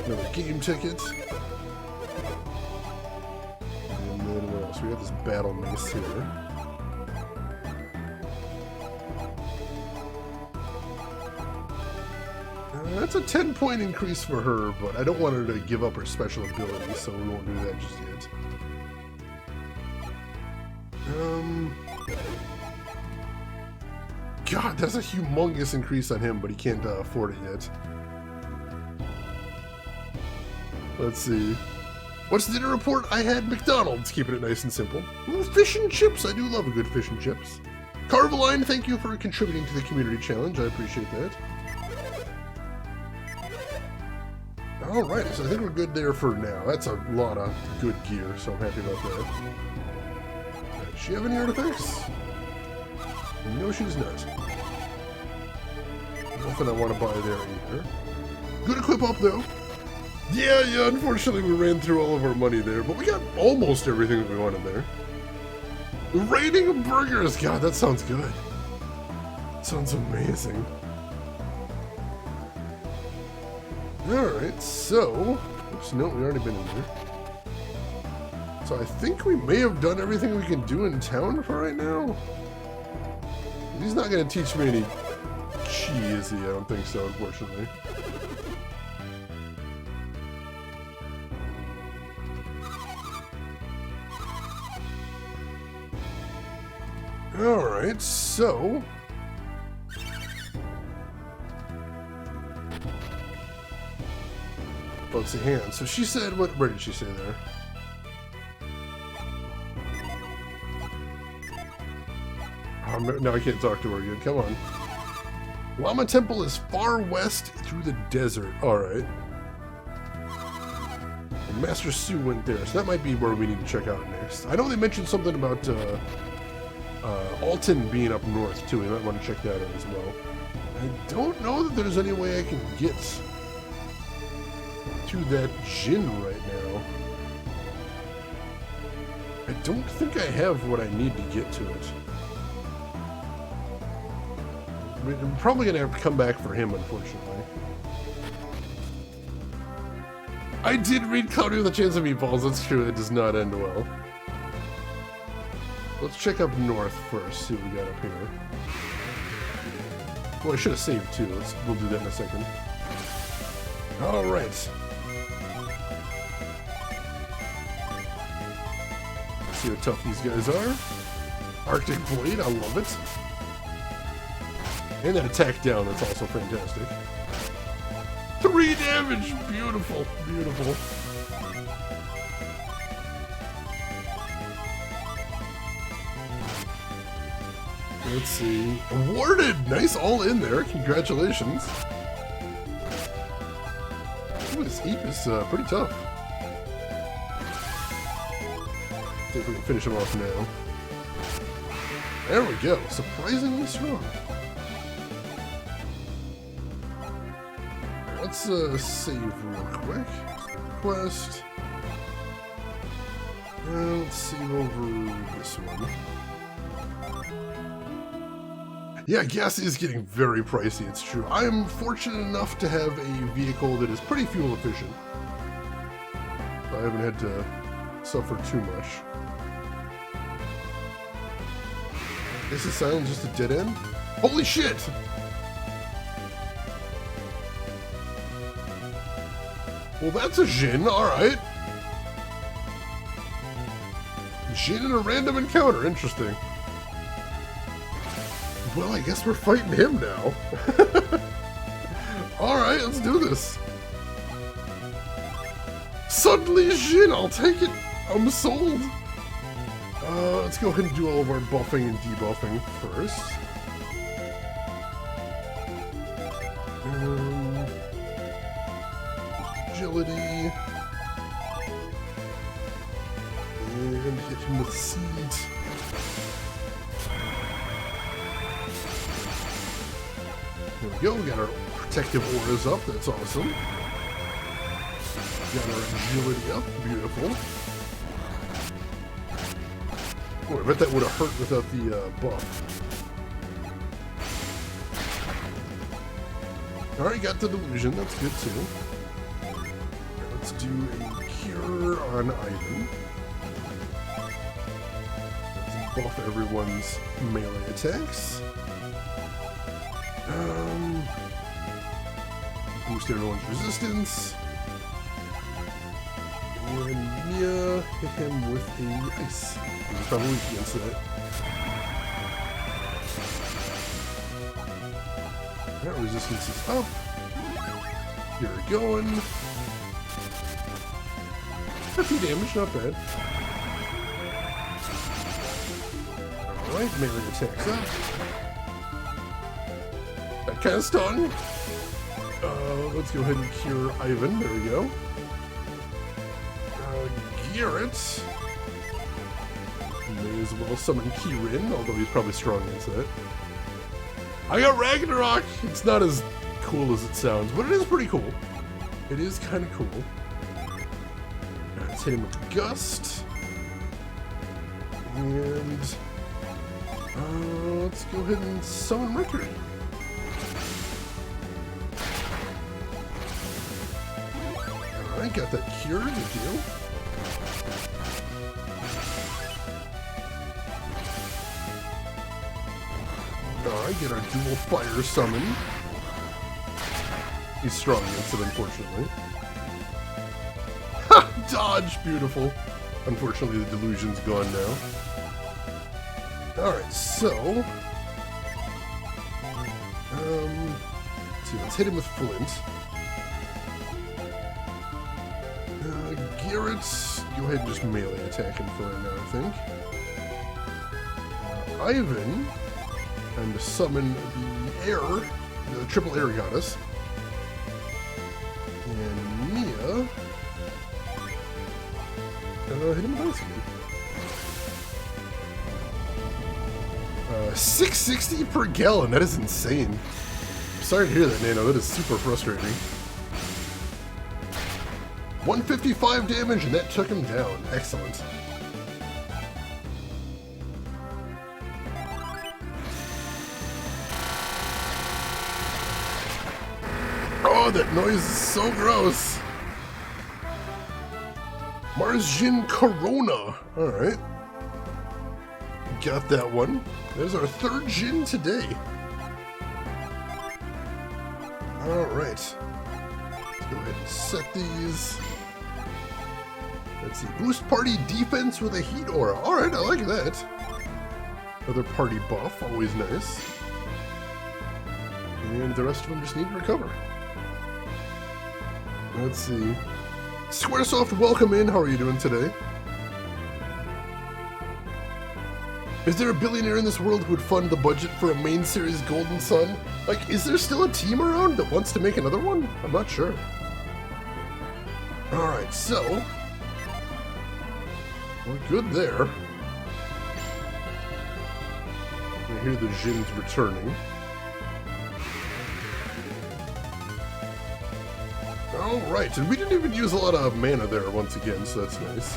Another game ticket. And then what else? We got this battle mace here. That's a 10-point increase for her, but I don't want her to give up her special ability, so we won't do that just yet. God, that's a humongous increase on him, but he can't afford it yet. Let's see. What's the dinner report? I had McDonald's, keeping it nice and simple. Ooh, fish and chips. I do love a good fish and chips. Carveline, thank you for contributing to the community challenge. I appreciate that. Alright, so I think we're good there for now. That's a lot of good gear, so I'm happy about that. Does she have any artifacts? No, she's not. Nothing I want to buy there either. Good equip up, though. Yeah, unfortunately we ran through all of our money there, but we got almost everything that we wanted there. Rating of burgers! God, that sounds good. Sounds amazing. Alright, so... Oops, no, we've already been in there. So I think we may have done everything we can do in town for right now. He's not going to teach me any chi, is he? I don't think so, unfortunately. Alright, so... Let's see, hang on. So she said, where did she say there? Oh, no, I can't talk to her again. Come on. Llama Temple is far west through the desert. Alright. Master Sue went there, so that might be where we need to check out next. I know they mentioned something about Altin being up north, too. We might want to check that out as well. I don't know that there's any way I can get to that Jinn right now. I don't think I have what I need to get to it. I'm probably going to have to come back for him, unfortunately. I did read Cloudy with a Chance of Meatballs, that's true, it does not end well. Let's check up north first, see what we got up here. Well, I should have saved too, we'll do that in a second. Alright. See how tough these guys are. Arctic Blade, I love it. And that attack down, that's also fantastic. 3 damage! Beautiful, beautiful. Let's see. Awarded! Nice, all in there. Congratulations. Ooh, this heap is pretty tough. See if we can finish him off now. There we go. Surprisingly strong. Let's save real quick. Quest. Let's save over this one. Yeah, gas is getting very pricey, it's true. I am fortunate enough to have a vehicle that is pretty fuel efficient. So I haven't had to suffer too much. Is this island just a dead end? Holy shit! Well, that's a Jinn, alright. Jinn in a random encounter, interesting. Well, I guess we're fighting him now. Alright, let's do this. Suddenly Jin, I'll take it. I'm sold. Let's go ahead and do all of our buffing and debuffing first. Agility. And hit him with seeds. There we go, we got our protective auras up, that's awesome. Got our agility up, beautiful. Oh, I bet that would have hurt without the buff. Alright, got the delusion, that's good too. Let's do a cure on Ivan. Let's buff everyone's melee attacks. Boost everyone's resistance. And Mia hit him with a ice. He's probably weak against that. That resistance is up. Here we're going. 50 damage, not bad. Alright, melee attacks up. That kind of stun. Let's go ahead and cure Ivan. There we go. Garrett. May as well summon Kirin, although he's probably strong against that. I got Ragnarok! It's not as cool as it sounds, but it is pretty cool. It is kind of cool. Let's hit him with Gust. And let's go ahead and summon Mercury. Alright, got that cure, good deal. Alright, get our dual fire summon. He's strong against it, unfortunately. Ha! Dodge! Beautiful. Unfortunately, the delusion's gone now. Alright, so... let's see, let's hit him with Flint. Garrett, go ahead and just melee attack him for right now, I think. Ivan, time to summon the air, the triple air goddess. And Mia, hit him with ice again. 660 per gallon, that is insane. I'm sorry to hear that, Nano, that is super frustrating. 155 damage, and that took him down. Excellent. Oh, that noise is so gross. Mars Jin Corona. Alright. Got that one. There's our third Jin today. Alright. Let's go ahead and set these. Let's see. Boost party defense with a heat aura. Alright, I like that. Another party buff. Always nice. And the rest of them just need to recover. Let's see. Squaresoft, welcome in. How are you doing today? Is there a billionaire in this world who would fund the budget for a main series Golden Sun? Like, is there still a team around that wants to make another one? I'm not sure. Alright, so... we're good there. I hear the Jin's returning. Alright, and we didn't even use a lot of mana there once again, so that's nice.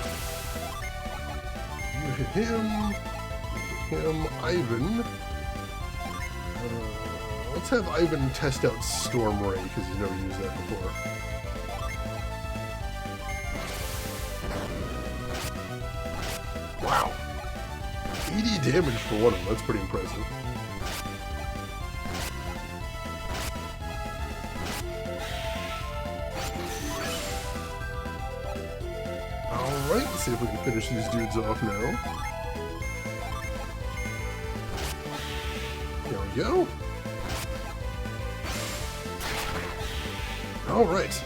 You hit him, Ivan. Let's have Ivan test out Storm Ray, because he's never used that before. Wow. 80 damage for one of them, that's pretty impressive. Alright, let's see if we can finish these dudes off now. There we go. Alright.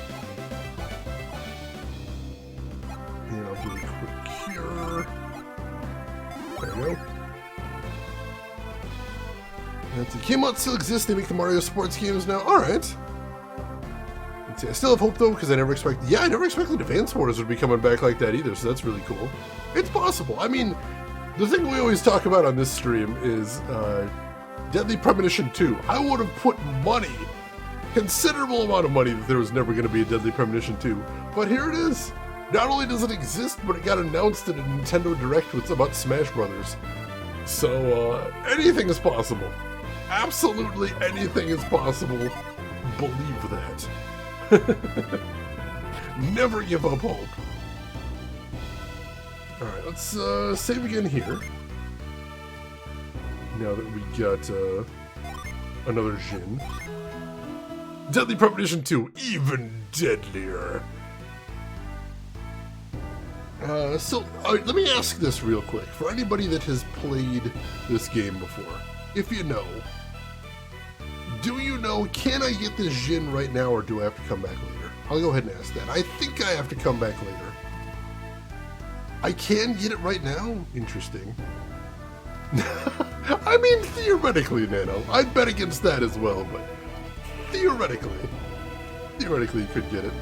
here. There we go. Let's see. Kmart still exists. They make the Mario sports games now. Alright. Let's see. I still have hope, though, because I never expected... Yeah, I never expected Advance Wars would be coming back like that either, so that's really cool. It's possible. I mean, the thing we always talk about on this stream is Deadly Premonition 2. I would have put money, considerable amount of money, that there was never going to be a Deadly Premonition 2. But here it is. Not only does it exist, but it got announced at a Nintendo Direct about Smash Brothers. So, anything is possible. Absolutely anything is possible. Believe that. Never give up hope. Alright, let's save again here. Now that we got another Jin. Deadly Premonition 2, even deadlier. Let me ask this real quick. For anybody that has played this game before, if you know, do you know, can I get this Jin right now or do I have to come back later? I'll go ahead and ask that. I think I have to come back later. I can get it right now? Interesting. I mean, theoretically, Nano. I'd bet against that as well, but theoretically you could get it.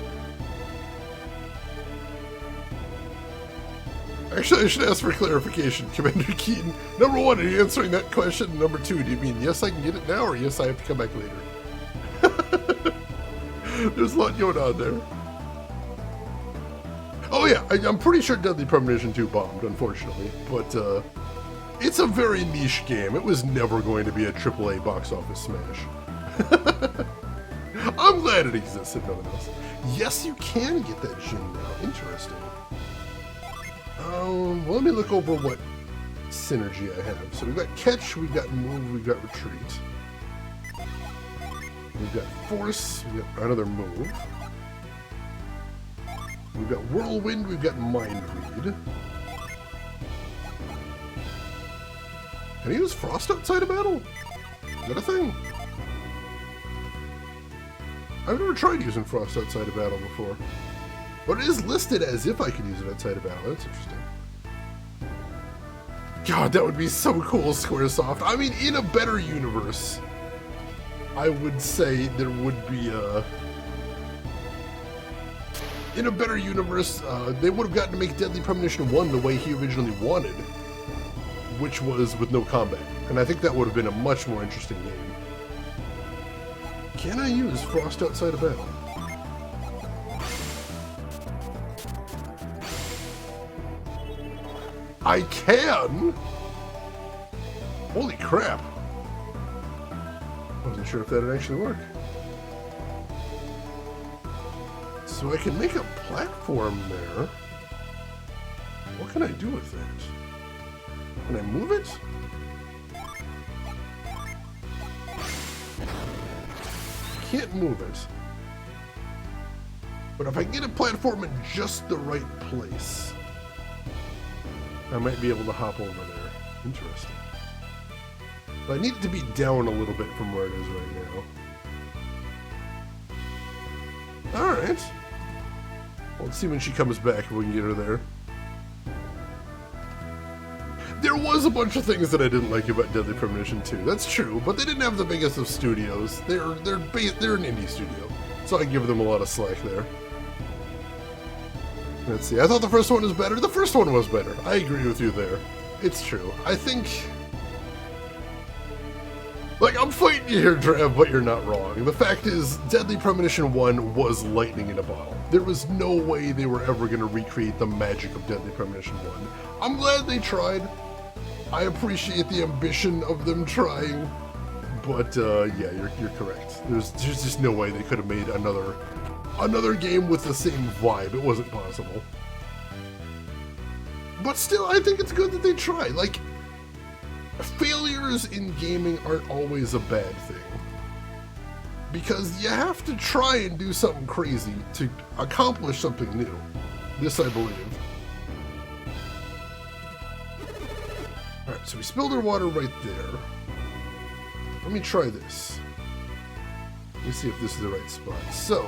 Actually, I should ask for clarification, Commander Keaton. Number one, are you answering that question? Number two, do you mean yes, I can get it now, or yes, I have to come back later? There's a lot going on there. Oh yeah, I'm pretty sure Deadly Premonition 2 bombed, unfortunately, but it's a very niche game. It was never going to be a AAA box office smash. I'm glad it exists, if nothing else. Yes, you can get that Jin now. Interesting. Well, let me look over what synergy I have. So we've got catch, we've got move, we've got retreat. We've got force, we've got another move. We've got whirlwind, we've got mind read. Can I use frost outside of battle? Is that a thing? I've never tried using frost outside of battle before. But it is listed as if I could use it outside of battle. That's interesting. God, that would be so cool, Squaresoft. I mean, in a better universe, I would say there would be a... In a better universe, they would have gotten to make Deadly Premonition 1 the way he originally wanted, which was with no combat. And I think that would have been a much more interesting game. Can I use Frost outside of battle? I can? Holy crap. I wasn't sure if that would actually work. So I can make a platform there. What can I do with that? Can I move it? Can't move it. But if I get a platform in just the right place, I might be able to hop over there. Interesting. But I need it to be down a little bit from where it is right now. Alright. Well, let's see when she comes back if we can get her there. There was a bunch of things that I didn't like about Deadly Premonition 2. That's true, but they didn't have the biggest of studios. They're an indie studio, so I give them a lot of slack there. Let's see. I thought the first one was better. The first one was better. I agree with you there. It's true. I think... Like, I'm fighting you here, Trav, but you're not wrong. The fact is, Deadly Premonition 1 was lightning in a bottle. There was no way they were ever going to recreate the magic of Deadly Premonition 1. I'm glad they tried. I appreciate the ambition of them trying. But, yeah, you're correct. There's just no way they could have made another game with the same vibe. It wasn't possible. But still, I think it's good that they tried. Like, failures in gaming aren't always a bad thing. Because you have to try and do something crazy to accomplish something new. This I believe. Alright, so we spilled our water right there. Let me try this. Let me see if this is the right spot. So,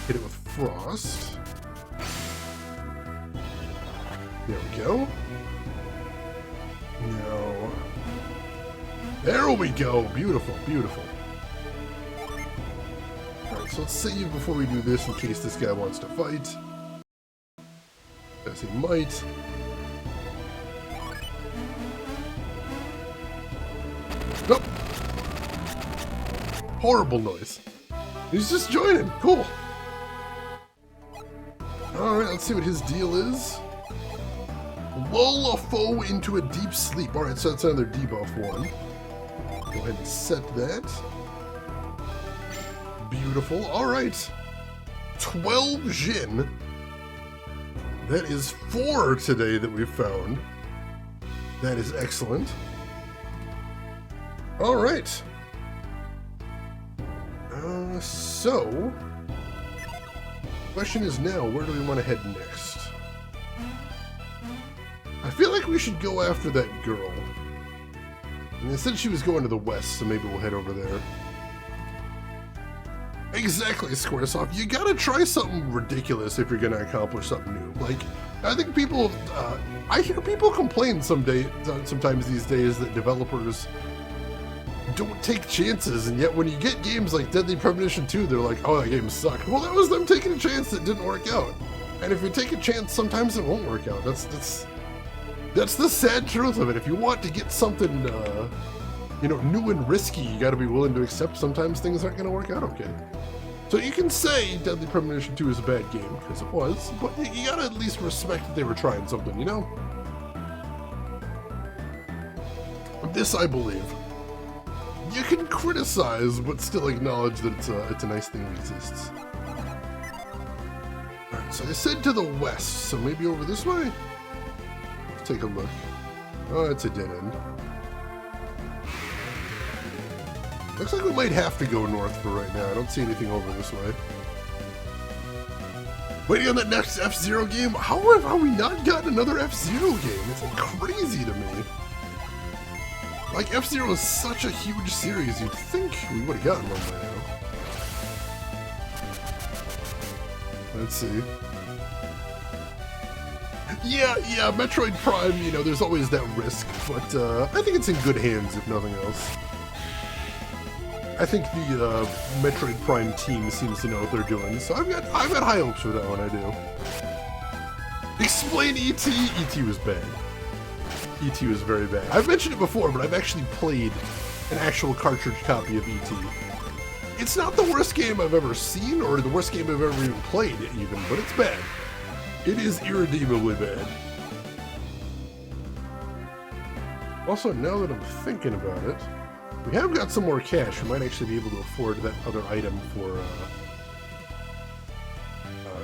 hit it with frost. There we go. No. There we go. Beautiful, beautiful. Alright, so let's save before we do this in case this guy wants to fight. As he might. Nope. Horrible noise. He's just joining. Cool. Alright, let's see what his deal is. Lull a foe into a deep sleep. Alright, so that's another debuff one. Go ahead and set that. Beautiful. Alright. 12 Jin. That is 4 today that we've found. That is excellent. Alright. So, question is now, where do we want to head next? I feel like we should go after that girl. And they said she was going to the west, so maybe we'll head over there. Exactly, Squaresoft. You gotta try something ridiculous if you're gonna accomplish something new. Like, I think people, I hear people complain sometimes these days that developers don't take chances, and yet when you get games like Deadly Premonition 2, they're like, oh, that game sucked. Well, that was them taking a chance that didn't work out. And if you take a chance, sometimes it won't work out. That's the sad truth of it. If you want to get something, you know, new and risky, you gotta be willing to accept sometimes things aren't gonna work out okay. So you can say Deadly Premonition 2 is a bad game, because it was, but you gotta at least respect that they were trying something, you know? This, I believe. You can criticize, but still acknowledge that it's a nice thing that exists. Alright, so they said to the west, so maybe over this way? Let's take a look. Oh, it's a dead end. Looks like we might have to go north for right now. I don't see anything over this way. Waiting on that next F-Zero game? How have we not gotten another F-Zero game? It's like crazy to me. Like, F-Zero is such a huge series, you'd think we would have gotten one by now. Let's see. Yeah, Metroid Prime, you know, there's always that risk, but I think it's in good hands, if nothing else. I think the Metroid Prime team seems to know what they're doing, so I've got high hopes for that one, I do. Explain E.T. E.T. was bad. E.T. was very bad. I've mentioned it before, but I've actually played an actual cartridge copy of E.T. It's not the worst game I've ever seen, or the worst game I've ever even played, even, but it's bad. It is irredeemably bad. Also, now that I'm thinking about it, we have got some more cash. We might actually be able to afford that other item for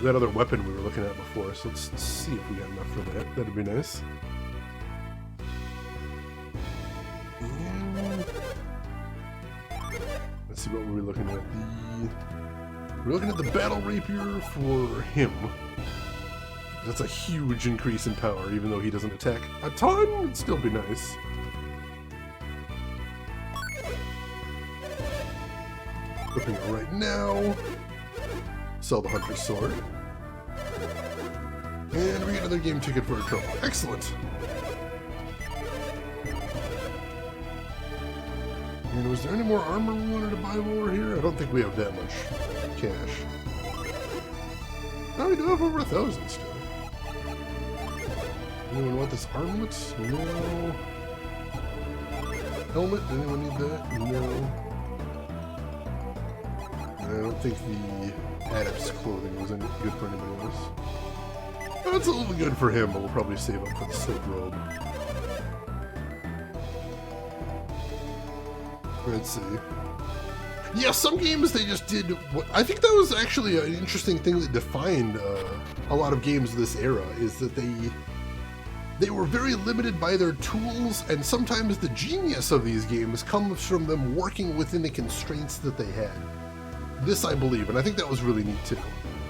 that other weapon we were looking at before, so let's see if we got enough for that. That'd be nice. Let's see what we're looking at. We're looking at the Battle Rapier for him. That's a huge increase in power, even though he doesn't attack a ton. It'd still be nice. Equipping it right now. Sell the Hunter's Sword. And we get another game ticket for a trophy. Excellent. And was there any more armor we wanted to buy while we're here? I don't think we have that much cash. No, we do have over 1,000 still. Anyone want this armlet? No. Helmet? Anyone need that? No. I don't think the Adept's clothing was any good for anybody else. That's a little good for him, but we'll probably save up for the silk robe. Let's see. Yeah, some games they just did what I think that was actually an interesting thing that defined a lot of games of this era, is that they were very limited by their tools, and sometimes the genius of these games comes from them working within the constraints that they had. This I believe, and I think that was really neat too.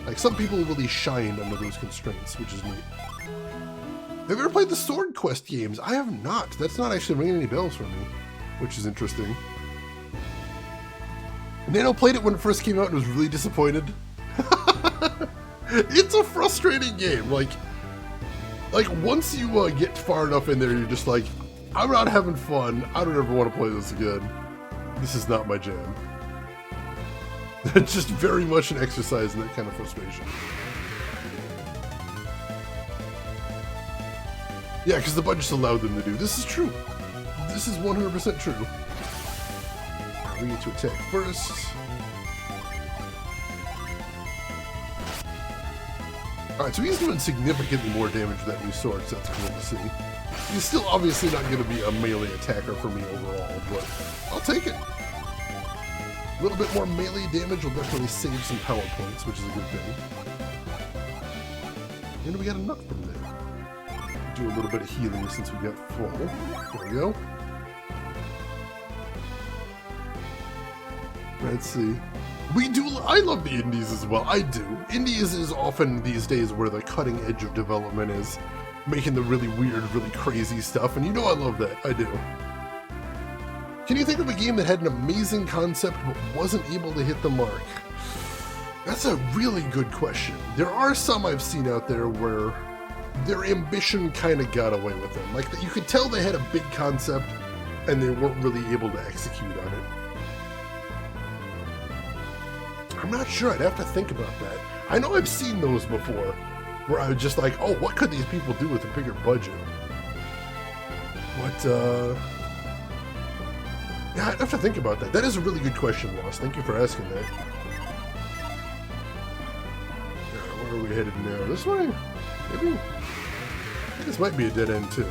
Like, some people really shined under those constraints, which is neat. Have you ever played the Sword Quest games? I have not. That's not actually ringing any bells for me, which is interesting. Nano played it when it first came out and was really disappointed. It's a frustrating game. Like, Like, once you get far enough in there, you're just like, I'm not having fun. I don't ever want to play this again. This is not my jam. It's just very much an exercise in that kind of frustration. Yeah, because the budget's allowed them to do. This is true. This is 100% true. We need to attack first. Alright, so he's doing significantly more damage with that new sword, so that's cool to see. He's still obviously not going to be a melee attacker for me overall, but I'll take it. A little bit more melee damage will definitely save some power points, which is a good thing. And we got enough from there. Do a little bit of healing since we got full. There we go. Let's see. I love the indies as well. I do. Indies is often these days where the cutting edge of development is, making the really weird, really crazy stuff, and you know I love that. I do. Can you think of a game that had an amazing concept but wasn't able to hit the mark? That's a really good question. There are some I've seen out there where their ambition kind of got away with them. Like, you could tell they had a big concept and they weren't really able to execute on it. I'm not sure. I'd have to think about that. I know I've seen those before, where I was just like, oh, what could these people do with a bigger budget? But, yeah, I'd have to think about that. That is a really good question, Lost. Thank you for asking that. Where are we headed now? This way? Maybe? I think this might be a dead end, too.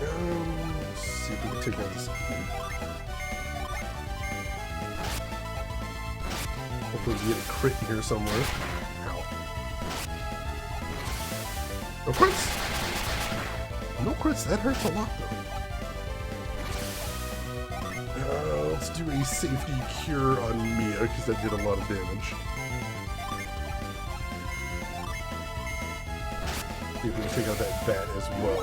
Let's see if we can take out this. Hopefully we get a crit in here somewhere. Ow. No crits! No crits, that hurts a lot though. Let's do a safety cure on Mia, because that did a lot of damage. See if we can take out that bat as well.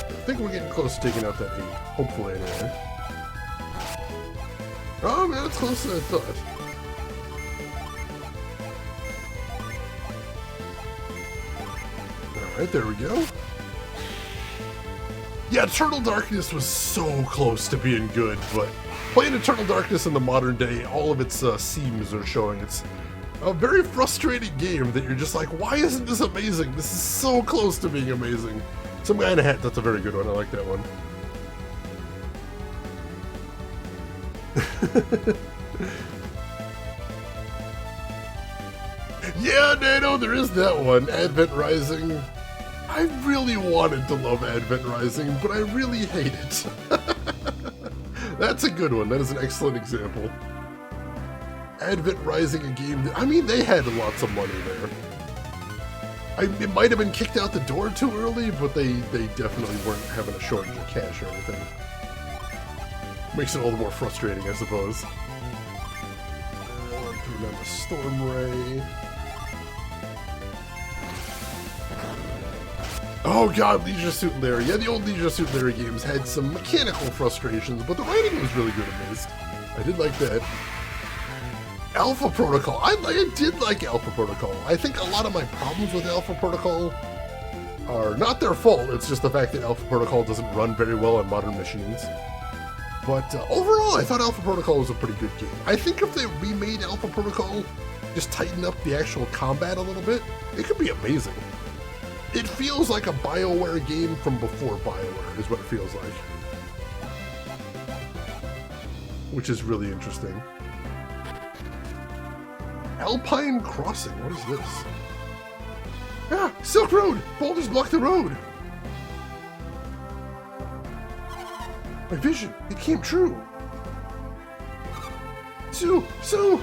I think we're getting close to taking out that 8, hopefully anyway. Oh man, it's closer than I thought. Alright, there we go. Yeah, Eternal Darkness was so close to being good, but playing Eternal Darkness in the modern day, all of its seams are showing. It's a very frustrating game that you're just like, why isn't this amazing? This is so close to being amazing. Some guy in a hat, that's a very good one. I like that one. Yeah, Nano, there is that one. Advent Rising. I really wanted to love Advent Rising, but I really hate it. That's a good one. That is an excellent example. Advent Rising, a game that, I mean, they had lots of money there. It might have been kicked out the door too early, but they definitely weren't having a shortage of cash or anything. Makes it all the more frustrating, I suppose. Putting on the Storm Ray. Oh god, Leisure Suit Larry. Yeah, the old Leisure Suit Larry games had some mechanical frustrations, but the writing was really good at least. I did like that. Alpha Protocol. I did like Alpha Protocol. I think a lot of my problems with Alpha Protocol are not their fault. It's just the fact that Alpha Protocol doesn't run very well on modern machines. But overall, I thought Alpha Protocol was a pretty good game. I think if they remade Alpha Protocol, just tighten up the actual combat a little bit, it could be amazing. It feels like a BioWare game from before BioWare, is what it feels like. Which is really interesting. Alpine Crossing, what is this? Ah, Silk Road! Boulders block the road! My vision, it came true! Sue! Sue!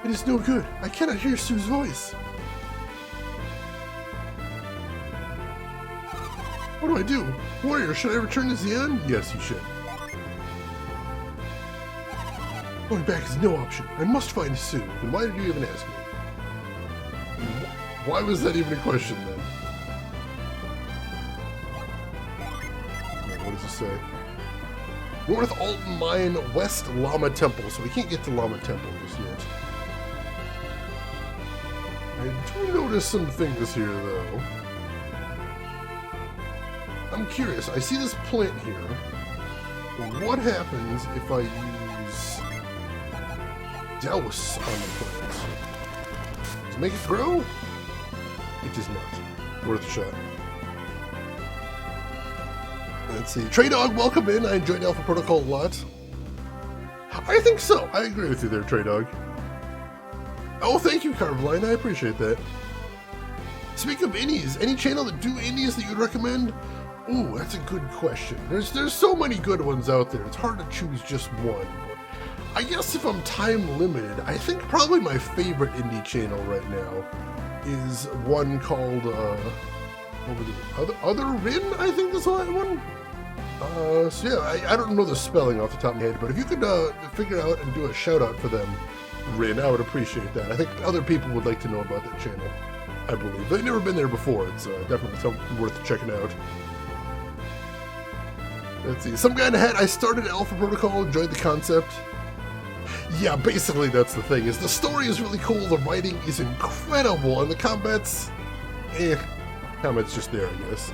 It is no good. I cannot hear Sue's voice. What do I do? Warrior, should I return to Xian? Yes, you should. Going back is no option. I must find Sue. Then why did you even ask me? Why was that even a question then? things to say. North Altin Mine, West Llama Temple. So we can't get to Llama Temple just yet. I do notice some things here, though. I'm curious. I see this plant here. What happens if I use Douse on the plant? Does it make it grow? It does not. Worth a shot. Let's see. Trey Dog, welcome in. I enjoyed Alpha Protocol a lot. I think so. I agree with you there, Trey Dog. Oh, thank you, Carveline. I appreciate that. Speaking of indies, any channel that do indies that you'd recommend? Ooh, that's a good question. There's so many good ones out there. It's hard to choose just one. But I guess if I'm time limited, I think probably my favorite indie channel right now is one called Other Rin, I think is the one. So yeah, I don't know the spelling off the top of my head, but if you could figure out and do a shout out for them, Rin, I would appreciate that. I think other people would like to know about that channel, I believe. They've never been there before. It's definitely something worth checking out. Let's see. Some guy in the hat. I started Alpha Protocol, enjoyed the concept. Yeah, basically that's the thing. Is the story is really cool, the writing is incredible, and the combat's combat's just there, I guess.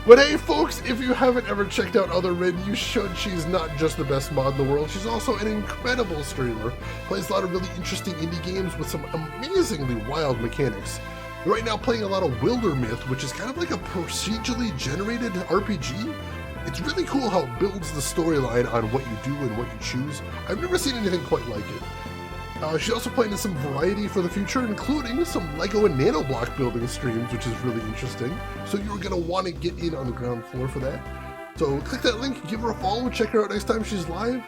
But hey, folks, if you haven't ever checked out Other Rin, you should. She's not just the best mod in the world, she's also an incredible streamer. Plays a lot of really interesting indie games with some amazingly wild mechanics. You're right now playing a lot of Wildermyth, which is kind of like a procedurally generated RPG. It's really cool how it builds the storyline on what you do and what you choose. I've never seen anything quite like it. She's also playing in some variety for the future, including some Lego and nanoblock building streams, which is really interesting. So you're going to want to get in on the ground floor for that. So click that link, give her a follow, check her out next time she's live.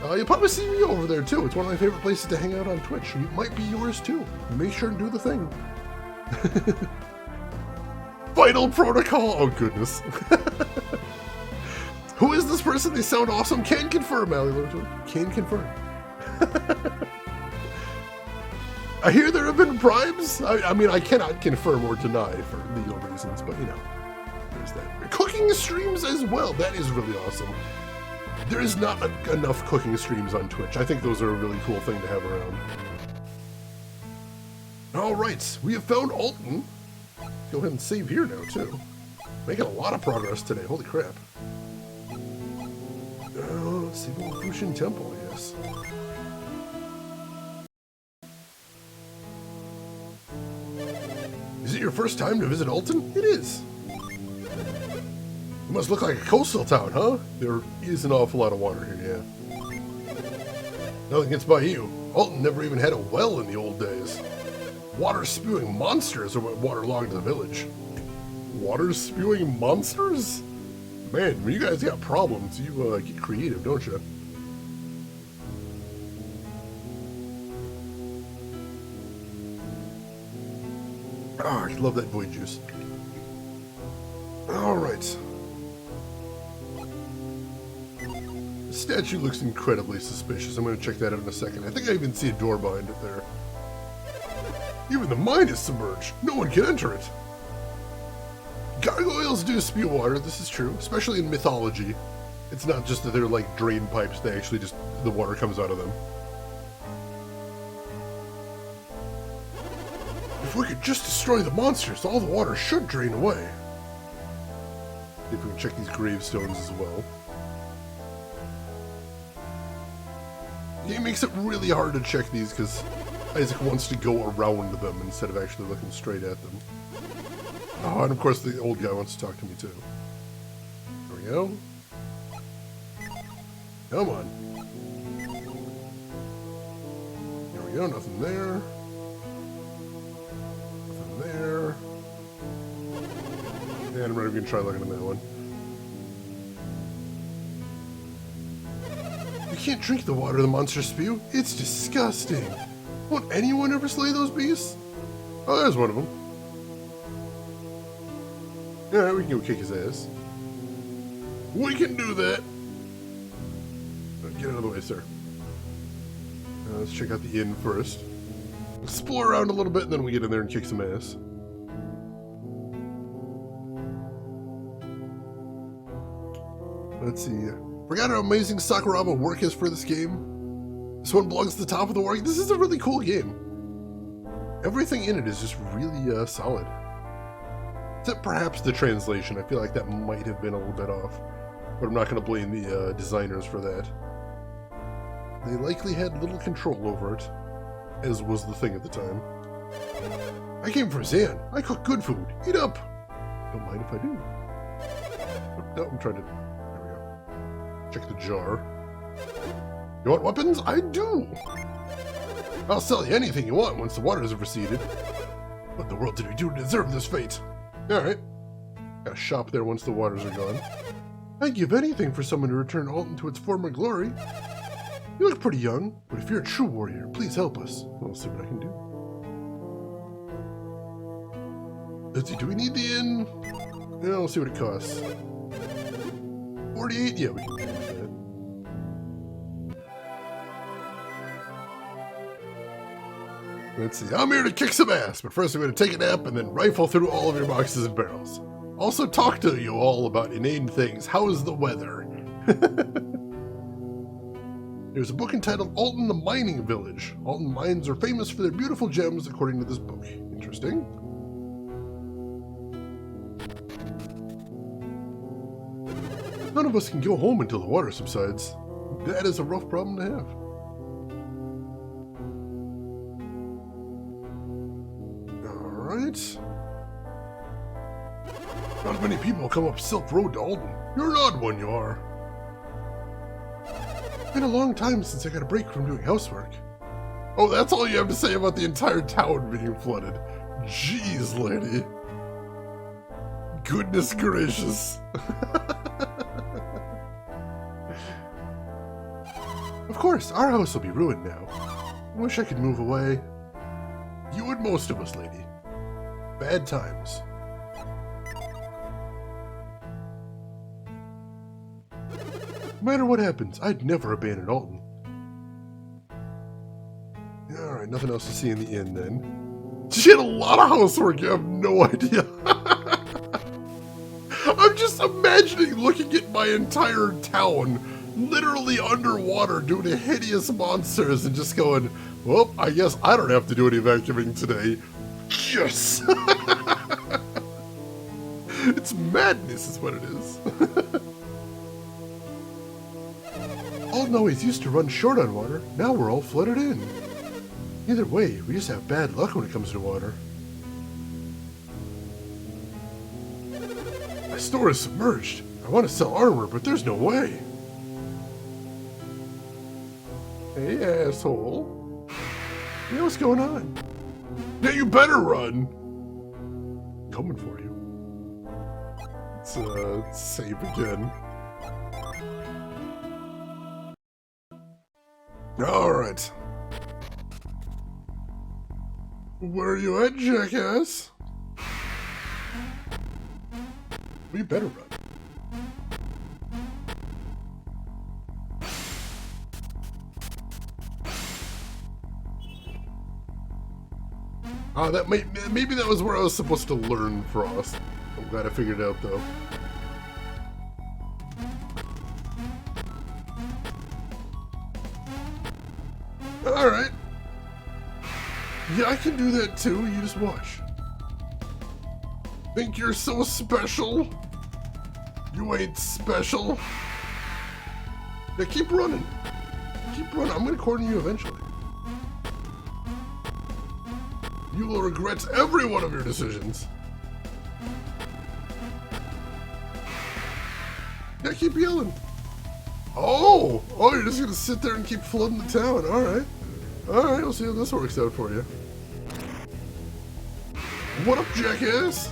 You'll probably see me over there too. It's one of my favorite places to hang out on Twitch. It might be yours too. Make sure and do the thing. Vital Protocol! Oh goodness. Who is this person? They sound awesome. Can confirm, Allie. Can confirm. I hear there have been bribes. I mean, I cannot confirm or deny for legal reasons, but you know, there's that. Cooking streams as well. That is really awesome. There is not enough cooking streams on Twitch. I think those are a really cool thing to have around. All right, we have found Altin. Go ahead and save here now too. Making a lot of progress today. Holy crap. Let's see, Fuschin Temple, yes. Is it your first time to visit Altin? It is. It must look like a coastal town, huh? There is an awful lot of water here, yeah. Nothing gets by you. Altin never even had a well in the old days. Water-spewing monsters are what waterlogged the village. Water-spewing monsters? Man, when you guys got problems, you get creative, don't you? Ah, I love that void juice. Alright. The statue looks incredibly suspicious. I'm going to check that out in a second. I think I even see a door behind it there. Even the mine is submerged. No one can enter it. Gargoyles do spew water, this is true, especially in mythology. It's not just that they're like drain pipes, they actually just, the water comes out of them. If we could just destroy the monsters, all the water should drain away. See if we can check these gravestones as well. The game makes it really hard to check these because Isaac wants to go around them instead of actually looking straight at them. Oh, and of course the old guy wants to talk to me too. There we go. Come on. There we go, nothing there. Nothing there. And I'm not even gonna try looking at that one. You can't drink the water the monsters spew. It's disgusting. Won't anyone ever slay those beasts? Oh, there's one of them. Yeah, we can go kick his ass. We can do that. Get out of the way, sir. Let's check out the inn first. Explore around a little bit, and then we get in there and kick some ass. Let's see. Forgot how amazing Sakuraba work is for this game. This one belongs to the top of the work. This is a really cool game. Everything in it is just really solid. Except perhaps the translation. I feel like that might have been a little bit off. But I'm not going to blame the designers for that. They likely had little control over it, as was the thing at the time. I came for Zan. I cook good food. Eat up. Don't mind if I do. No, I'm trying to... There we go. Check the jar. You want weapons? I do. I'll sell you anything you want once the waters have receded. What in the world did we do to deserve this fate? Alright. Got a shop there once the waters are gone. I'd give anything for someone to return Altin to its former glory. You look pretty young, but if you're a true warrior, please help us. I'll see what I can do. Let's see, do we need the inn? Yeah, we'll see what it costs. 48? Yeah, we can do that. Let's see, I'm here to kick some ass, but first I'm going to take a nap and then rifle through all of your boxes and barrels. Also talk to you all about inane things. How is the weather? There's a book entitled Altin the Mining Village. Altin mines are famous for their beautiful gems according to this book. Interesting. None of us can go home until the water subsides. That is a rough problem to have. Alright. Not many people come up Silk Road to Altin. You're an odd one, you are. It's been a long time since I got a break from doing housework. Oh, that's all you have to say about the entire town being flooded. Jeez, lady. Goodness gracious. Of course, our house will be ruined now. I wish I could move away. You and most of us, lady. Bad times. No matter what happens, I'd never abandon Altin. Alright, nothing else to see in the inn then. She had a lot of housework, you have no idea. I'm just imagining looking at my entire town literally underwater due to hideous monsters and just going, well, I guess I don't have to do any vacuuming today. Yes! It's madness is what it is. Altin always used to run short on water. Now we're all flooded in. Either way, we just have bad luck when it comes to water. My store is submerged. I want to sell armor, but there's no way. Hey, asshole. Yeah, what's going on? Yeah, you better run. Coming for you. Let's save again. Alright. Where are you at, jackass? We better run. Maybe that was where I was supposed to learn Frost. I'm glad I figured it out though. Alright. Yeah, I can do that too, you just watch. Think you're so special? You ain't special. Yeah, keep running. Keep running, I'm gonna corner you eventually. You will regret every one of your decisions. Yeah, keep yelling. Oh, you're just gonna sit there and keep flooding the town. Alright, we'll see how this works out for you. What up, jackass?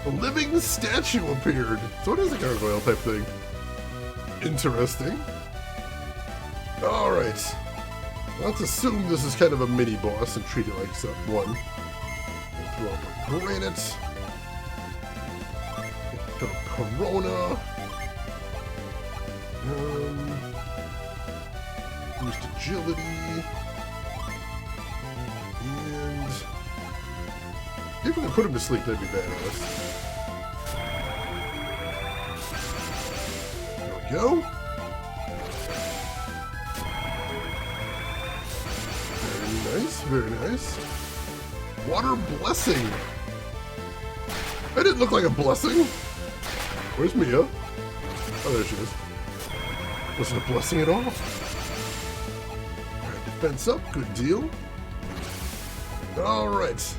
A living statue appeared. So it is a gargoyle type thing. Interesting. Alright. Let's assume this is kind of a mini boss and treat it like one. Throw up a granite. Throw a Corona. Boost agility. And if we can put him to sleep, that'd be badass. we go. Very nice, very nice. Water blessing. That didn't look like a blessing. Where's Mia? Oh, there she is. Wasn't a blessing at all. Alright, defense up, good deal. Alright.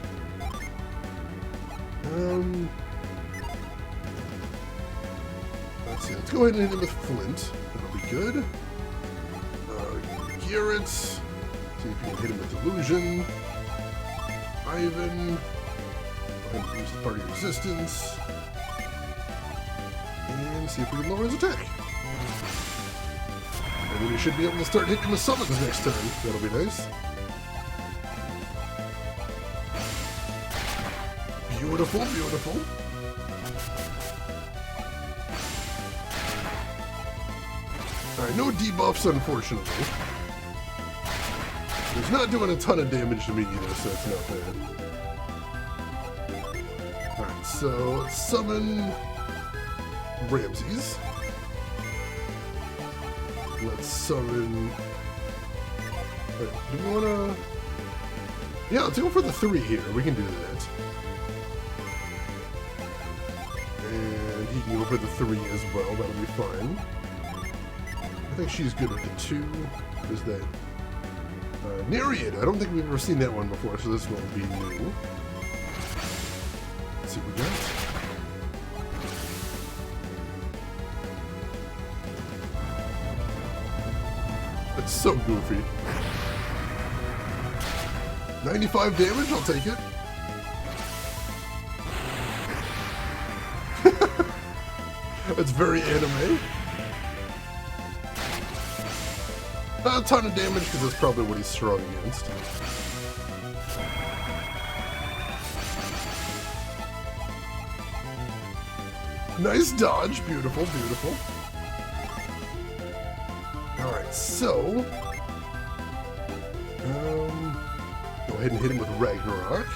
Let's see, let's go ahead and hit him with Flint. That'll be good. Garrett. See if we can hit him with Illusion. Ivan. Boost the party resistance. And see if we can lower his attack. And then we should be able to start hitting the summons next turn. That'll be nice. Beautiful, beautiful. Alright, no debuffs, unfortunately. He's not doing a ton of damage to me either, so it's not bad. Alright, so let's summon Ramses. Let's summon... Wait, do we want to... Yeah, let's go for the 3 here. We can do that. And he can go for the 3 as well. That'll be fine. I think she's good with the 2. Who's that? Nereid. I don't think we've ever seen that one before, so this one will be new. Let's see what we got. That's so goofy. 95 damage, I'll take it. That's very anime. Not a ton of damage, because that's probably what he's strong against. Nice dodge. Beautiful, beautiful. Alright, so... go ahead and hit him with Ragnarok.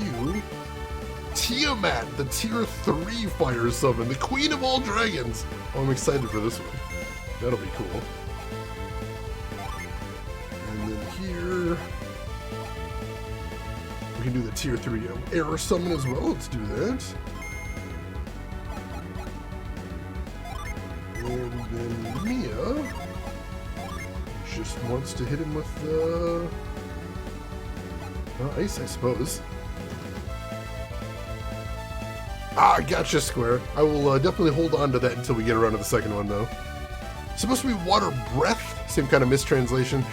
You... Tiamat, the tier 3 fire summon, the queen of all dragons. Oh, I'm excited for this one. That'll be cool. And then here... we can do the tier 3 air summon as well. Let's do that. And then Mia just wants to hit him with the... ice, I suppose. Ah, gotcha, Square. I will definitely hold on to that until we get around to the second one, though. It's supposed to be water breath? Same kind of mistranslation.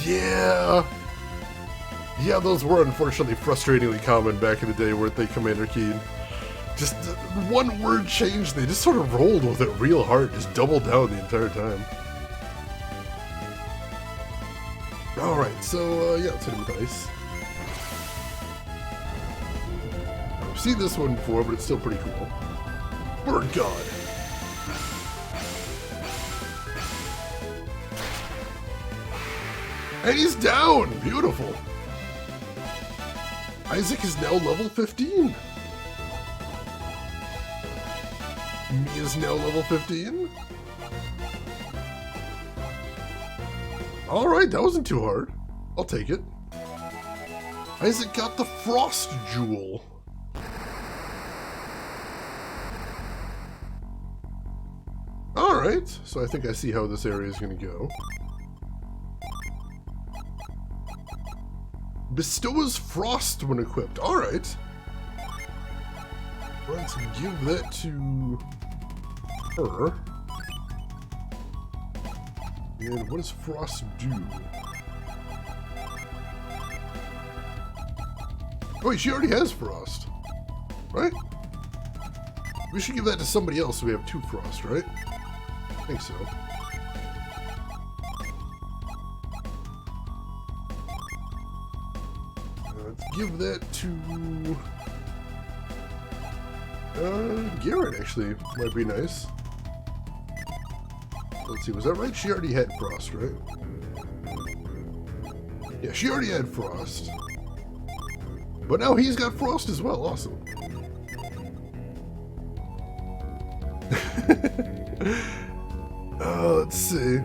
Yeah. Yeah, those were unfortunately frustratingly common back in the day, weren't they, Commander Keen? Just one word change, they just sort of rolled with it real hard, just doubled down the entire time. Alright, so, yeah, let's hit him with ice. I've seen this one before, but it's still pretty cool. Bird God. And he's down! Beautiful. Isaac is now level 15. Mia's now level 15. Alright, that wasn't too hard. I'll take it. Isaac got the Frost Jewel. Alright, so I think I see how this area is going to go. Bestows Frost when equipped. Alright. Let's give that to her. And what does Frost do? Oh wait, she already has Frost. Right? We should give that to somebody else so we have 2 Frost, right? I think so. Let's give that to... Garrett, actually. Might be nice. Let's see, was that right? She already had Frost, right? Yeah, she already had Frost. But now he's got Frost as well. Awesome. Let's see.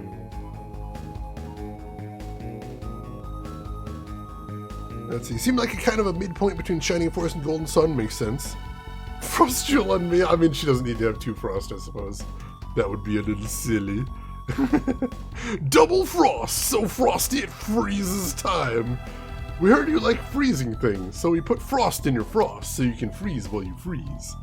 Let's see. Seemed like a kind of a midpoint between Shining Force and Golden Sun. Makes sense. Frost Jewel on me. I mean, she doesn't need to have 2 frost, I suppose. That would be a little silly. Double frost, so frosty it freezes time. We heard you like freezing things, so we put frost in your frost so you can freeze while you freeze.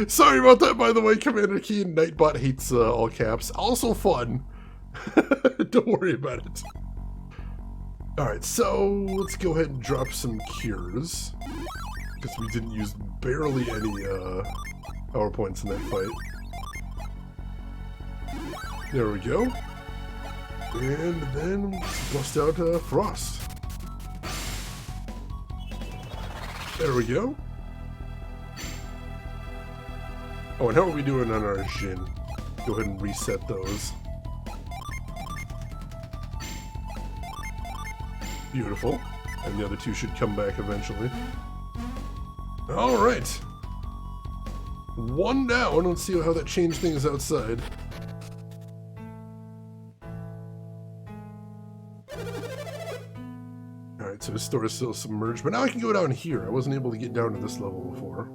Sorry about that, by the way, Commander Keen. Nightbot hates all caps. Also fun. Don't worry about it. Alright, so let's go ahead and drop some cures. Because we didn't use barely any power points in that fight. There we go. And then bust out Frost. There we go. Oh, and how are we doing on our Jin? Go ahead and reset those. Beautiful. And the other 2 should come back eventually. Alright. 1 down. Let's see how that changed things outside. Alright, so his store is still submerged, but now I can go down here. I wasn't able to get down to this level before.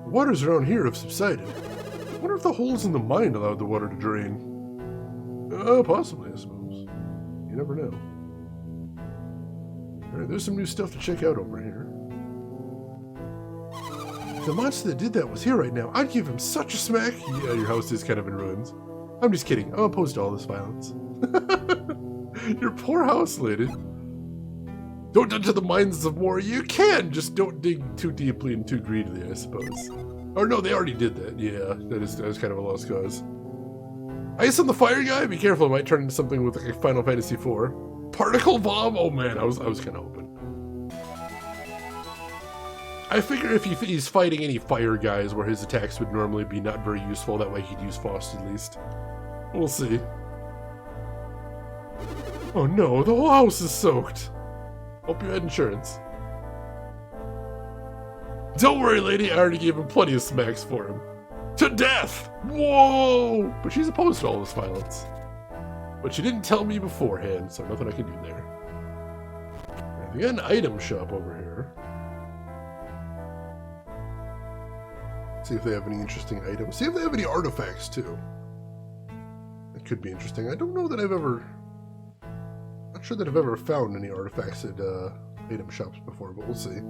The waters around here have subsided. I wonder if the holes in the mine allowed the water to drain. Possibly, I suppose. You never know. Alright, there's some new stuff to check out over here. If the monster that did that was here right now, I'd give him such a smack. Yeah, your house is kind of in ruins. I'm just kidding. I'm opposed to all this violence. Your poor house, lady. Don't enter the mines of war. You can, just don't dig too deeply and too greedily, I suppose. Or no, they already did that. Yeah, that is kind of a lost cause. Ice on the fire guy? Be careful, it might turn into something with like a Final Fantasy IV. Particle bomb? Oh man, I was kind of hoping. I figure if he's fighting any fire guys where his attacks would normally be not very useful, that way he'd use Frost at least. We'll see. Oh no, the whole house is soaked. Hope you had insurance. Don't worry, lady, I already gave him plenty of smacks for him. To death! Whoa! But she's opposed to all this violence. But she didn't tell me beforehand, so nothing I can do there. We got an item shop over here. See if they have any interesting items. See if they have any artifacts, too. That could be interesting. I don't know that I've ever... Not sure that I've ever found any artifacts at item shops before, but we'll see.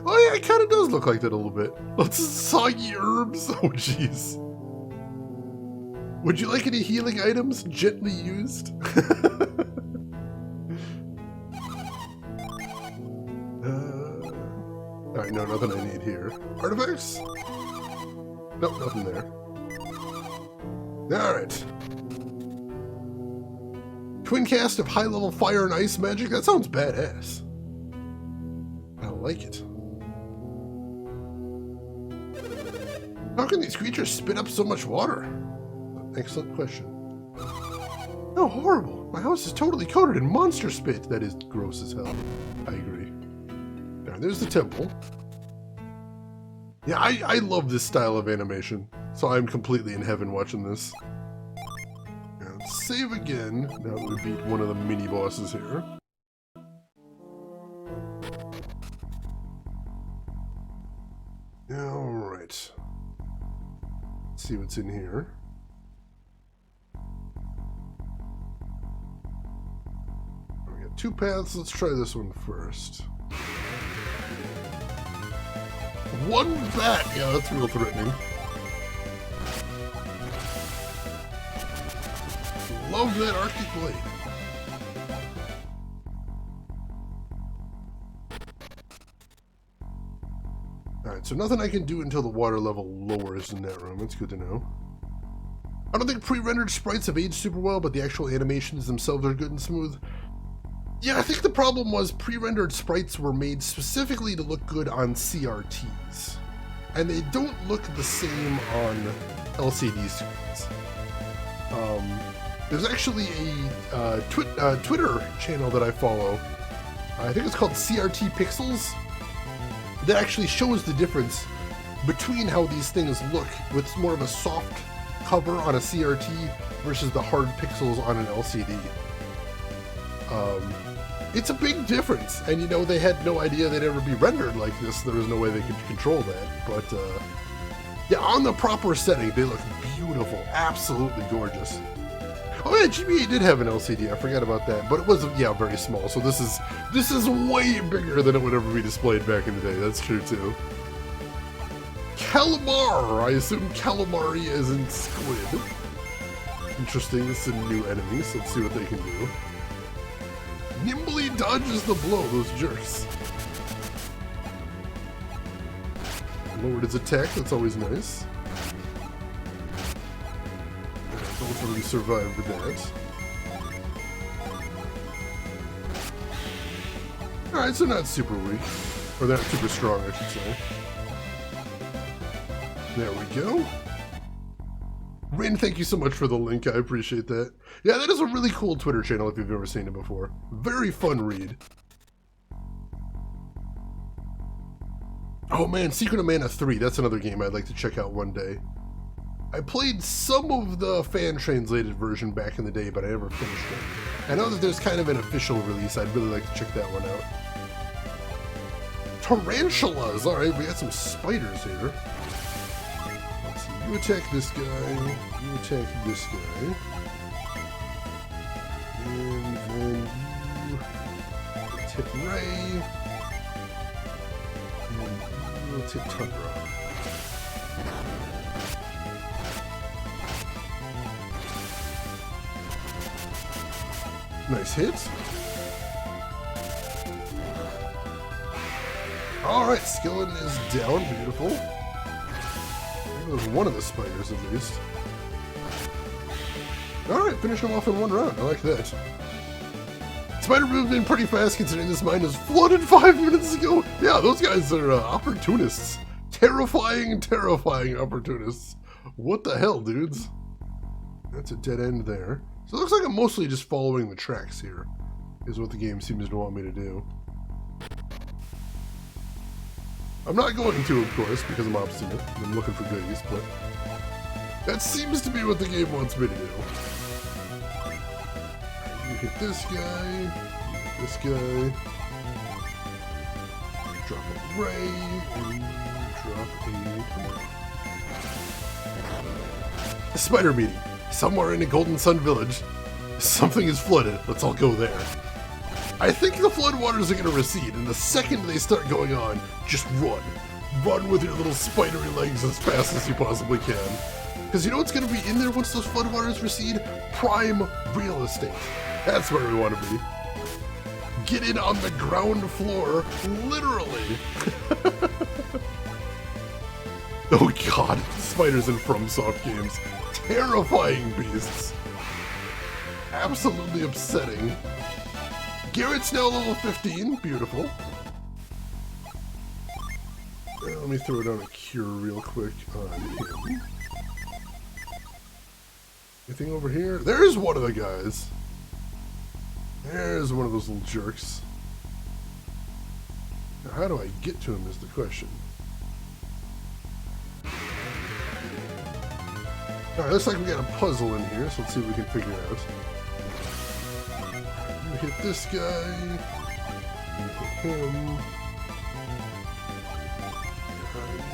Oh yeah, it kind of does look like that a little bit. Lots of soggy herbs. Oh jeez. Would you like any healing items gently used? Alright, no, nothing I need here. Artifacts? Nope, nothing there. Alright. Twin cast of high-level fire and ice magic? That sounds badass. I like it. How can these creatures spit up so much water? Excellent question. Oh, horrible. My house is totally coated in monster spit. That is gross as hell. I agree. Now, there's the temple. Yeah, I love this style of animation. So I'm completely in heaven watching this. Now, let's save again. Now that we beat one of the mini-bosses here. Alright. Let's see what's in here. We got 2 paths. Let's try this one first. 1 bat! Yeah, that's real threatening. Love that Arctic blade. Alright, so nothing I can do until the water level lowers in that room. That's good to know. I don't think pre-rendered sprites have aged super well, but the actual animations themselves are good and smooth. Yeah, I think the problem was pre-rendered sprites were made specifically to look good on CRTs. And they don't look the same on LCD screens. There's actually a Twitter channel that I follow I think it's called CRT Pixels, that actually shows the difference between how these things look with more of a soft cover on a CRT versus the hard pixels on an LCD. It's a big difference, and you know, they had no idea they'd ever be rendered like this. There was no way they could control that, but yeah, on the proper setting, they look beautiful, absolutely gorgeous. Oh yeah, GBA did have an LCD, I forgot about that, but it was, yeah, very small, so this is way bigger than it would ever be displayed back in the day, that's true too. Calamar! I assume calamari is in squid. Interesting, this is a new enemy, so let's see what they can do. Nimbly dodges the blow, those jerks. Lowered his attack, that's always nice. Hopefully survived that. Alright, so not super weak. Or not super strong, I should say. There we go. Rin, thank you so much for the link, I appreciate that. Yeah, that is a really cool Twitter channel if you've ever seen it before. Very fun read. Oh man, Secret of Mana 3, that's another game I'd like to check out one day. I played some of the fan-translated version back in the day, but I never finished it. I know that there's kind of an official release, I'd really like to check that one out. Tarantulas! Alright, we got some spiders here. Let's see, you attack this guy, you attack this guy. And then you attack Ray. And you attack Tundra. Nice hit. Alright, Skillet is down. Beautiful. There goes one of the spiders, at least. Alright, finish him off in one round. I like that. Spider moved in pretty fast considering this mine was flooded 5 minutes ago. Yeah, those guys are opportunists. Terrifying, terrifying opportunists. What the hell, dudes? That's a dead end there. So it looks like I'm mostly just following the tracks here, is what the game seems to want me to do. I'm not going to, of course, because I'm obstinate. I'm looking for goodies, but that seems to be what the game wants me to do. You hit this guy, you hit this guy, drop a ray, and drop a spider meeting. Somewhere in a Golden Sun village, something is flooded. Let's all go there. I think the floodwaters are going to recede, and the second they start going on, just run. Run with your little spidery legs as fast as you possibly can. Because you know what's going to be in there once those floodwaters recede? Prime real estate. That's where we want to be. Get in on the ground floor, literally. Oh god, spiders in FromSoft games. Terrifying beasts. Absolutely upsetting. Garrett's now level 15. Beautiful. Let me throw down a cure real quick on him. Anything over here? There's one of the guys. There's one of those little jerks. Now, how do I get to him is the question. Alright, looks like we got a puzzle in here, so let's see if we can figure it out. You hit this guy. You hit him.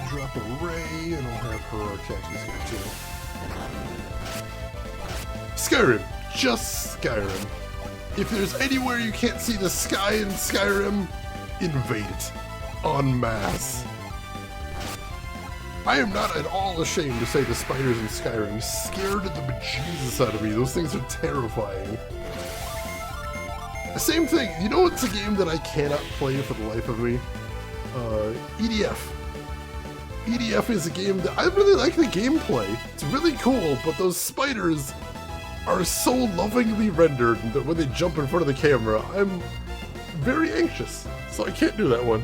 Drop a ray, and I'll have her attack this guy too. Skyrim! Just Skyrim. If there's anywhere you can't see the sky in Skyrim, invade it. En masse. I am not at all ashamed to say the spiders in Skyrim scared the bejesus out of me. Those things are terrifying. Same thing, you know what's a game that I cannot play for the life of me? EDF. EDF is a game that I really like the gameplay. It's really cool, but those spiders are so lovingly rendered that when they jump in front of the camera, I'm very anxious. So I can't do that one.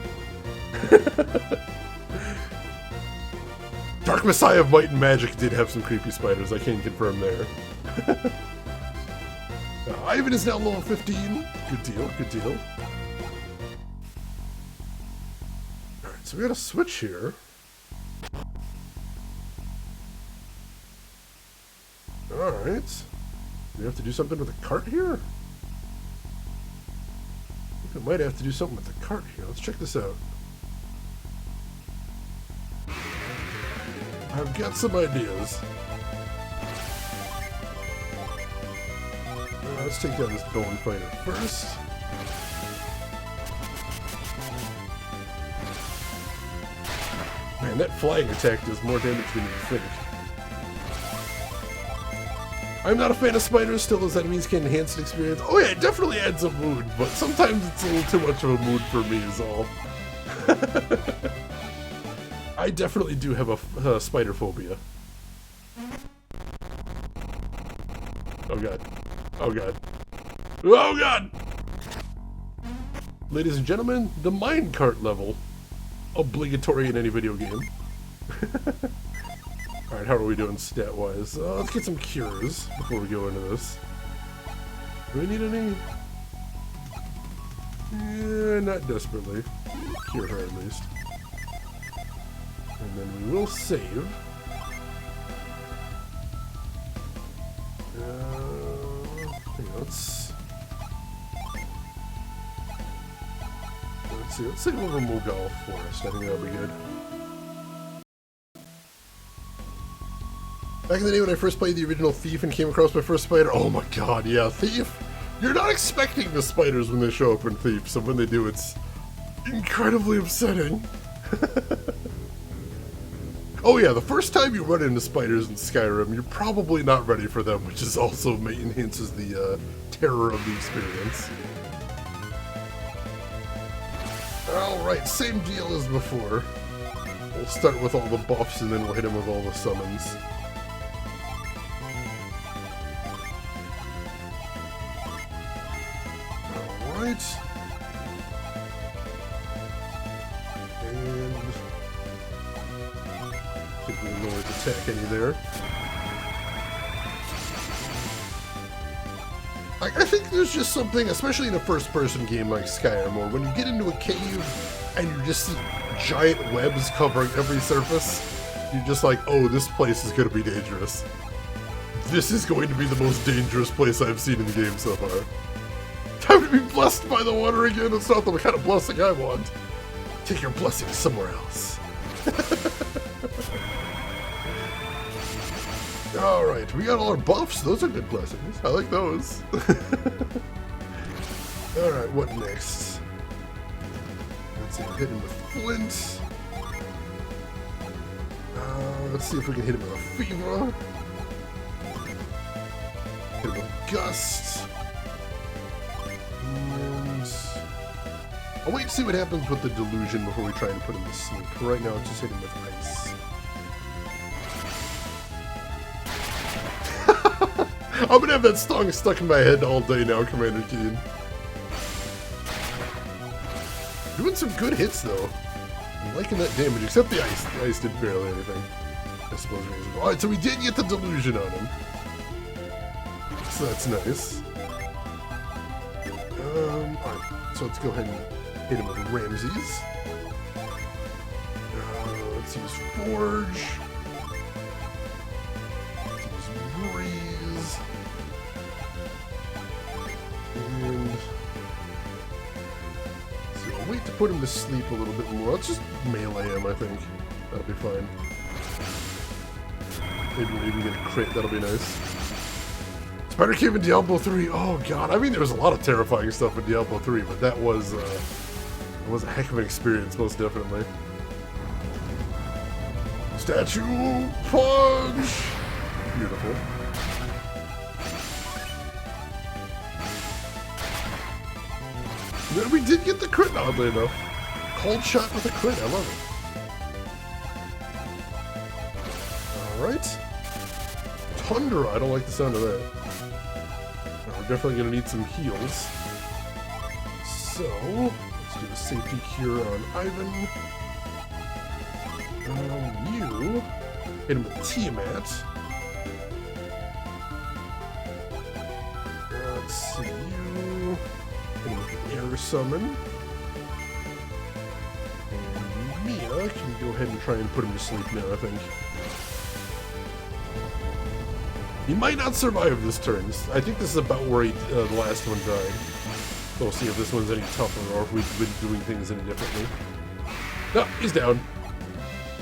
Dark Messiah of Might and Magic did have some creepy spiders, I can confirm there. Ivan is now level 15. Good deal, good deal. So we got a switch here. Alright. Do we have to do something with the cart here? I think we might have to do something with the cart here. Let's check this out. I've got some ideas. Let's take down this bone fighter first. Man, that flying attack does more damage than you think. I'm not a fan of spiders, still those enemies can enhance the experience. Oh yeah, it definitely adds a mood, but sometimes it's a little too much of a mood for me is all. I definitely do have a spider phobia. Oh god. Oh god. Oh god! Ladies and gentlemen, the minecart level. Obligatory in any video game. Alright, how are we doing stat-wise? Let's get some cures before we go into this. Do we need any? Yeah, not desperately. Cure her at least. And then we will save. Let's see. Let's save over Mogal Forest. I think that'll be good. Back in the day when I first played the original Thief and came across my first spider, oh my god, yeah, Thief! You're not expecting the spiders when they show up in Thief, so when they do, it's incredibly upsetting. Oh yeah, the first time you run into spiders in Skyrim, you're probably not ready for them, which is also enhances the terror of the experience. Alright, same deal as before. We'll start with all the buffs and then we'll hit him with all the summons. Alright. And I think we can always attack any there. I think there's just something, especially in a first-person game like Skyrim, where when you get into a cave and you just see giant webs covering every surface, you're just like, oh, this place is going to be dangerous. This is going to be the most dangerous place I've seen in the game so far. Time to be blessed by the water again. It's not the kind of blessing I want. Take your blessing somewhere else. Alright, we got all our buffs. Those are good blessings. I like those. Alright, what next? Let's see, hit him with Flint. Let's see if we can hit him with a Fever. Hit him with Gust. And I'll wait to see what happens with the Delusion before we try and put him to sleep. Right now, let's just hit him with Ice. I'm gonna have that song stuck in my head all day now, Commander Keen. Doing some good hits, though. I'm liking that damage, except the ice. The ice did barely anything. I suppose it was. Alright, so we did get the Delusion on him. So that's nice. Alright, so let's go ahead and hit him with Ramses. Let's use Forge. Let's use Breeze. And so I'll wait to put him to sleep a little bit more. Let's just melee him, I think. That'll be fine. Maybe we'll even get a crit, that'll be nice. Spider Cave in Diablo 3, oh god. I mean, there was a lot of terrifying stuff in Diablo 3, but that was a heck of an experience, most definitely. Statue Punch! Beautiful. Then we did get the crit, oddly enough. Cold shot with a crit, I love it. Alright. Tundra, I don't like the sound of that. We're definitely going to need some heals. So, let's do a safety cure on Ivan. You hit him with Tiamat. Let's see you. Hit him with the Air Summon. And can go ahead and try and put him to sleep now, I think. He might not survive this turn. I think this is about where the last one died. We'll see if this one's any tougher or if we've been doing things any differently. No, he's down.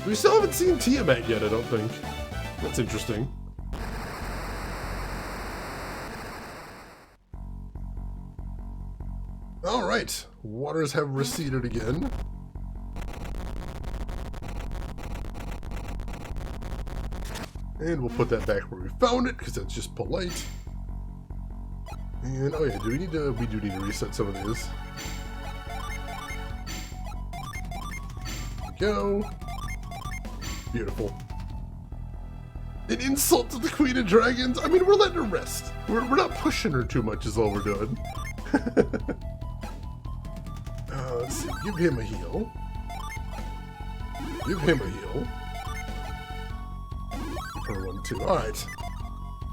We still haven't seen Tiamat yet, I don't think. That's interesting. Alright, waters have receded again. And we'll put that back where we found it, because that's just polite. And, oh yeah, we do need to reset some of these. There we go. Beautiful. An insult to the Queen of Dragons? I mean, we're letting her rest. We're not pushing her too much is all we're doing. Let's see, give him a heal. Give him a heal. Give her one too. Alright.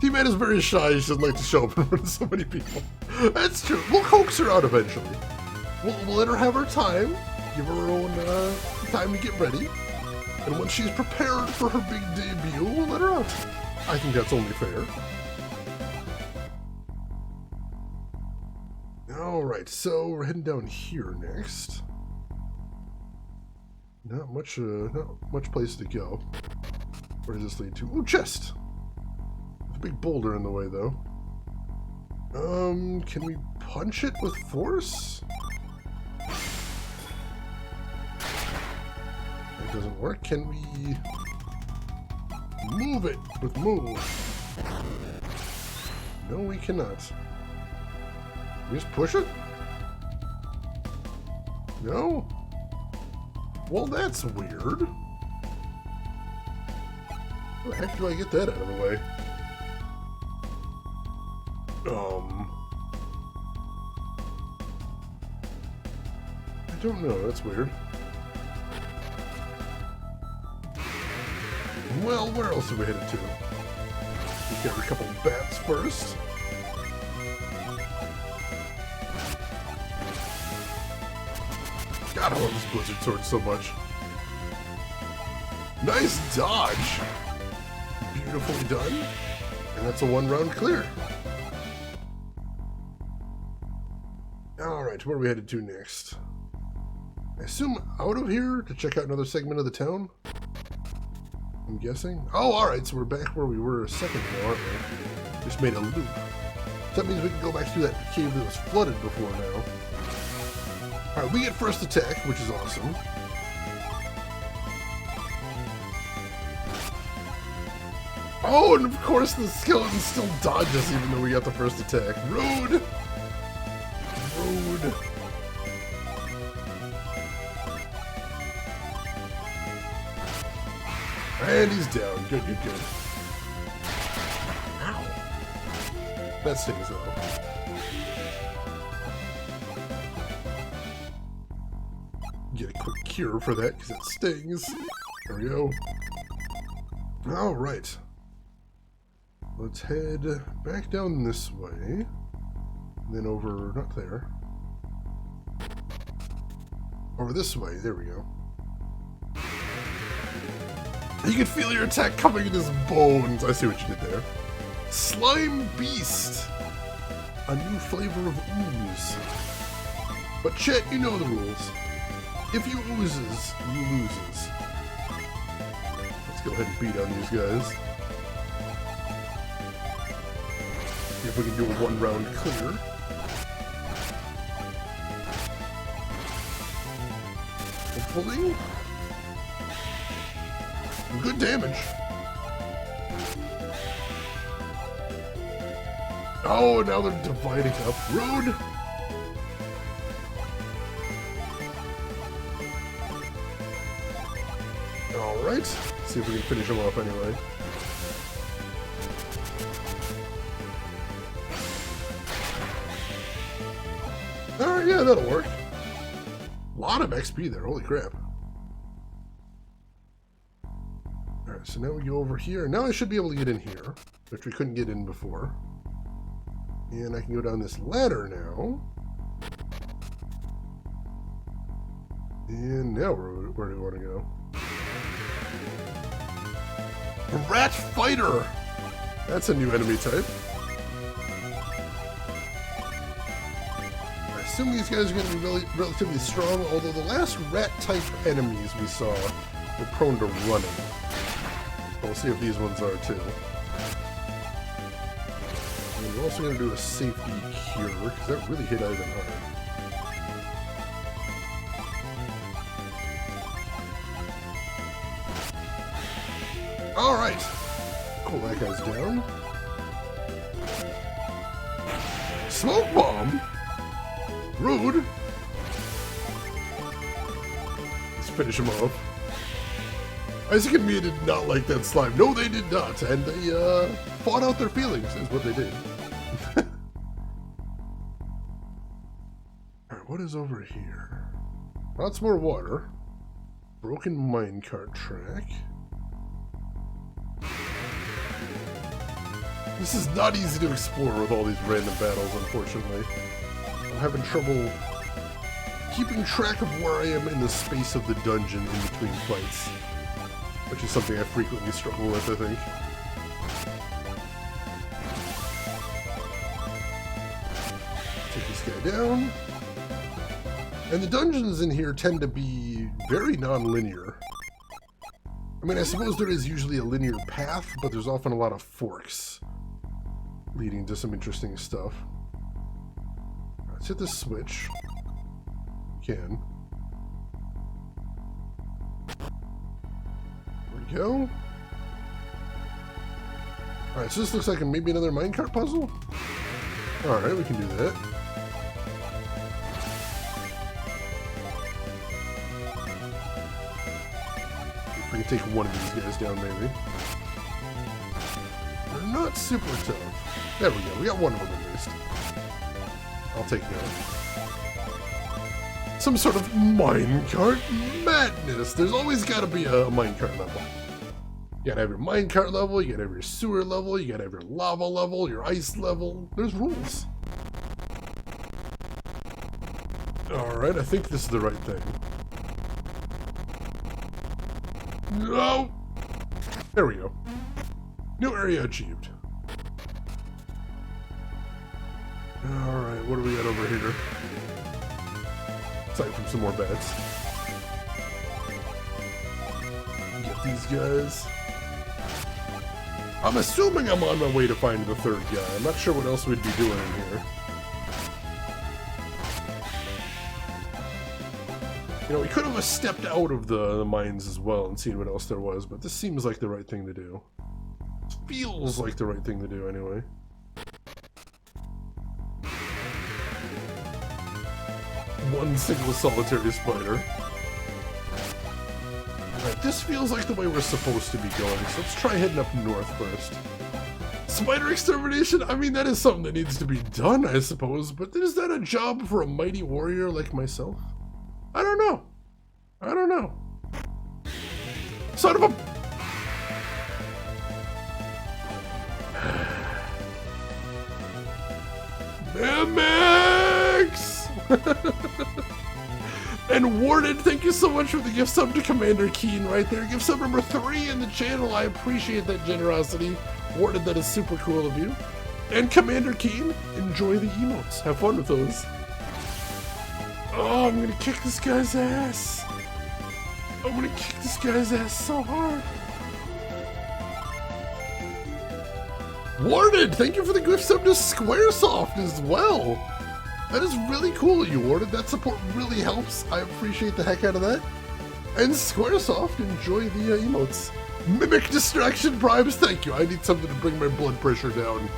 Teammate is very shy, she doesn't like to show up in front of so many people. That's true. We'll coax her out eventually. We'll let her have her time. Give her own time to get ready. And when she's prepared for her big debut, we'll let her out. I think that's only fair. Alright, so we're heading down here next. Not much place to go. Where does this lead to? Ooh, chest! There's a big boulder in the way, though. Can we punch it with force? That doesn't work. Can we move it with move? No, we cannot. Can we just push it? No? Well, that's weird. How the heck do I get that out of the way? I don't know. That's weird. Well, where else are we headed to? We got a couple bats first. God, I love this Blizzard Sword so much. Nice dodge! Beautifully done. And that's a one-round clear. Alright, where are we headed to next? I assume out of here to check out another segment of the town? I'm guessing. Oh, alright, so we're back where we were a second ago, aren't we? Just made a loop. So that means we can go back through that cave that was flooded before now. Alright, we get first attack, which is awesome. Oh, and of course the skeleton still dodges even though we got the first attack. Rude! Rude. And he's down. Good, good, good. Ow. That stings though. Get a quick cure for that because it stings. There we go. Alright. Let's head back down this way. And then over, not there. Over this way, there we go. You can feel your attack coming in his bones. I see what you did there. Slime Beast. A new flavor of ooze. But Chet, you know the rules. If you oozes, you loses. Let's go ahead and beat on these guys. See if we can do a one-round clear. Hopefully. Good damage. Oh, now they're dividing up. Rude. Alright. See if we can finish him off anyway. Alright, yeah, that'll work. A lot of XP there, holy crap. Alright, so now we go over here. Now I should be able to get in here, which we couldn't get in before. And I can go down this ladder now. And now where do we want to go? A rat fighter! That's a new enemy type. I assume these guys are going to be relatively strong, although the last rat type enemies we saw were prone to running. We'll see if these ones are too. And we're also going to do a safety cure, because that really hit Altin hard. Alright! Cool, that guy's down. Smoke bomb? Rude. Let's finish him off. Isaac and Mia did not like that slime. No, they did not. And they fought out their feelings, is what they did. Alright, what is over here? Lots more water. Broken minecart track. This is not easy to explore with all these random battles, unfortunately. I'm having trouble keeping track of where I am in the space of the dungeon in between fights, which is something I frequently struggle with, I think. Take this guy down. And the dungeons in here tend to be very non-linear. I mean, I suppose there is usually a linear path, but there's often a lot of forks leading to some interesting stuff. Let's hit the switch. Can. There we go. Alright, so this looks like maybe another minecart puzzle? Alright, we can do that. If we can take one of these guys down, maybe. They're not super tough. There we go, we got one of them at least. I'll take note. Some sort of minecart madness! There's always gotta be a minecart level. You gotta have your minecart level, you gotta have your sewer level, you gotta have your lava level, your ice level. There's rules. Alright, I think this is the right thing. No! There we go. New area achieved. Alright, what do we got over here? Aside from some more bats. Get these guys. I'm assuming I'm on my way to find the third guy. I'm not sure what else we'd be doing in here. You know, we could have stepped out of the mines as well and seen what else there was, but this seems like the right thing to do. It feels like the right thing to do, anyway. One single solitary spider. Alright, this feels like the way we're supposed to be going, so let's try heading up north first. Spider extermination? I mean, that is something that needs to be done, I suppose, but is that a job for a mighty warrior like myself? I don't know. I don't know. Son of a... Mimics! And Warden, thank you so much for the gift sub to Commander Keen right there. Gift sub number 3 in the channel. I appreciate that generosity. Warden, that is super cool of you. And Commander Keen, enjoy the emotes. Have fun with those. Oh, I'm gonna kick this guy's ass. I'm gonna kick this guy's ass so hard. Warden, thank you for the gift sub to Squaresoft as well. That is really cool of you, Warden. That support really helps. I appreciate the heck out of that. And Squaresoft, enjoy the emotes. Mimic distraction bribes, thank you. I need something to bring my blood pressure down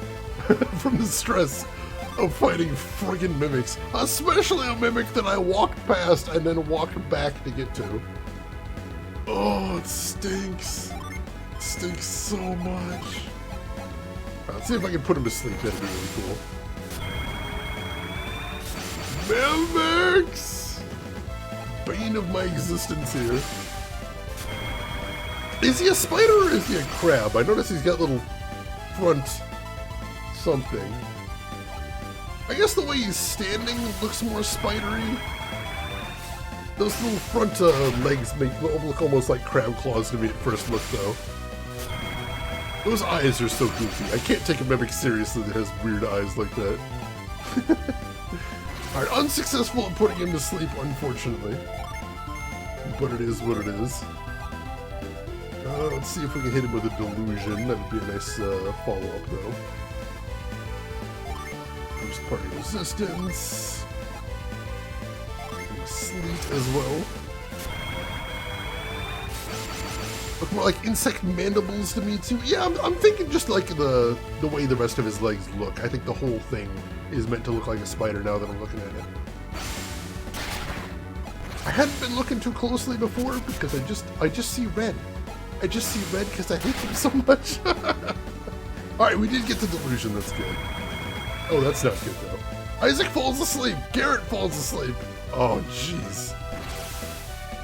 from the stress of fighting friggin' mimics. Especially a mimic that I walked past and then walked back to get to. Oh, it stinks. It stinks so much. Let's see if I can put him to sleep. That'd be really cool. Mimics! Bane of my existence here. Is he a spider or is he a crab? I notice he's got little front something. I guess the way he's standing looks more spidery. Those little front legs look almost like crab claws to me at first look, though. Those eyes are so goofy. I can't take a mimic seriously that has weird eyes like that. Alright, unsuccessful at putting him to sleep, unfortunately. But it is what it is. Let's see if we can hit him with a delusion. That would be a nice follow-up, though. First party resistance. And sleet as well. Look more like insect mandibles to me, too. Yeah, I'm thinking just like the way the rest of his legs look. I think the whole thing is meant to look like a spider now that I'm looking at it. I hadn't been looking too closely before because I just see red. I just see red because I hate them so much. Alright, we did get the delusion, that's good. Oh, that's not good though. Isaac falls asleep. Garrett falls asleep. Oh, jeez.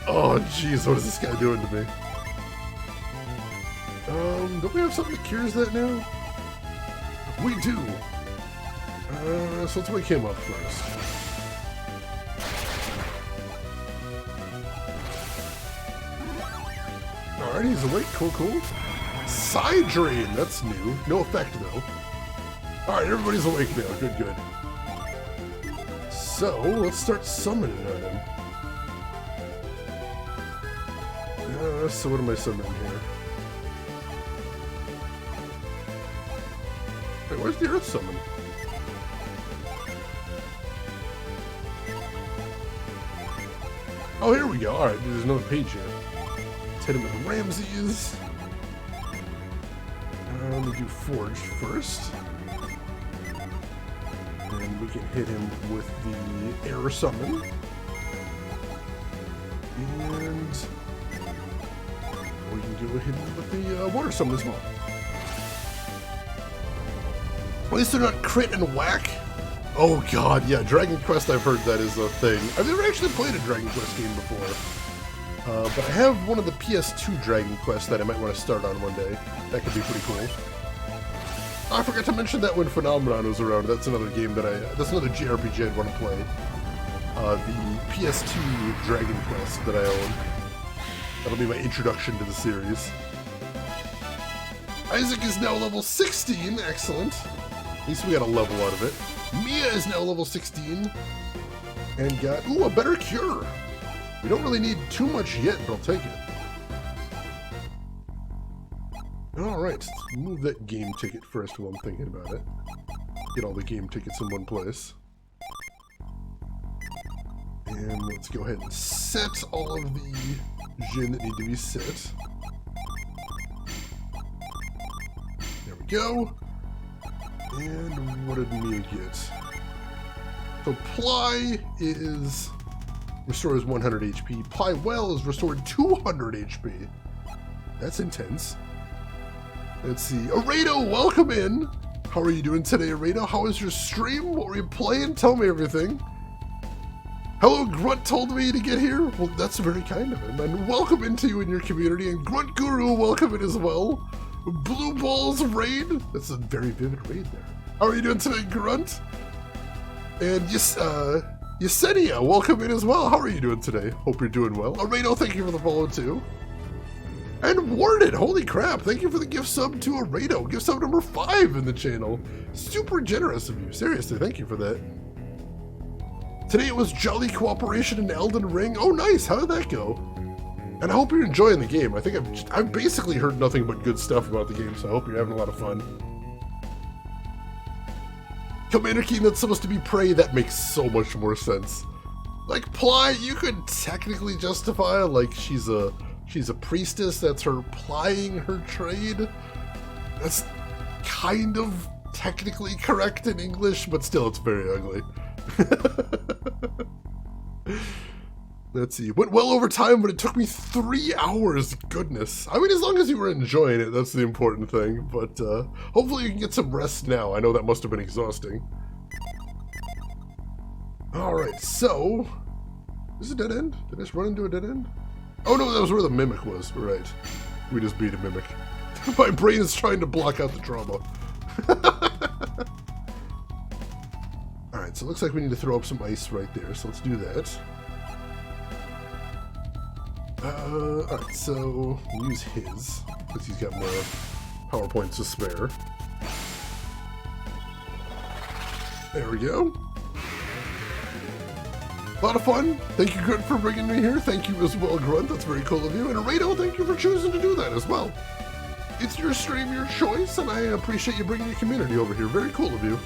Oh, jeez, what is this guy doing to me? Don't we have something that cures that now? We do. So let's wake him up first. Alright, he's awake. Cool. Side drain. That's new. No effect, though. Alright, everybody's awake now. Good. So, let's start summoning on him. So what am I summoning here? Wait, where's the Earth Summon? Oh, here we go. Alright, there's another page here. Let's hit him with Ramses. Let me do Forge first. And we can hit him with the Air Summon. And we can do hit him with the Water Summon as well. At least they're not crit and whack. Oh god, yeah, Dragon Quest, I've heard that is a thing. I've never actually played a Dragon Quest game before. But I have one of the PS2 Dragon Quest that I might want to start on one day. That could be pretty cool. Oh, I forgot to mention that when Phenomenon was around. That's another game that that's another JRPG I'd want to play. The PS2 Dragon Quest that I own. That'll be my introduction to the series. Isaac is now level 16, excellent. At least we got a level out of it. Mia is now level 16. And got, ooh, a better cure. We don't really need too much yet, but I'll take it. Alright, let's move that game ticket first while I'm thinking about it. Get all the game tickets in one place. And let's go ahead and set all of the Jin that need to be set. There we go. And what did Mia get? So Ply is restores 100 HP. Ply Well is restored 200 HP. That's intense. Let's see. Aredo, welcome in. How are you doing today, Aredo? How was your stream? What were you playing? Tell me everything. Hello, Grunt told me to get here. Well, that's very kind of him. And welcome into you and your community. And Grunt Guru, welcome in as well. Blue Balls Raid. That's a very vivid raid there. How are you doing today, Grunt? And Yesenia, welcome in as well. How are you doing today? Hope you're doing well. Aredo, thank you for the follow too. And Warden, holy crap, thank you for the gift sub to Aredo. Gift sub number 5 in the channel. Super generous of you. Seriously, thank you for that. Today it was Jolly Cooperation in Elden Ring. Oh, nice. How did that go? And I hope you're enjoying the game. I think I've basically heard nothing but good stuff about the game, so I hope you're having a lot of fun. Commander Keen, that's supposed to be Prey. That makes so much more sense. Like, Ply, you could technically justify, like, she's a priestess, that's her plying her trade. That's kind of technically correct in English, but still it's very ugly. Let's see, went well over time, but it took me 3 hours, goodness. I mean, as long as you were enjoying it, that's the important thing, but hopefully you can get some rest now. I know that must have been exhausting. Alright, so, is it a dead end? Did I just run into a dead end? Oh no, that was where the Mimic was, right. We just beat a Mimic. My brain is trying to block out the trauma. Alright, so it looks like we need to throw up some ice right there, so let's do that. Alright, so we'll use his, because he's got more power points to spare. There we go. A lot of fun. Thank you, Grunt, for bringing me here. Thank you as well, Grunt. That's very cool of you. And Rado, thank you for choosing to do that as well. It's your stream, your choice, and I appreciate you bringing your community over here. Very cool of you.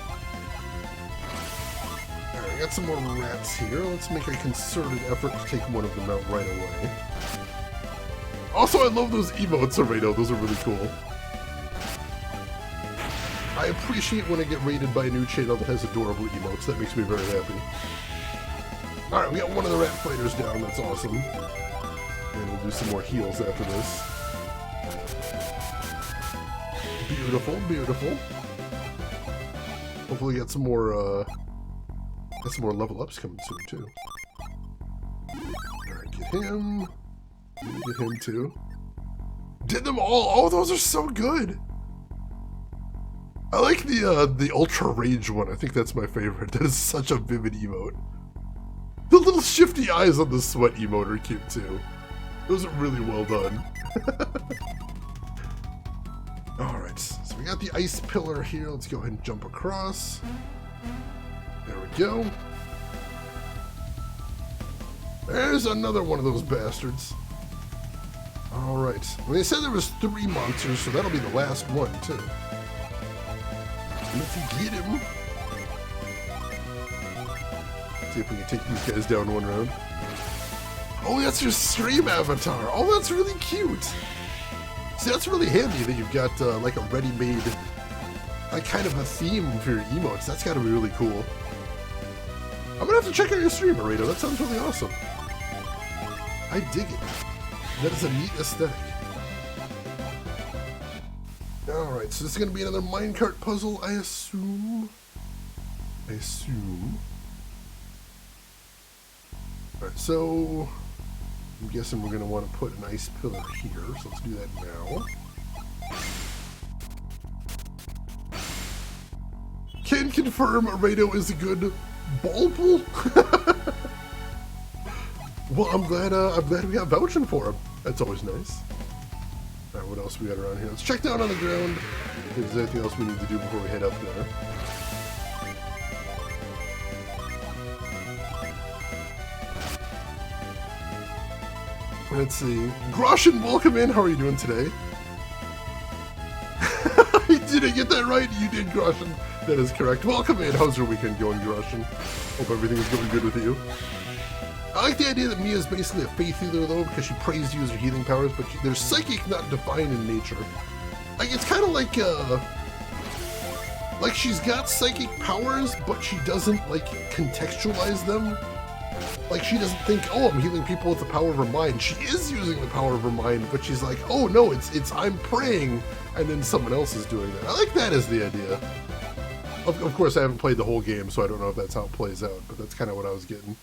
Alright, I got some more rats here. Let's make a concerted effort to take one of them out right away. Also, I love those emotes, Rado. Those are really cool. I appreciate when I get rated by a new channel that has adorable emotes. That makes me very happy. Alright, we got one of the rat fighters down. That's awesome. And we'll do some more heals after this. Beautiful, beautiful. Hopefully get some more level ups coming soon too. Alright, get him. Get him too. Did them all! Oh, those are so good! I like the Ultra Rage one. I think that's my favorite. That is such a vivid emote. The little shifty eyes on the sweat emote are cute too. Those are really well done. Alright, so we got the ice pillar here. Let's go ahead and jump across. There we go. There's another one of those bastards. Alright, well, they said there was 3 monsters, so that'll be the last one too. Let's get him. See if we can take these guys down one round. Oh, that's your stream avatar. Oh, that's really cute. See, that's really handy that you've got like a ready-made, like kind of a theme for your emotes. That's got to be really cool. I'm gonna have to check out your stream, Rado. That sounds really awesome. I dig it. That is a neat aesthetic. Alright, so this is going to be another minecart puzzle, I assume. Alright, so I'm guessing we're going to want to put an ice pillar here, so let's do that now. Can confirm Rado is a good ball pool. Well, I'm glad we got vouching for him. That's always nice. Alright, what else we got around here? Let's check down on the ground. If there's anything else we need to do before we head up there. Let's see. Groshin, welcome in. How are you doing today? Did I get that right? You did, Groshin. That is correct. Welcome in. How's your weekend going, Groshin? Hope everything is going good with you. I like the idea that Mia is basically a faith healer, though, because she prays to use her healing powers, but they're psychic, not divine in nature. Like, it's kind of like she's got psychic powers, but she doesn't, like, contextualize them. Like, she doesn't think, oh, I'm healing people with the power of her mind. She is using the power of her mind, but she's like, oh, no, it's I'm praying, and then someone else is doing that. I like that as the idea. Of course, I haven't played the whole game, so I don't know if that's how it plays out, but that's kind of what I was getting.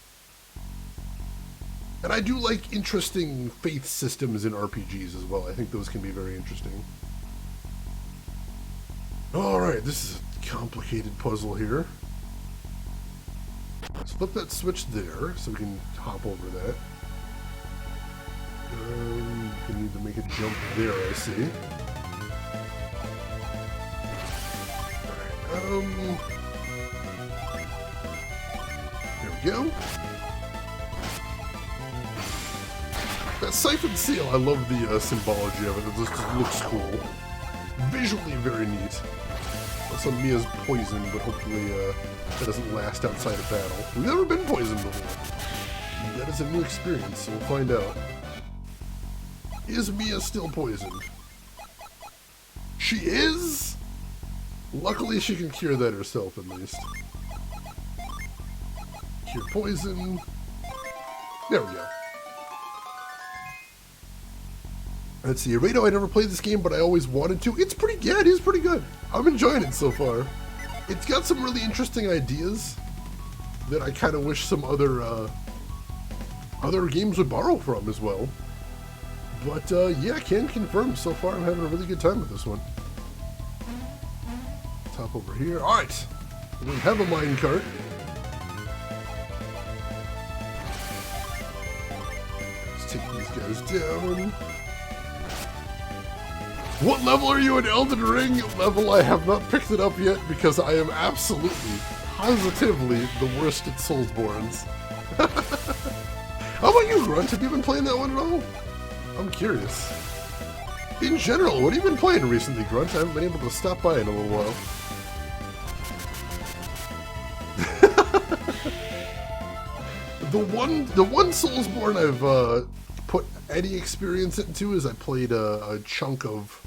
And I do like interesting faith systems in RPGs as well. I think those can be very interesting. Alright, this is a complicated puzzle here. Let's flip that switch there, so we can hop over that. We need to make a jump there, I see. Alright, there we go. That siphon seal, I love the symbology of it. It just looks cool. Visually very neat. Also, Mia's poisoned, but hopefully that doesn't last outside of battle. We've never been poisoned before. That is a new experience, so we'll find out. Is Mia still poisoned? She is? Luckily, she can cure that herself, at least. Cure poison. There we go. Let's see, Rado, I never played this game, but I always wanted to. It's pretty, yeah, it is pretty good. I'm enjoying it so far. It's got some really interesting ideas that I kind of wish some other games would borrow from as well. But yeah, I can confirm so far I'm having a really good time with this one. Top over here. All right, we have a minecart. Let's take these guys down. What level are you in Elden Ring? Level I have not picked it up yet because I am absolutely, positively the worst at Soulsborns. How about you, Grunt? Have you been playing that one at all? I'm curious. In general, what have you been playing recently, Grunt? I haven't been able to stop by in a little while. The one Soulsborne I've put any experience into is I played a chunk of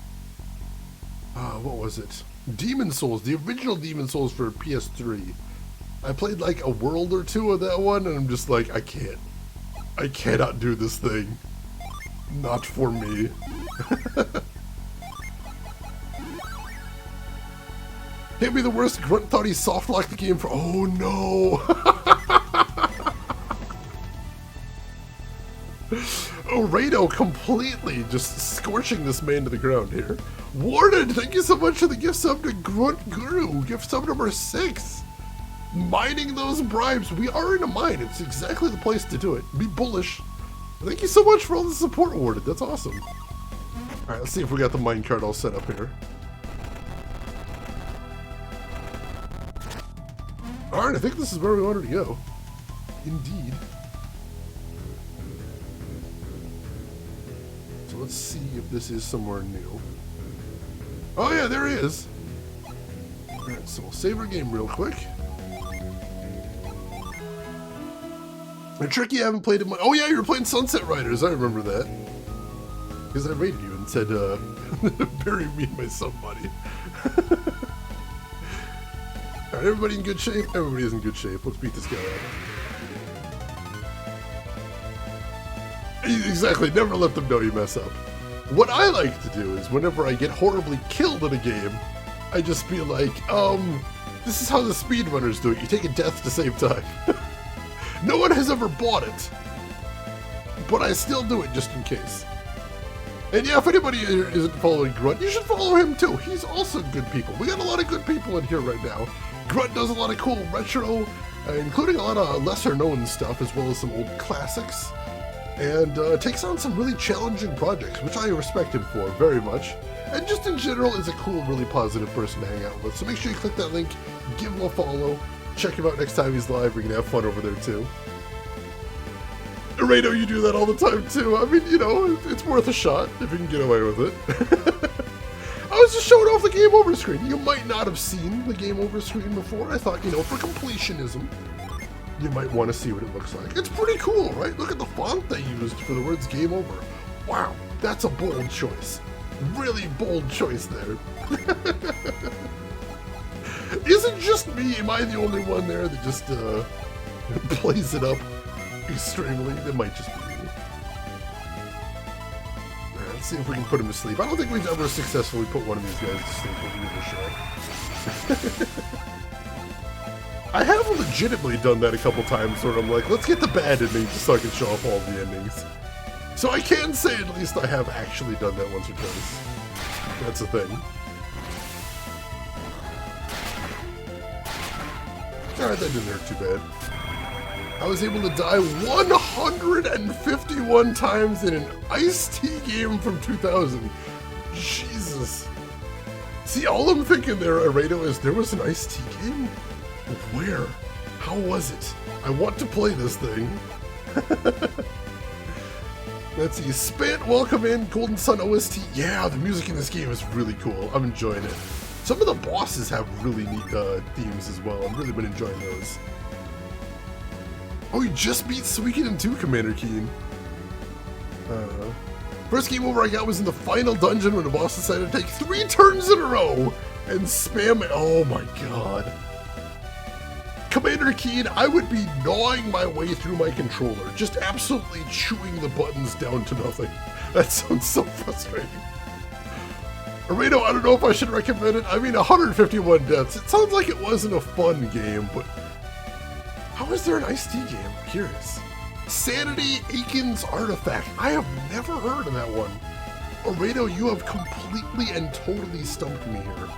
what was it? Demon Souls, the original Demon Souls for PS3. I played like a world or two of that one, and I'm just like, I cannot do this thing. Not for me. Can't be the worst. Grunt thought he soft locked the game for. Oh no! Orado completely just scorching this man to the ground here. Warden, thank you so much for the gift sub to Grunt Guru. Gift sub number 6. Mining those bribes. We are in a mine. It's exactly the place to do it. Be bullish. Thank you so much for all the support awarded. That's awesome. Alright, let's see if we got the minecart all set up here. Alright, I think this is where we wanted to go. Indeed. So let's see if this is somewhere new. Oh yeah, there he is. Alright, so we'll save our game real quick. And Tricky, I haven't played it much. Oh yeah, you were playing Sunset Riders. I remember that. Because I rated you and said, bury me and my somebody. Alright, everybody in good shape? Everybody is in good shape. Let's beat this guy up. Exactly, never let them know you mess up. What I like to do is whenever I get horribly killed in a game, I just be like, this is how the speedrunners do it. You take a death to save time. No one has ever bought it, but I still do it just in case. And yeah, if anybody isn't following Grunt, you should follow him too. He's also good people. We got a lot of good people in here right now. Grunt does a lot of cool retro, including a lot of lesser known stuff, as well as some old classics. And takes on some really challenging projects, which I respect him for very much. And just in general is a cool, really positive person to hang out with. So make sure you click that link, give him a follow, check him out next time he's live. We're going to have fun over there too. Orado, you do that all the time too. I mean, you know, it's worth a shot if you can get away with it. I was just showing off the game over screen. You might not have seen the game over screen before. I thought, you know, for completionism, you might want to see what it looks like. It's pretty cool, right? Look at the font they used for the words game over. Wow, that's a bold choice. Really bold choice there. Is it just me? Am I the only one there that just plays it up extremely? It might just be me. Right, let's see if we can put him to sleep. I don't think we've ever successfully put one of these guys to sleep, but we'll give it a shot. I have legitimately done that a couple times where I'm like, let's get the bad ending just so I can show off all the endings. So I can say at least I have actually done that once or twice. That's a thing. Alright, that didn't hurt too bad. I was able to die 151 times in an Ice-T game from 2000. Jesus. See, all I'm thinking there, Orado, is there was an Ice-T game? Where? How was it? I want to play this thing. Let's see. Spant, welcome in. Golden Sun OST. Yeah, the music in this game is really cool. I'm enjoying it. Some of the bosses have really neat themes as well. I've really been enjoying those. Oh, you just beat Suikoden 2, Commander Keen. First game over I got was in the final dungeon when the boss decided to take 3 turns in a row and spam it. Oh my god. Commander Keen, I would be gnawing my way through my controller, just absolutely chewing the buttons down to nothing. That sounds so frustrating. Orado, I don't know if I should recommend it. I mean, 151 deaths. It sounds like it wasn't a fun game, but how is there an Ice-T game? I'm curious. Sanity Aiken's Artifact. I have never heard of that one. Orado, you have completely and totally stumped me here.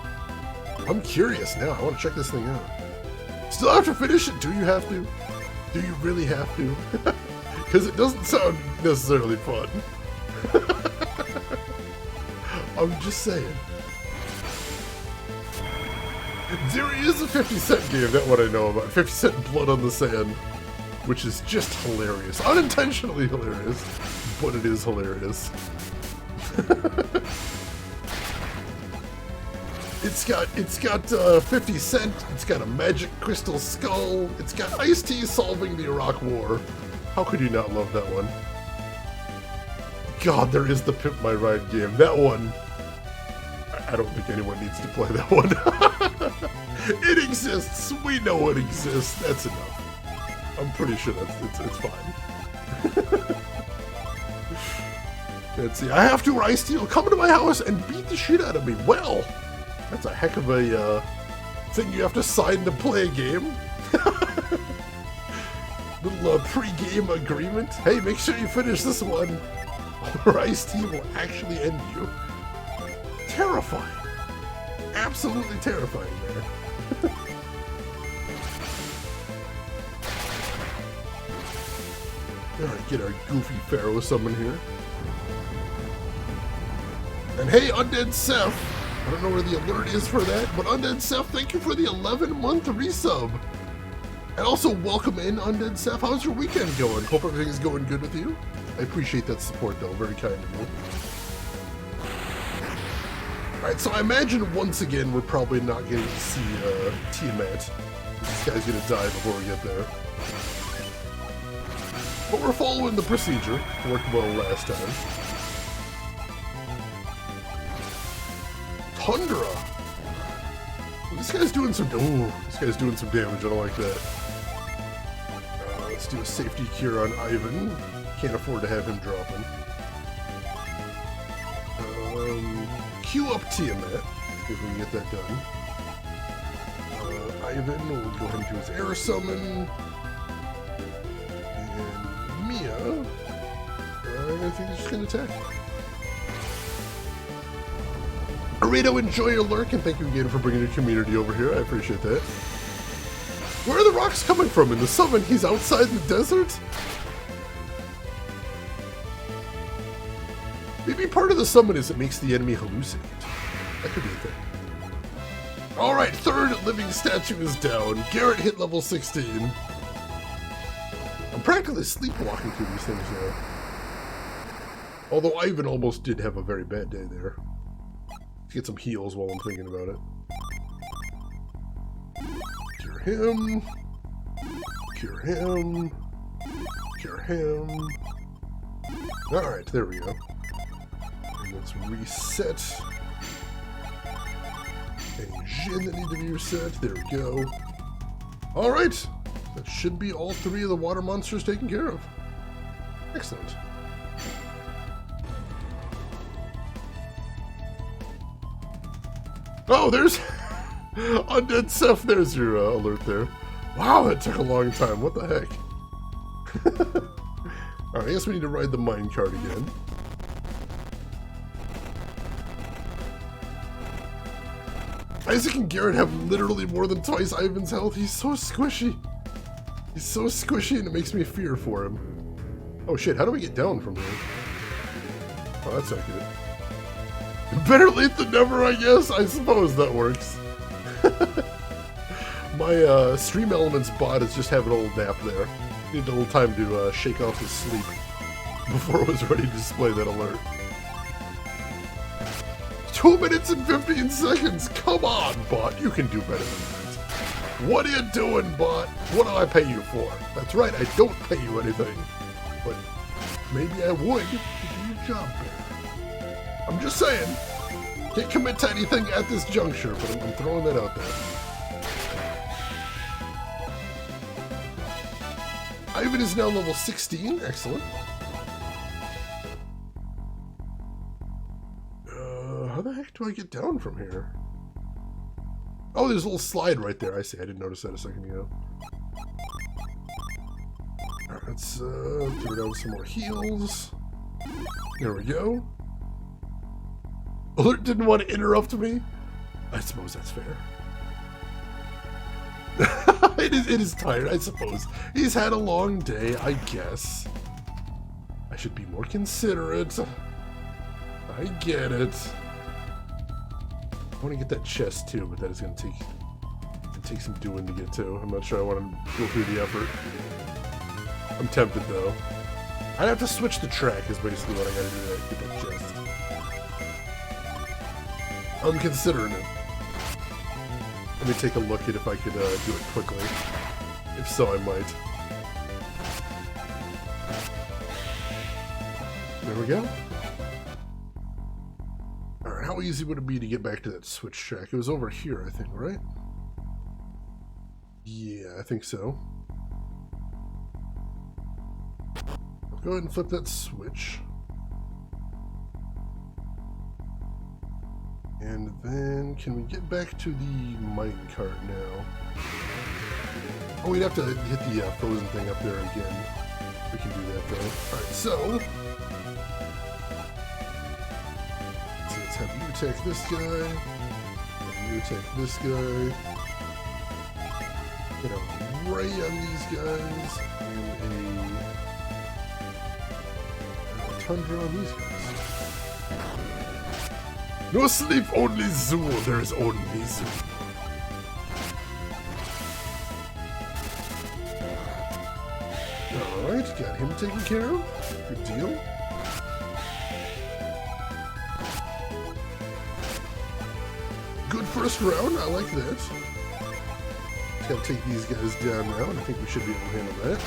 I'm curious now. I want to check this thing out. Still have to finish it? Do you have to? Do you really have to? because it doesn't sound necessarily fun. I'm just saying. There is a 50 Cent game, that what I know about. 50 Cent Blood on the Sand, which is just hilarious. Unintentionally hilarious, but it is hilarious. It's got 50 Cent, it's got a magic crystal skull, it's got Ice-T solving the Iraq War. How could you not love that one? God, there is the Pimp My Ride game. That one, I don't think anyone needs to play that one. It exists, we know it exists, that's enough. I'm pretty sure it's fine. Let's see, I have to or Ice-T will come to my house and beat the shit out of me. Well, that's a heck of a thing you have to sign to play a game. Little pre-game agreement. Hey, make sure you finish this one, or Ice-T will actually end you. Terrifying. Absolutely terrifying there. Alright, get our goofy Pharaoh summon here. And hey, Undead Seth! I don't know where the alert is for that, but Undead Seth, thank you for the 11-month resub. And also, welcome in, Undead Seth. How's your weekend going? Hope everything's going good with you. I appreciate that support, though. Very kind of you. Alright, so I imagine once again we're probably not getting to see Tiamat. This guy's gonna die before we get there. But we're following the procedure. It worked well last time. Tundra! This guy's doing some... Ooh, this guy's doing some damage. I don't like that. Let's do a safety cure on Ivan. Can't afford to have him dropping. Queue up Tiamat, if we can get that done. Ivan will go ahead and do his air summon. And Mia, I think he's just going to attack. Arito, enjoy your lurk, and thank you again for bringing your community over here. I appreciate that. Where are the rocks coming from? In the summon, he's outside the desert? Maybe part of the summon is it makes the enemy hallucinate. That could be a thing. Alright, third living statue is down. Garrett hit level 16. I'm practically sleepwalking through these things now. Although Ivan almost did have a very bad day there. Let's get some heals while I'm thinking about it. Cure him. Cure him. Cure him. Alright, there we go. And let's reset. Any Jin that need to be reset. There we go. Alright. That should be all three of the water monsters taken care of. Excellent. Oh, there's... Undead Seth, there's your alert there. Wow, that took a long time. What the heck? Alright, I guess we need to ride the minecart again. Isaac and Garrett have literally more than twice Ivan's health. He's so squishy. He's so squishy and it makes me fear for him. Oh shit, how do we get down from here? Oh, that's not good. Better late than never, I guess. I suppose that works. My Stream Elements bot is just having a little nap there. Need a little time to shake off his sleep before it was ready to display that alert. 2 minutes and 15 seconds! Come on, bot! You can do better than that. What are you doing, bot? What do I pay you for? That's right, I don't pay you anything. But maybe I would to do your job better. I'm just saying. Can't commit to anything at this juncture, but I'm throwing that out there. Ivan is now level 16. Excellent. How the heck do I get down from here? Oh, there's a little slide right there. I see. I didn't notice that a second ago. Alright, let's throw down some more heals. There we go. Alert didn't want to interrupt me. I suppose that's fair. It is tired, I suppose. He's had a long day, I guess. I should be more considerate. I get it. I want to get that chest too, but that is going to take some doing to get to. I'm not sure I want to go through the effort. I'm tempted though. I'd have to switch the track is basically what I gotta do to get that chest. I'm considering it. Let me take a look at if I could do it quickly. If so, I might. There we go. Alright, how easy would it be to get back to that switch track? It was over here, I think, right? Yeah, I think so. Go ahead and flip that switch. And then, can we get back to the minecart now? Oh, we'd have to hit the frozen thing up there again. We can do that though. Alright, so... let's have you attack this guy. Have you attack this guy. Get a ray on these guys. And a tundra on these guys. No sleep, only zoo. There is only zoo. Alright, got him taken care of. Good deal. Good first round, I like that. Just gotta take these guys down now, and I think we should be able to handle that.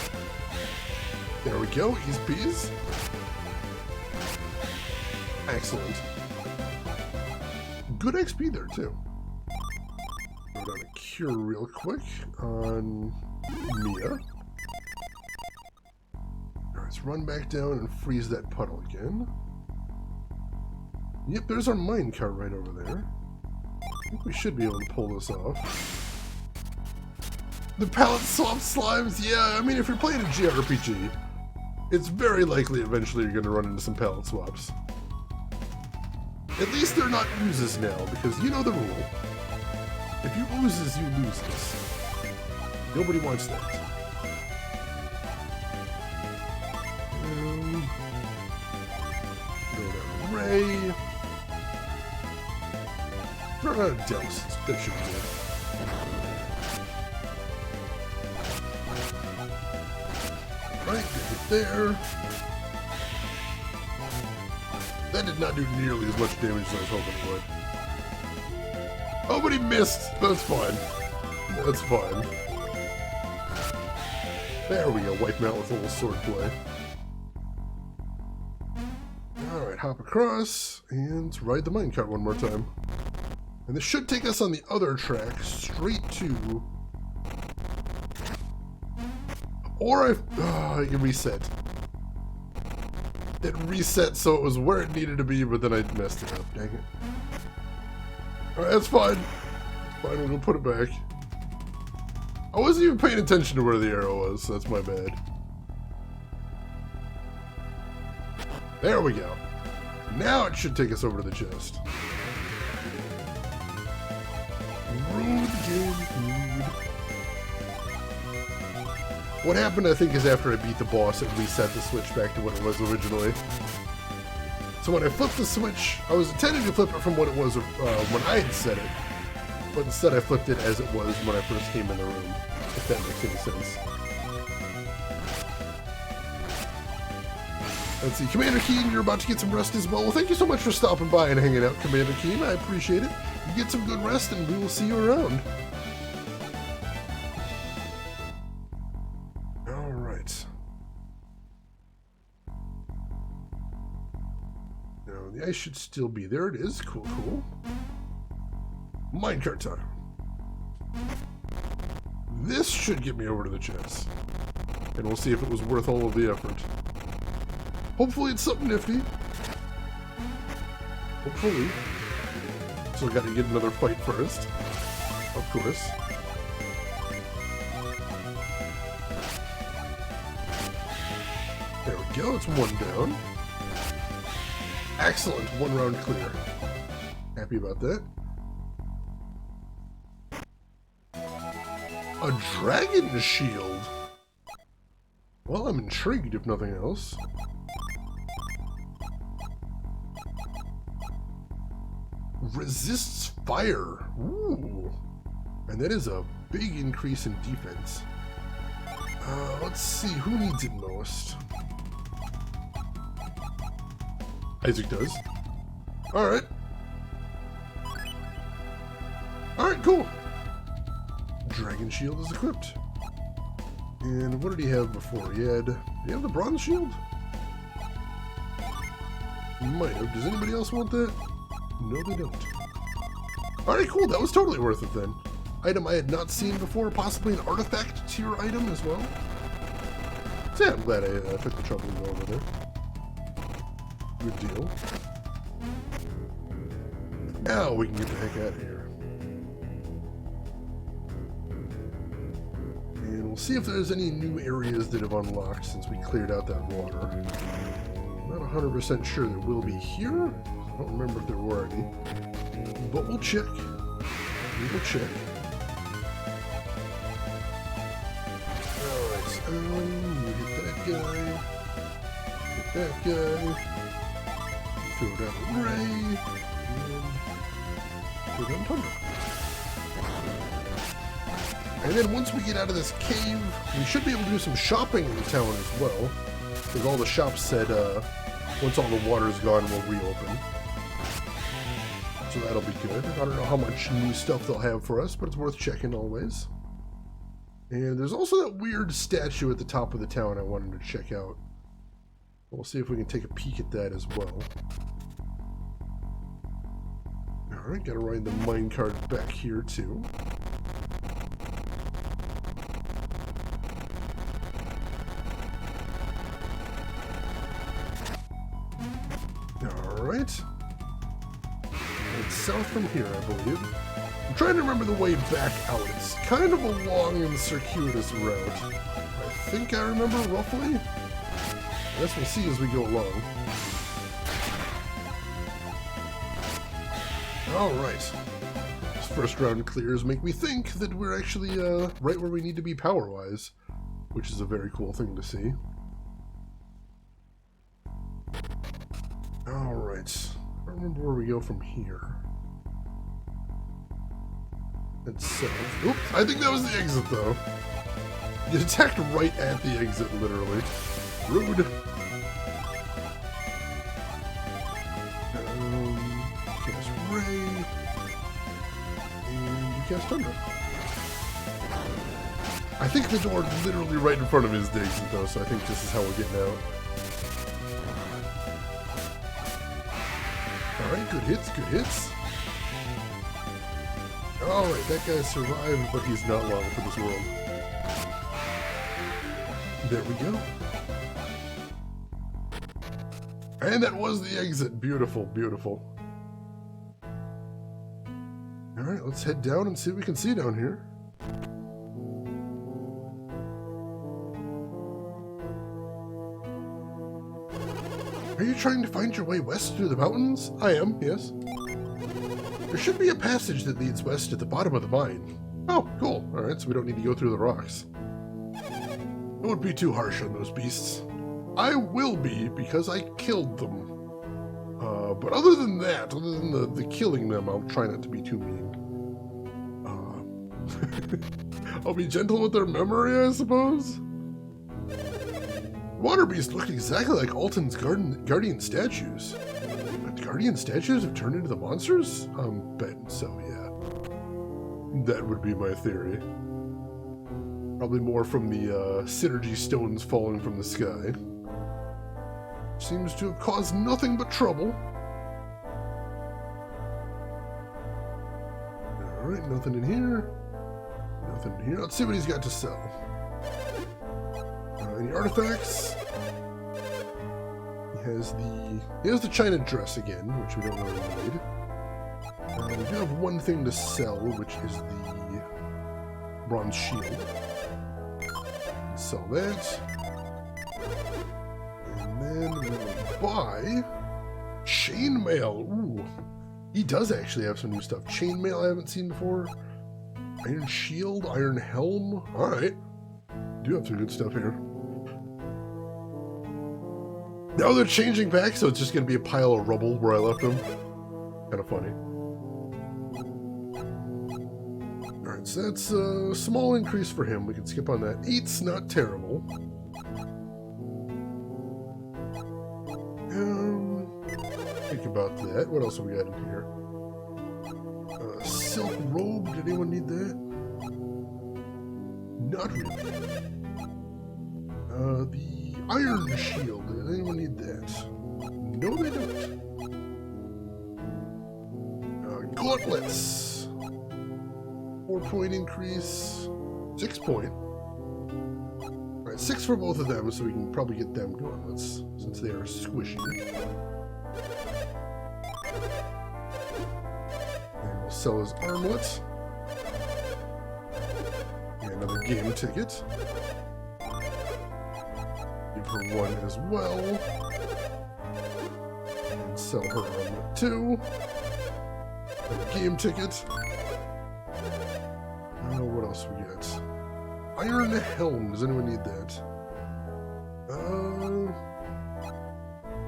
There we go, ease peas. Excellent. Good XP there, too. Go down a cure real quick on Mia. Alright, let's run back down and freeze that puddle again. Yep, there's our minecart right over there. I think we should be able to pull this off. The palette swap slimes? Yeah, I mean, if you're playing a JRPG, it's very likely eventually you're going to run into some palette swaps. At least they're not oozes now, because you know the rule. If you oozes, you lose this. Nobody wants that. Ray. Run out of douse. That should be good. Right, good hit there. That did not do nearly as much damage as I was hoping it would. Oh, but he missed. That's fine. That's fine. There we go. Wipe him out with a little sword play. Alright, hop across and ride the minecart one more time. And this should take us on the other track straight to... Or I can reset. It reset so it was where it needed to be, but then I messed it up. Dang it. Alright, that's fine. Fine, we're gonna put it back. I wasn't even paying attention to where the arrow was, so that's my bad. There we go. Now it should take us over to the chest. Rude game, rude. What happened, I think, is after I beat the boss, it reset the switch back to what it was originally. So when I flipped the switch, I was intending to flip it from what it was when I had set it. But instead I flipped it as it was when I first came in the room, if that makes any sense. Let's see, Commander Keen, you're about to get some rest as well. Well, thank you so much for stopping by and hanging out, Commander Keen. I appreciate it. You get some good rest, and we will see you around. All right. Now, the ice should still be there. It is. Cool, cool. Minecart time. This should get me over to the chest. And we'll see if it was worth all of the effort. Hopefully it's something nifty. Hopefully. So I gotta get another fight first. Of course. There we go, it's one down. Excellent, one round clear. Happy about that. A dragon shield? Well, I'm intrigued if nothing else. resists fire. Ooh. And that is a big increase in defense. Let's see, who needs it most? Isaac does. Alright. Alright, cool. Dragon Shield is equipped. And what did he have before? Did he have the Bronze Shield? He might have. Does anybody else want that? No, they don't. Alright, cool. That was totally worth it then. Item I had not seen before, possibly an artifact tier item as well. So yeah, I'm glad I took the trouble to go over there. Good deal. Now we can get the heck out of here. And we'll see if there's any new areas that have unlocked since we cleared out that water. Not 100% sure there will be here. I don't remember if there were any. But we'll check. We will check. Hit that guy. Hit that guy. Throw down a ray. And throw down Tundra. And then once we get out of this cave, we should be able to do some shopping in the town as well. Because all the shops said, once all the water's gone, we'll reopen. So that'll be good. I don't know how much new stuff they'll have for us, but it's worth checking always. And there's also that weird statue at the top of the town I wanted to check out. We'll see if we can take a peek at that as well. Alright, gotta ride the minecart back here too. Alright. It's south from here, I believe. I'm trying to remember the way back out. It's kind of a long and circuitous route. I think I remember roughly. I guess we'll see as we go along. Alright. This first round clears make me think that we're actually right where we need to be power-wise, which is a very cool thing to see. Alright. I don't remember where we go from here. It's south. Oops, I think that was the exit, though. You attacked right at the exit, literally. Rude. Cast Ray. And you cast Tundra. I think the door literally right in front of his the exit, though, so I think this is how we're getting out. Alright, good hits, good hits. Alright, that guy survived, but he's not long for this world. There we go. And that was the exit. Beautiful, beautiful. Alright, let's head down and see what we can see down here. Are you trying to find your way west through the mountains? I am, yes. There should be a passage that leads west at the bottom of the mine. Oh, cool. Alright, so we don't need to go through the rocks. Don't be too harsh on those beasts. I will be, because I killed them. But other than that, other than the killing them, I'll try not to be too mean. I'll be gentle with their memory, I suppose? Water beasts look exactly like Altin's guardian statues. But guardian statues have turned into the monsters? I'm betting so, yeah. That would be my theory. Probably more from the synergy stones falling from the sky. Seems to have caused nothing but trouble. Alright, nothing in here. Nothing in here. Let's see what he's got to sell. Any artifacts? He has the China dress again, which we don't really need. We do have one thing to sell, which is the bronze shield. Sell that. And then we'll buy chainmail. Ooh, he does actually have some new stuff. Chainmail I haven't seen before. Iron shield, iron helm. All right, do have some good stuff here. Now they're changing back, so it's just going to be a pile of rubble where I left them. Kind of funny. Alright, so that's a small increase for him. We can skip on that. 8's not terrible. Think about that. What else have we got in here? Silk robe. Did anyone need that? Not really. The iron shield. Did anyone need that? No, they don't. Gauntlets. 4-point increase. 6-point. Alright, 6 for both of them, so we can probably get them gauntlets, since they are squishy. And we'll sell his armlet. And another game ticket. Give her one as well. And sell her armlet too. And a game ticket. What else we got? Iron helm. Does anyone need that?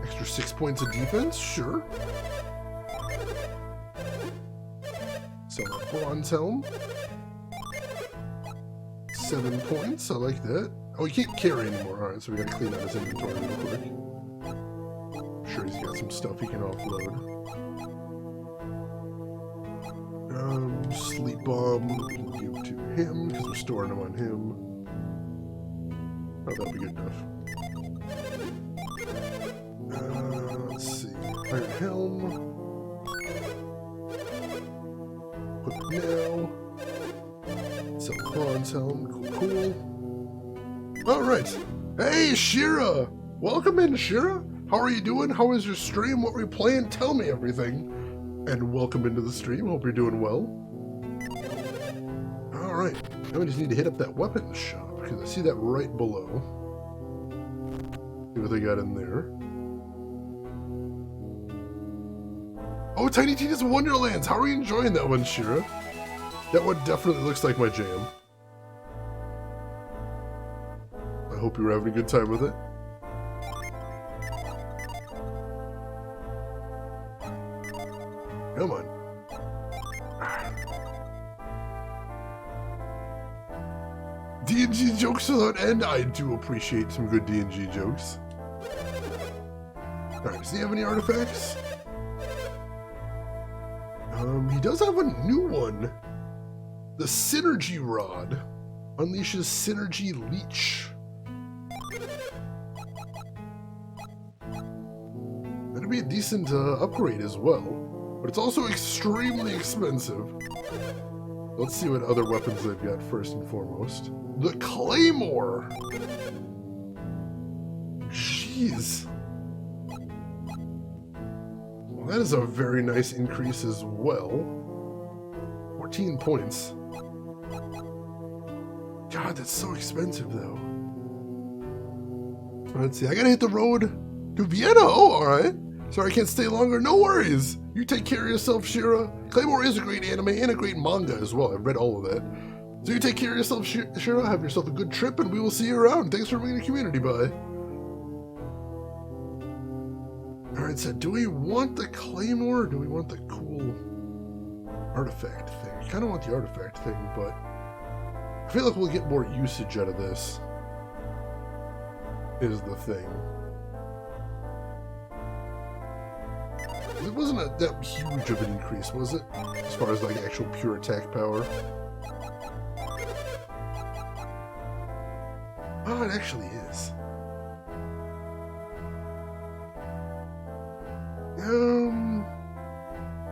Extra 6 points of defense? Sure. So a bronze helm. 7 points. I like that. Oh, he can't carry anymore. Alright, so we gotta clean out his inventory real quick. I'm sure he's got some stuff he can offload. Sleep bomb. We can give to him because we're storing them on him. Oh, that'll be good enough. Let's see. Iron helm. Equip now. Sell bronze helm. Cool. Alright. Hey, Shira! Welcome in, Shira! How are you doing? How was your stream? What were you playing? Tell me everything. And welcome into the stream. Hope you're doing well. Alright. Now we just need to hit up that weapons shop, because I see that right below. See what they got in there. Oh, Tiny Tina's Wonderlands! How are you enjoying that one, Shira? That one definitely looks like my jam. I hope you were having a good time with it. Come on. D&G jokes without end? I do appreciate some good D&G jokes. Alright, does he have any artifacts? He does have a new one. The Synergy Rod. Unleashes Synergy Leech. That'd be a decent upgrade as well. But it's also extremely expensive. Let's see what other weapons they've got first and foremost. The Claymore! Jeez. Well, that is a very nice increase as well. 14 points. God, that's so expensive though. Let's see, I gotta hit the road to Vienna! Oh, alright. Sorry I can't stay longer, no worries! You take care of yourself, Shira. Claymore is a great anime and a great manga as well. I've read all of that. So you take care of yourself, Shira. Have yourself a good trip, and we will see you around. Thanks for bringing the community by. Alright, so do we want the Claymore, or do we want the cool artifact thing? I kind of want the artifact thing, but I feel like we'll get more usage out of this, is the thing. It wasn't that huge of an increase, was it? As far as like actual pure attack power. Oh, it actually is.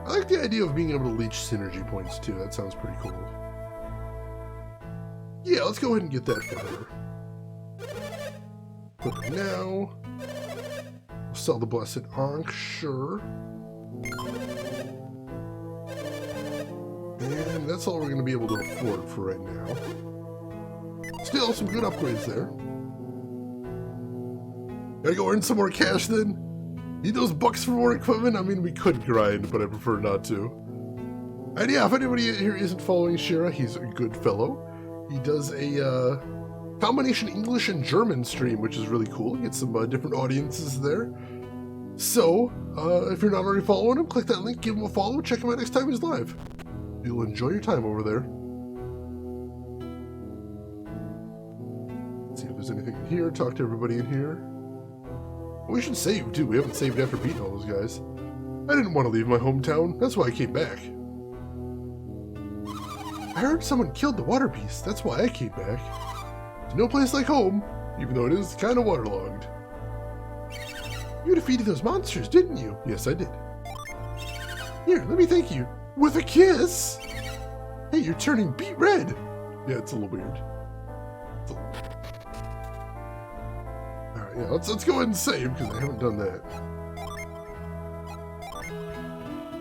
I like the idea of being able to leech synergy points too. That sounds pretty cool. Yeah, let's go ahead and get that for her. Equip it now. We'll sell the Blessed Ankh, sure. And that's all we're going to be able to afford for right now. Still, some good upgrades there. Gotta go earn some more cash then? Need those bucks for more equipment? I mean, we could grind, but I prefer not to. And yeah, if anybody here isn't following Shira, he's a good fellow. He does a combination English and German stream, which is really cool. Get some different audiences there. So, if you're not already following him, click that link, give him a follow, check him out next time he's live. You'll enjoy your time over there. there's anything in here. Talk to everybody in here. We should save, too. We haven't saved after beating all those guys. I didn't want to leave my hometown. That's why I came back. I heard someone killed the water beast. That's why I came back. There's no place like home, even though it is kind of waterlogged. You defeated those monsters, didn't you? Yes, I did. Here, let me thank you. With a kiss? Hey, you're turning beet red. Yeah, it's a little weird. Alright, yeah, let's go ahead and save, because I haven't done that.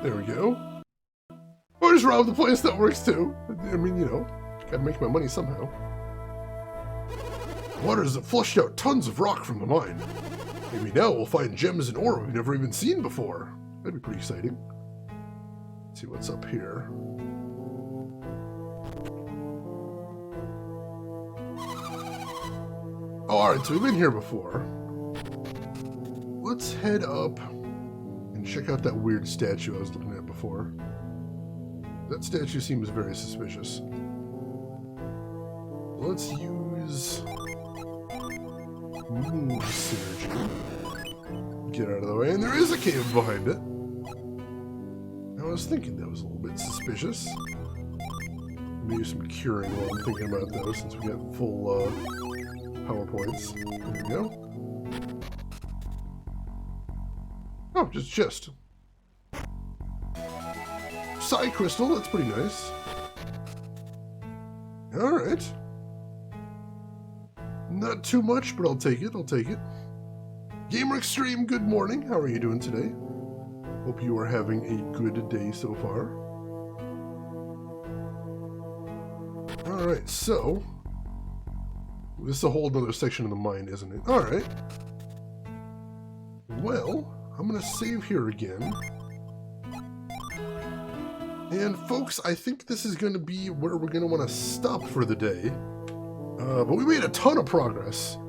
There we go. Or just rob the place, that works too. I mean, you know, gotta make my money somehow. Waters have flushed out tons of rock from the mine. Maybe now we'll find gems and ore we've never even seen before. That'd be pretty exciting. Let's see what's up here. Oh, alright, so we've been here before. Let's head up and check out that weird statue I was looking at before. That statue seems very suspicious. Let's use move synergy. Get out of the way, and there is a cave behind it. I was thinking that was a little bit suspicious. Maybe some curing while I'm thinking about those, since we got full PowerPoints. There we go. Oh, just. Psi crystal, that's pretty nice. Alright. Not too much, but I'll take it, Gamer Extreme, good morning. How are you doing today? Hope you are having a good day so far. Alright, so... this is a whole other section of the mine, isn't it? Alright. Well, I'm gonna save here again. And folks, I think this is going to be where we're going to want to stop for the day. But we made a ton of progress.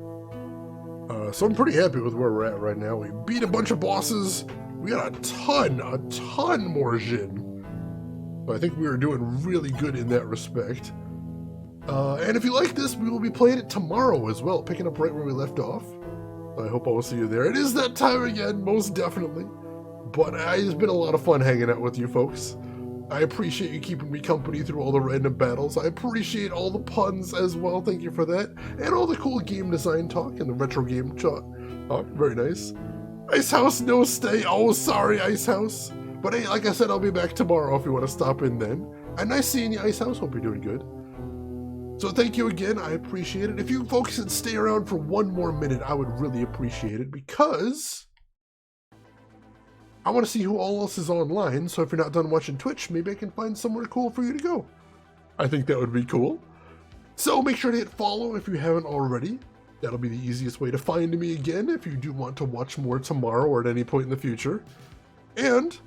So I'm pretty happy with where we're at right now. We beat a bunch of bosses. We got a ton more Jin. So I think we are doing really good in that respect. And if you like this, we will be playing it tomorrow as well, picking up right where we left off. I hope I will see you there. It is that time again, most definitely. But it's been a lot of fun hanging out with you folks. I appreciate you keeping me company through all the random battles. I appreciate all the puns as well. Thank you for that. And all the cool game design talk and the retro game talk. Oh, very nice. Ice House, no stay. Oh, sorry, Ice House. But hey, like I said, I'll be back tomorrow if you want to stop in then. And nice seeing you, Ice House. Hope you're doing good. So thank you again. I appreciate it. If you folks could stay around for one more minute, I would really appreciate it, because I want to see who all else is online, so if you're not done watching Twitch, maybe I can find somewhere cool for you to go. I think that would be cool. So make sure to hit follow if you haven't already. That'll be the easiest way to find me again if you do want to watch more tomorrow or at any point in the future. And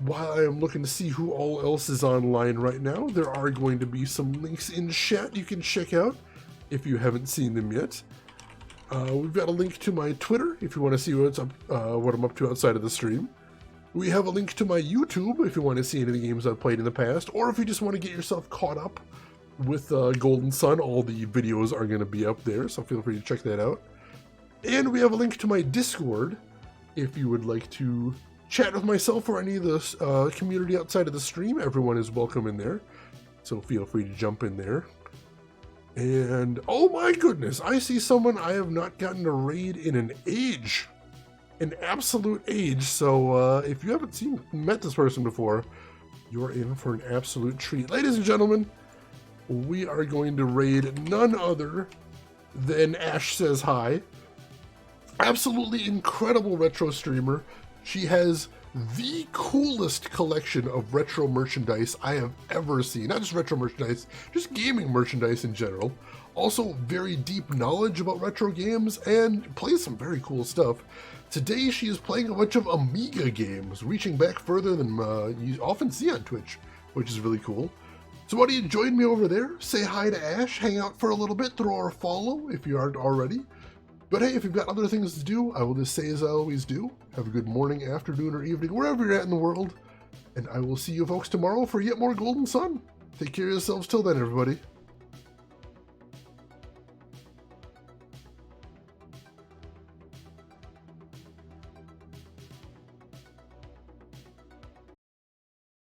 while I am looking to see who all else is online right now, there are going to be some links in chat you can check out if you haven't seen them yet. We've got a link to my Twitter if you want to see what's up, what I'm up to outside of the stream. We have a link to my YouTube if you want to see any of the games I've played in the past, or if you just want to get yourself caught up with Golden Sun. All the videos are going to be up there, so feel free to check that out. And we have a link to my Discord if you would like to chat with myself or any of the community outside of the stream. Everyone is welcome in there, so feel free to jump in there. And oh my goodness, I see someone I have not gotten to raid in an age. An absolute age. So if you haven't met this person before, you're in for an absolute treat. Ladies and gentlemen, we are going to raid none other than Ash Says Hi. Absolutely incredible retro streamer. She has the coolest collection of retro merchandise I have ever seen. Not just retro merchandise, just gaming merchandise in general. Also very deep knowledge about retro games and plays some very cool stuff. Today she is playing a bunch of Amiga games, reaching back further than you often see on Twitch, which is really cool. So why don't you join me over there, say hi to Ash, hang out for a little bit, throw her a follow if you aren't already. But hey, if you've got other things to do, I will just say as I always do, have a good morning, afternoon, or evening, wherever you're at in the world. And I will see you folks tomorrow for yet more Golden Sun. Take care of yourselves till then, everybody.